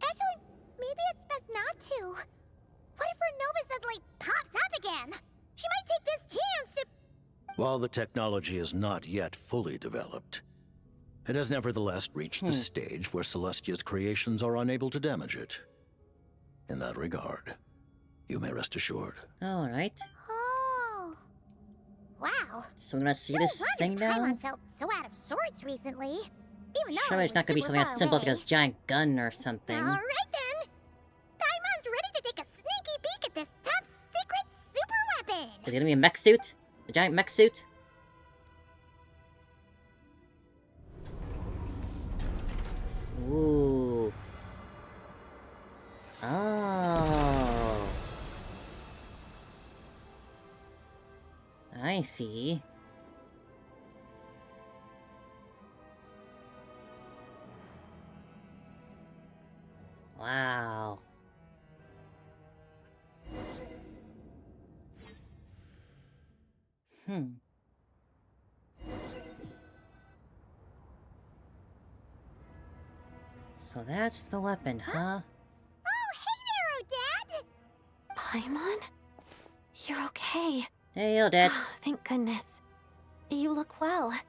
Actually, maybe it's best not to. What if Renova suddenly pops up again? She might take this chance to... While the technology is not yet fully developed, it has nevertheless reached the stage where Celestia's creations are unable to damage it. In that regard, you may rest assured. Alright. Oh. Wow. So I'm gonna see No this wonder thing now? Paimon felt so out of sorts recently. Even though Surely it it's not gonna be was something as super simple as far like a giant gun or something. Alright then. Paimon's ready to take a sneaky peek at this top secret super Is it gonna be a mech suit? A giant mech suit? Ooh. Oh. I see. Wow. Hmm. So that's the weapon, huh? Oh, hey there, Odette! Paimon? You're okay. Hey, Odette. Thank goodness. You look well. I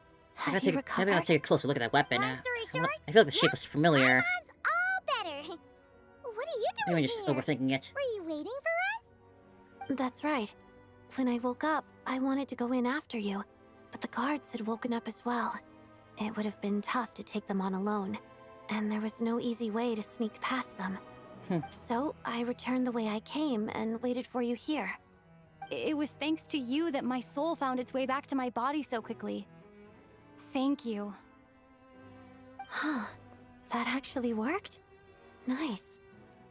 Have gotta you maybe I'll recovered? take a closer look at that weapon. Long story short, I feel like the shape was familiar. Paimon's all better. What are you Maybe doing I'm just here? overthinking it. Were you waiting for us? That's right. When I woke up, I wanted to go in after you, but the guards had woken up as well. It would have been tough to take them on alone, and there was no easy way to sneak past them. So I returned the way I came and waited for you here. It was thanks to you that my soul found its way back to my body so quickly. Thank you. Huh. That actually worked? Nice.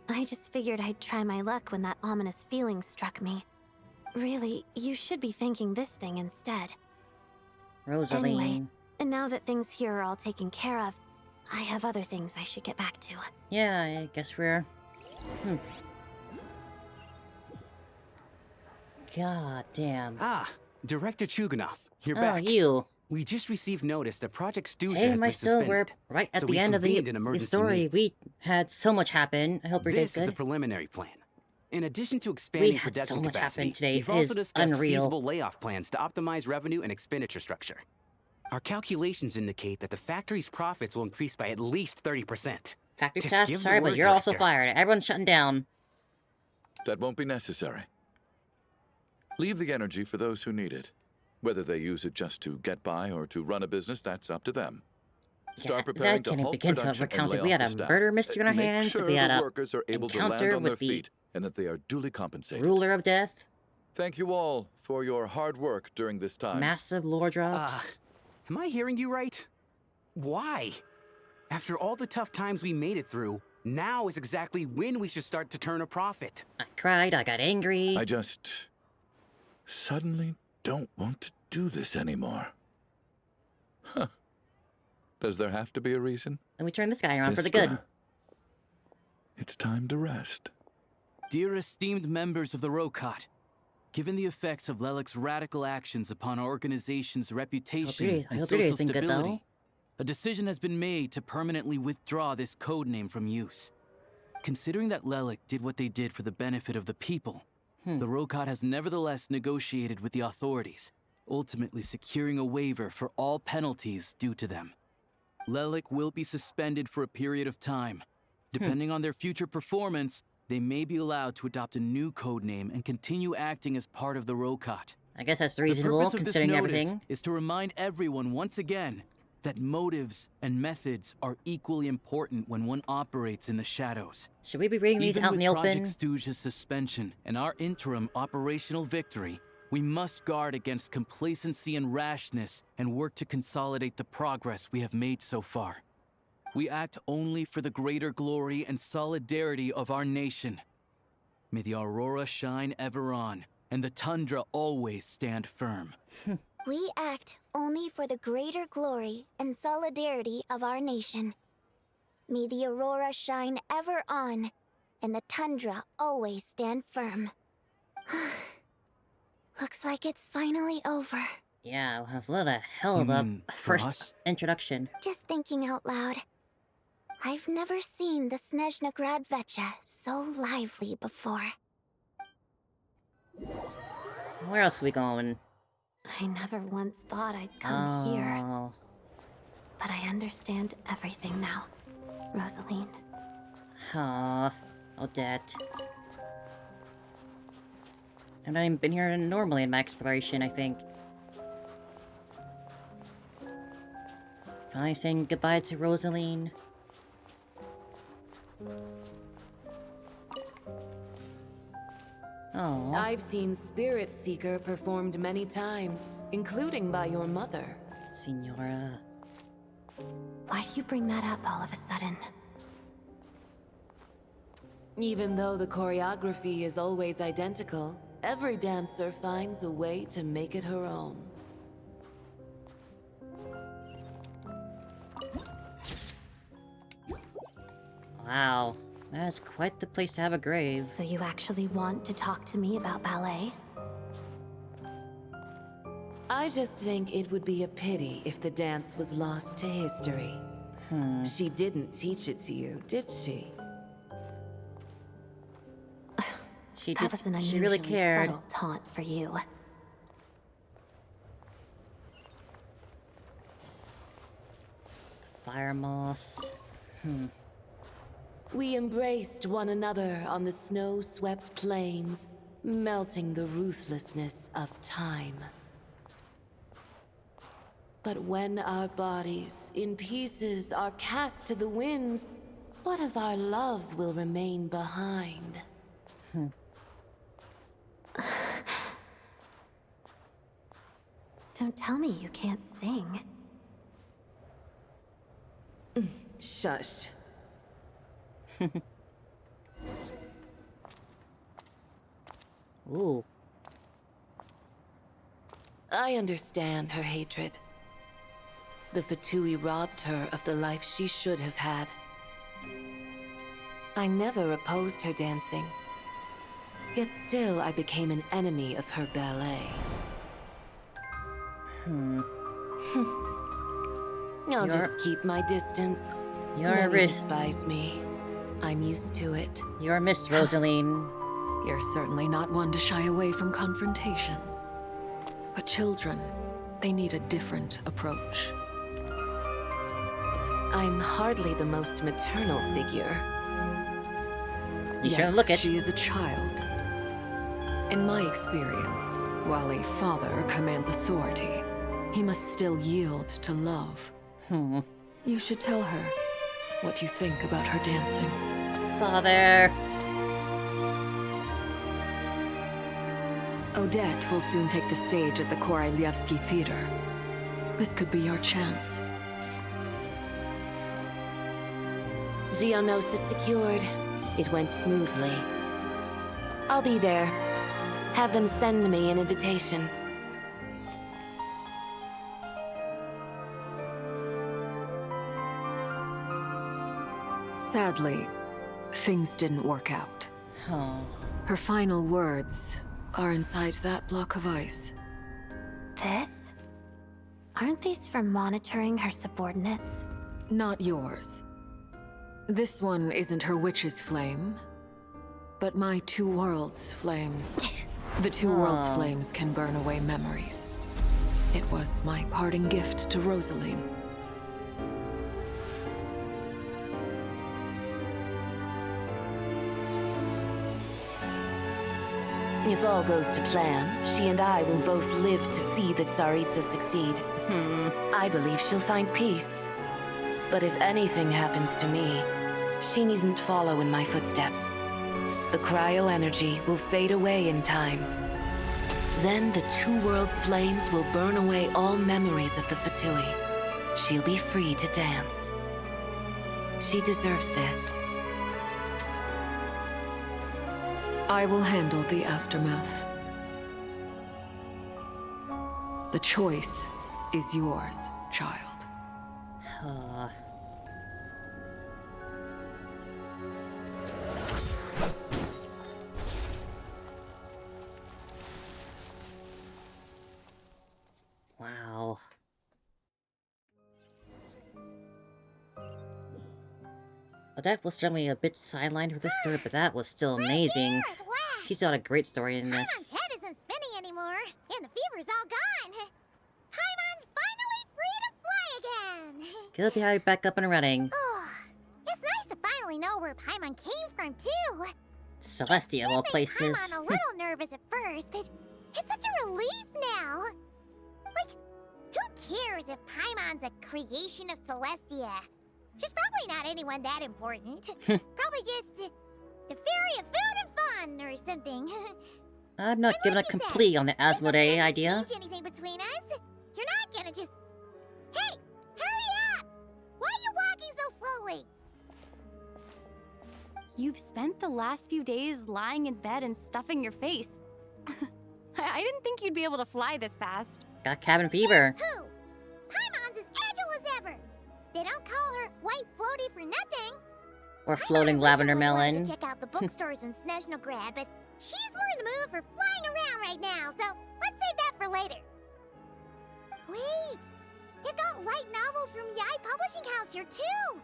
I just figured I'd try my luck when that ominous feeling struck me. Really, you should be thanking this thing instead. Rosaline. Anyway, and now that things here are all taken care of, I have other things I should get back to. Yeah, I guess we're... God damn. Ah, Director Chuganoff, you're Oh, back. you. We just received notice that Project Stooja Hey, has my been still, we're suspended. right at So the we end of the convened an emergency story. meeting. We had so much happen. I hope your day's This is the good. preliminary plan. In addition to We expanding had production so much capacity, happen today. we've It also is discussed unreal. feasible layoff plans to optimize revenue and expenditure structure. Our calculations indicate that the factory's profits will increase by at least 30%. Factory Just staff, give the sorry, but word, you're also Director. fired. Everyone's shutting down. That won't be necessary. Leave the energy for those who need it. Whether they use it just to get by or to run a business, that's up to them. Start preparing that to can't halt begin to production and recount lay it. We off had the a staff. murder mystery on our Make hands. sure We had the a workers are able to land encounter on with their the feet and that they are duly compensated. ruler of death. Thank you all for your hard work during this time. Massive lore drops. Am I hearing you right? Why? After all the tough times we made it through, now is exactly when we should start to turn a profit. I cried. I got angry. I just suddenly don't want to do this anymore. Huh. Does there have to be a reason? And we turned this guy around for the Iskra, good. It's time to rest. Dear esteemed members of the Rokat, given the effects of Lelik's radical actions upon our organization's reputation I and hope you're social doing good, though. stability, a decision has been made to permanently withdraw this codename from use. Considering that Lelik did what they did for the benefit of the people, the Rokat has nevertheless negotiated with the authorities, ultimately securing a waiver for all penalties due to them. Lelik will be suspended for a period of time. Depending on their future performance, they may be allowed to adopt a new codename and continue acting as part of the Rokat. I guess that's The reasonable, purpose of this considering notice everything. is to remind everyone once again that motives and methods are equally important when one operates in the shadows. Should we be reading these Even out in with the open? Project Stooge's suspension and our interim operational victory, we must guard against complacency and rashness and work to consolidate the progress we have made so far. We act only for the greater glory and solidarity of our nation. May the aurora shine ever on, and the tundra always stand firm. We act only for the greater glory and solidarity of our nation. May the aurora shine ever on, and the tundra always stand firm. Looks like it's finally over. Yeah, what a hell of You a mean for first us? introduction. Just thinking out loud. I've never seen the Snezhna Gradvecha so lively before. Where else are we going? I never once thought I'd come here. Oh. But I understand everything now, Rosaline. Aw, Odette. I've not even been here normally in my exploration, I think. Finally saying goodbye to Rosaline. Oh. I've seen Spirit Seeker performed many times, including by your mother. Signora. Why do you bring that up all of a sudden? Even though the choreography is always identical, every dancer finds a way to make it her own. Wow. That's quite the place to have a grave. So you actually want to talk to me about ballet? I just think it would be a pity if the dance was lost to history. She didn't teach it to you, did she? That was an unusually really cared. subtle taunt for you. Fire moss. We embraced one another on the snow-swept plains, melting the ruthlessness of time. But when our bodies, in pieces, are cast to the winds, what of our love will remain behind? Don't tell me you can't sing. Shush. Ooh. I understand her hatred. The Fatui robbed her of the life she should have had. I never opposed her dancing. Yet still I became an enemy of her ballet. I'll just keep my distance. You're Many despise me. I'm used to it. You're Miss Rosaline. You're certainly not one to shy away from confrontation. But children, they need a different approach. I'm hardly the most maternal figure. You shouldn't look it. She is a child. In my experience, while a father commands authority, he must still yield to love. You should tell her what you think about her dancing. Father. Odette will soon take the stage at the Korylevsky Theater. This could be your chance. Geonosis secured. It went smoothly. I'll be there. Have them send me an invitation. Sadly, things didn't work out. Her final words are inside that block of ice. This? Aren't these for monitoring her subordinates? Not yours. This one isn't her witch's flame, but my two worlds' flames. The two worlds' flames can burn away memories. It was my parting gift to Rosaline. If all goes to plan, she and I will both live to see the Tsaritsa succeed. I believe she'll find peace. But if anything happens to me, she needn't follow in my footsteps. The cryo energy will fade away in time. Then the two worlds' flames will burn away all memories of the Fatui. She'll be free to dance. She deserves this. I will handle the aftermath. The choice is yours, child. Wow. Odette was certainly a bit sidelined for this story, but that was still amazing. She's got a great story in this. Head isn't spinning anymore, and the fever's all gone. Paimon's finally free to fly again. Good to have you back up and running. Oh, it's nice to finally know where Paimon came from, too. Celestia, of all places. Paimon a little nervous at first, but it's such a relief now. Like, who cares if Paimon's a creation of Celestia? She's probably not anyone that important. Probably just the fairy of food and fun or something. I'm not giving a complete on the Asmodee idea. Change anything between us? You're not gonna just... Hey! Hurry up! Why are you walking so slowly? You've spent the last few days lying in bed and stuffing your face. I didn't think you'd be able to fly this fast. Got cabin fever. Who? Paimon's as agile as ever. They don't call her White Floaty for nothing. Or floating lavender Melon. melon. To check out the bookstores in Snezhnograd, but she's more in the mood for flying around right now, so let's save that for later. Wait, they've got light novels from VII Publishing House here too.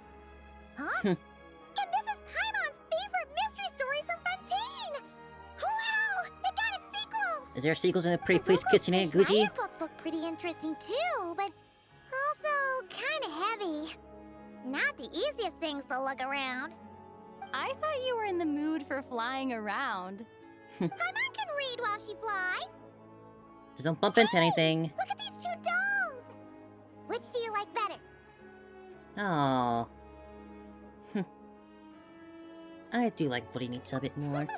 Huh? And this is Paimon's favorite mystery story from Fontaine. Wow, it got a sequel. Is there sequels in the Pretty Please Kitsune Gucci? The books look pretty interesting too, but also kind of heavy. Not the easiest things to look around. I thought you were in the mood for flying around. Paimon can read while she flies. Just don't bump into anything. Look at these two dolls. Which do you like better? Oh. I do like Vorinitsa a bit more. Alright,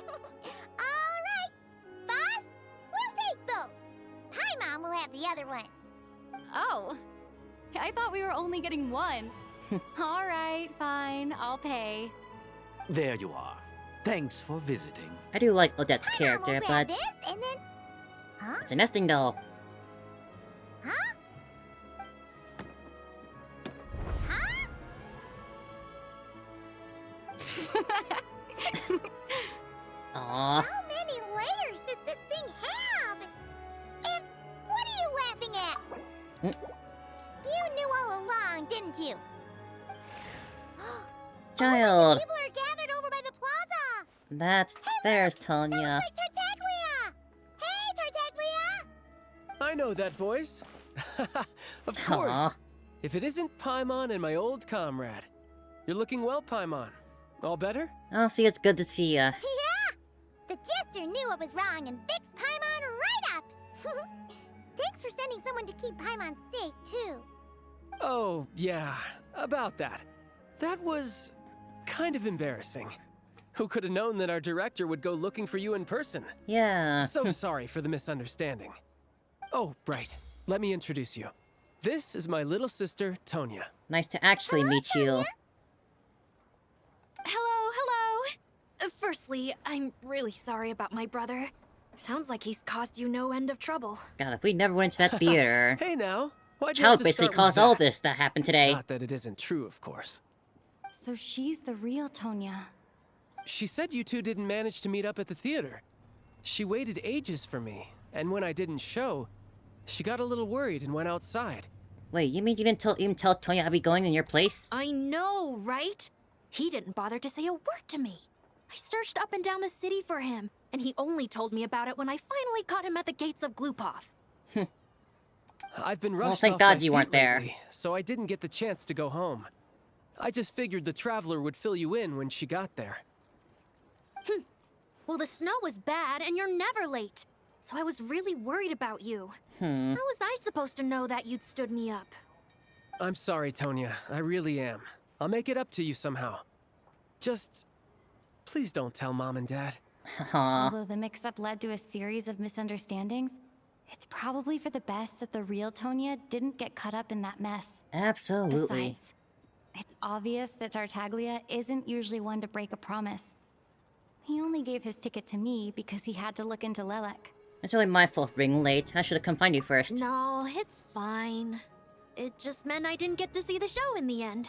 boss, we'll take both. Paimon will have the other one. Oh, I thought we were only getting one. All right, fine, I'll pay. There you are. Thanks for visiting. I do like Odette's character, Grab but this and then... Huh? it's a nesting doll. Huh? Huh? Aww. How many layers does this thing have? And what are you laughing at? You knew all along, didn't you? Child. People are gathered over by the plaza. There's Tonya. Like Tartaglia. Hey, Tartaglia. I know that voice. Of course. Aw. If it isn't Paimon and my old comrade. You're looking well, Paimon. All better? Oh, see, it's good to see ya. Yeah. The jester knew what was wrong and fixed Paimon right up. Thanks for sending someone to keep Paimon safe, too. Oh, yeah. About that. That was kind of embarrassing. Who could have known that our director would go looking for you in person? Yeah. So sorry for the misunderstanding. Oh, right. Let me introduce you. This is my little sister, Tonya. Nice to actually meet you. Hello. Firstly, I'm really sorry about my brother. Sounds like he's caused you no end of trouble. God, if we never went to that theater. Hey now, why'd you have Child to basically start with caused all this that happened today. Not that it isn't true, of course. So she's the real Tonya. She said you two didn't manage to meet up at the theater. She waited ages for me, and when I didn't show, she got a little worried and went outside. Wait, you mean you didn't even tell Tonya I'd be going in your place? I know, right? He didn't bother to say a word to me. I searched up and down the city for him, and he only told me about it when I finally caught him at the gates of Glupov. I've been rushed thank off God my you feet weren't there. lately, so I didn't get the chance to go home. I just figured the Traveler would fill you in when she got there. Well, the snow was bad, and you're never late. So I was really worried about you. How was I supposed to know that you'd stood me up? I'm sorry, Tonya. I really am. I'll make it up to you somehow. Just... please don't tell Mom and Dad. Although the mix-up led to a series of misunderstandings, it's probably for the best that the real Tonya didn't get caught up in that mess. Absolutely. Besides, it's obvious that Tartaglia isn't usually one to break a promise. He only gave his ticket to me because he had to look into Lelek. It's really my fault for being late. I should have come find you first. No, it's fine. It just meant I didn't get to see the show in the end.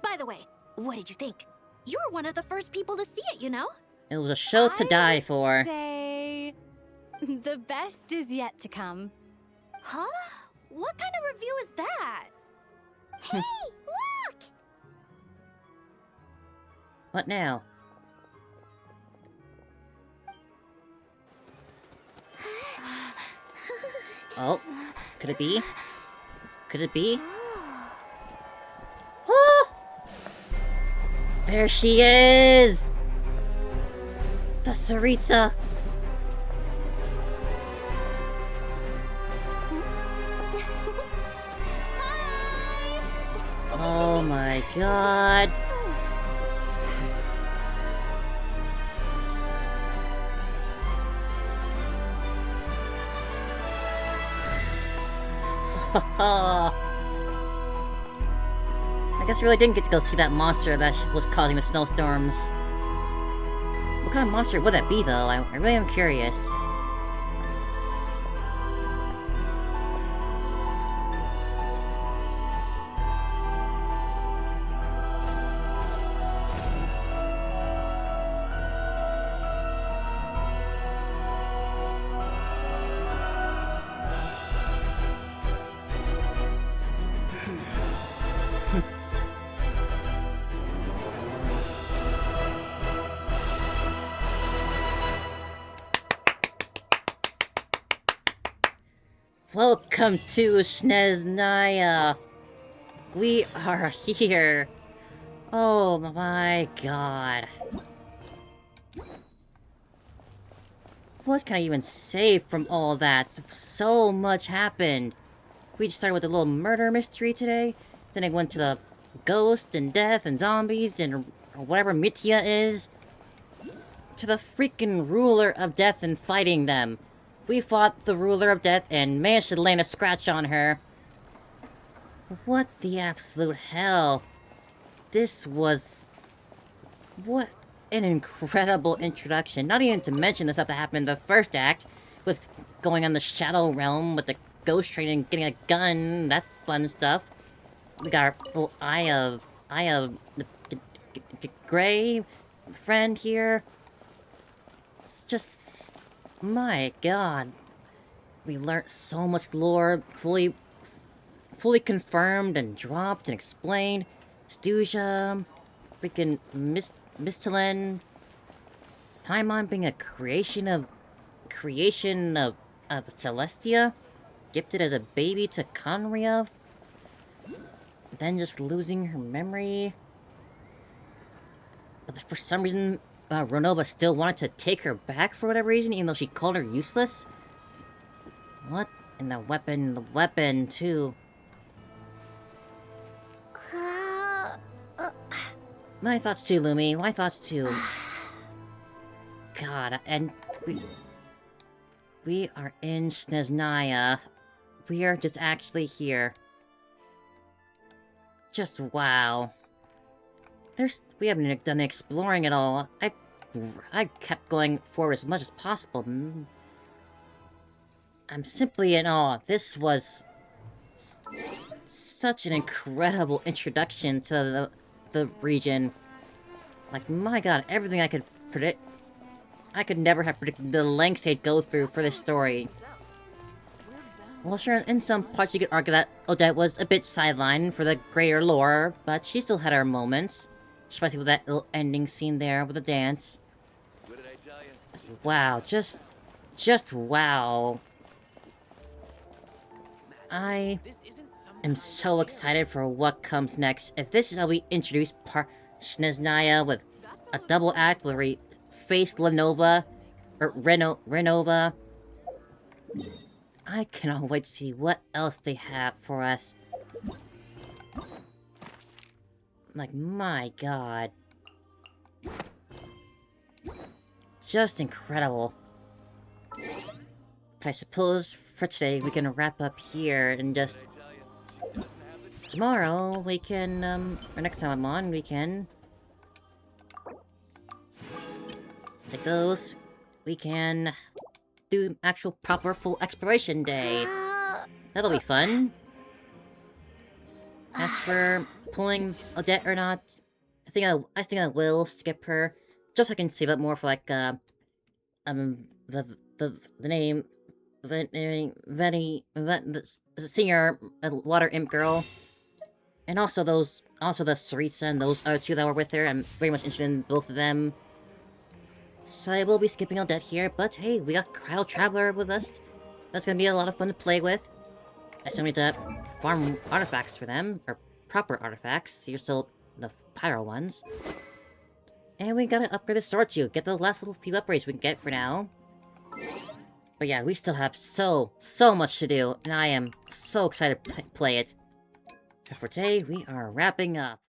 By the way, what did you think? You were one of the first people to see it, you know? It was a show to die for. Say, the best is yet to come. Huh? What kind of review is that? Hey, look! What now? Oh, could it be? Could it be? Oh! There she is! The Tsaritsa! Oh my god. I guess we really didn't get to go see that monster that was causing the snowstorms. What kind of monster would that be, though? I really am curious. Welcome to Snezhnaya. We are here. Oh my god. What can I even say from all that? So much happened. We just started with a little murder mystery today. Then I went to the ghost and death and zombies and whatever Mitya is. To the freaking ruler of death and fighting them. We fought the ruler of death and managed to land a scratch on her. What the absolute hell? This was... What an incredible introduction. Not even to mention the stuff that happened in the first act, with going on the Shadow Realm with the ghost train and getting a gun, that fun stuff. We got our little Eye of the Gray friend here. It's just... My god. We learned so much lore, fully confirmed and dropped and explained. Stuja, freaking Mistalin, Paimon being a creation of Celestia, gifted as a baby to Conria, then just losing her memory. But for some reason, Renova still wanted to take her back for whatever reason, even though she called her useless. What? And the weapon, too. My thoughts too, Lumi. My thoughts too. God, and we are in Snezhnaya. We are just actually here. Just wow. We haven't done exploring at all. I kept going forward as much as possible. I'm simply in awe. This was such an incredible introduction to the region. Like, my god, everything I could predict. I could never have predicted the lengths they'd go through for this story. Well, sure, in some parts you could argue that Odette was a bit sidelined for the greater lore, but she still had her moments. Especially with that little ending scene there with the dance. What did I tell you? Wow, just wow. I am so excited for what comes next. If this is how we introduce Snezhnaya with a double act where we face Renova, I cannot wait to see what else they have for us. Like, my god. Just incredible. But I suppose for today we can wrap up here and just... Tomorrow we can, or next time I'm on, we can... Take those. We can do actual proper full exploration day. That'll be fun. As for pulling Odette or not, I think I will skip her, just so I can save up more for like the name, the senior water imp girl, and also the Sarita and those other two that were with her. I'm very much interested in both of them. So I will be skipping Odette here, but hey, we got Cryo Traveler with us. That's gonna be a lot of fun to play with. I still need to farm artifacts for them, or proper artifacts. You're still the pyro ones. And we gotta upgrade the sword too. Get the last little few upgrades we can get for now. But yeah, we still have so much to do, and I am so excited to play it. But for today, we are wrapping up.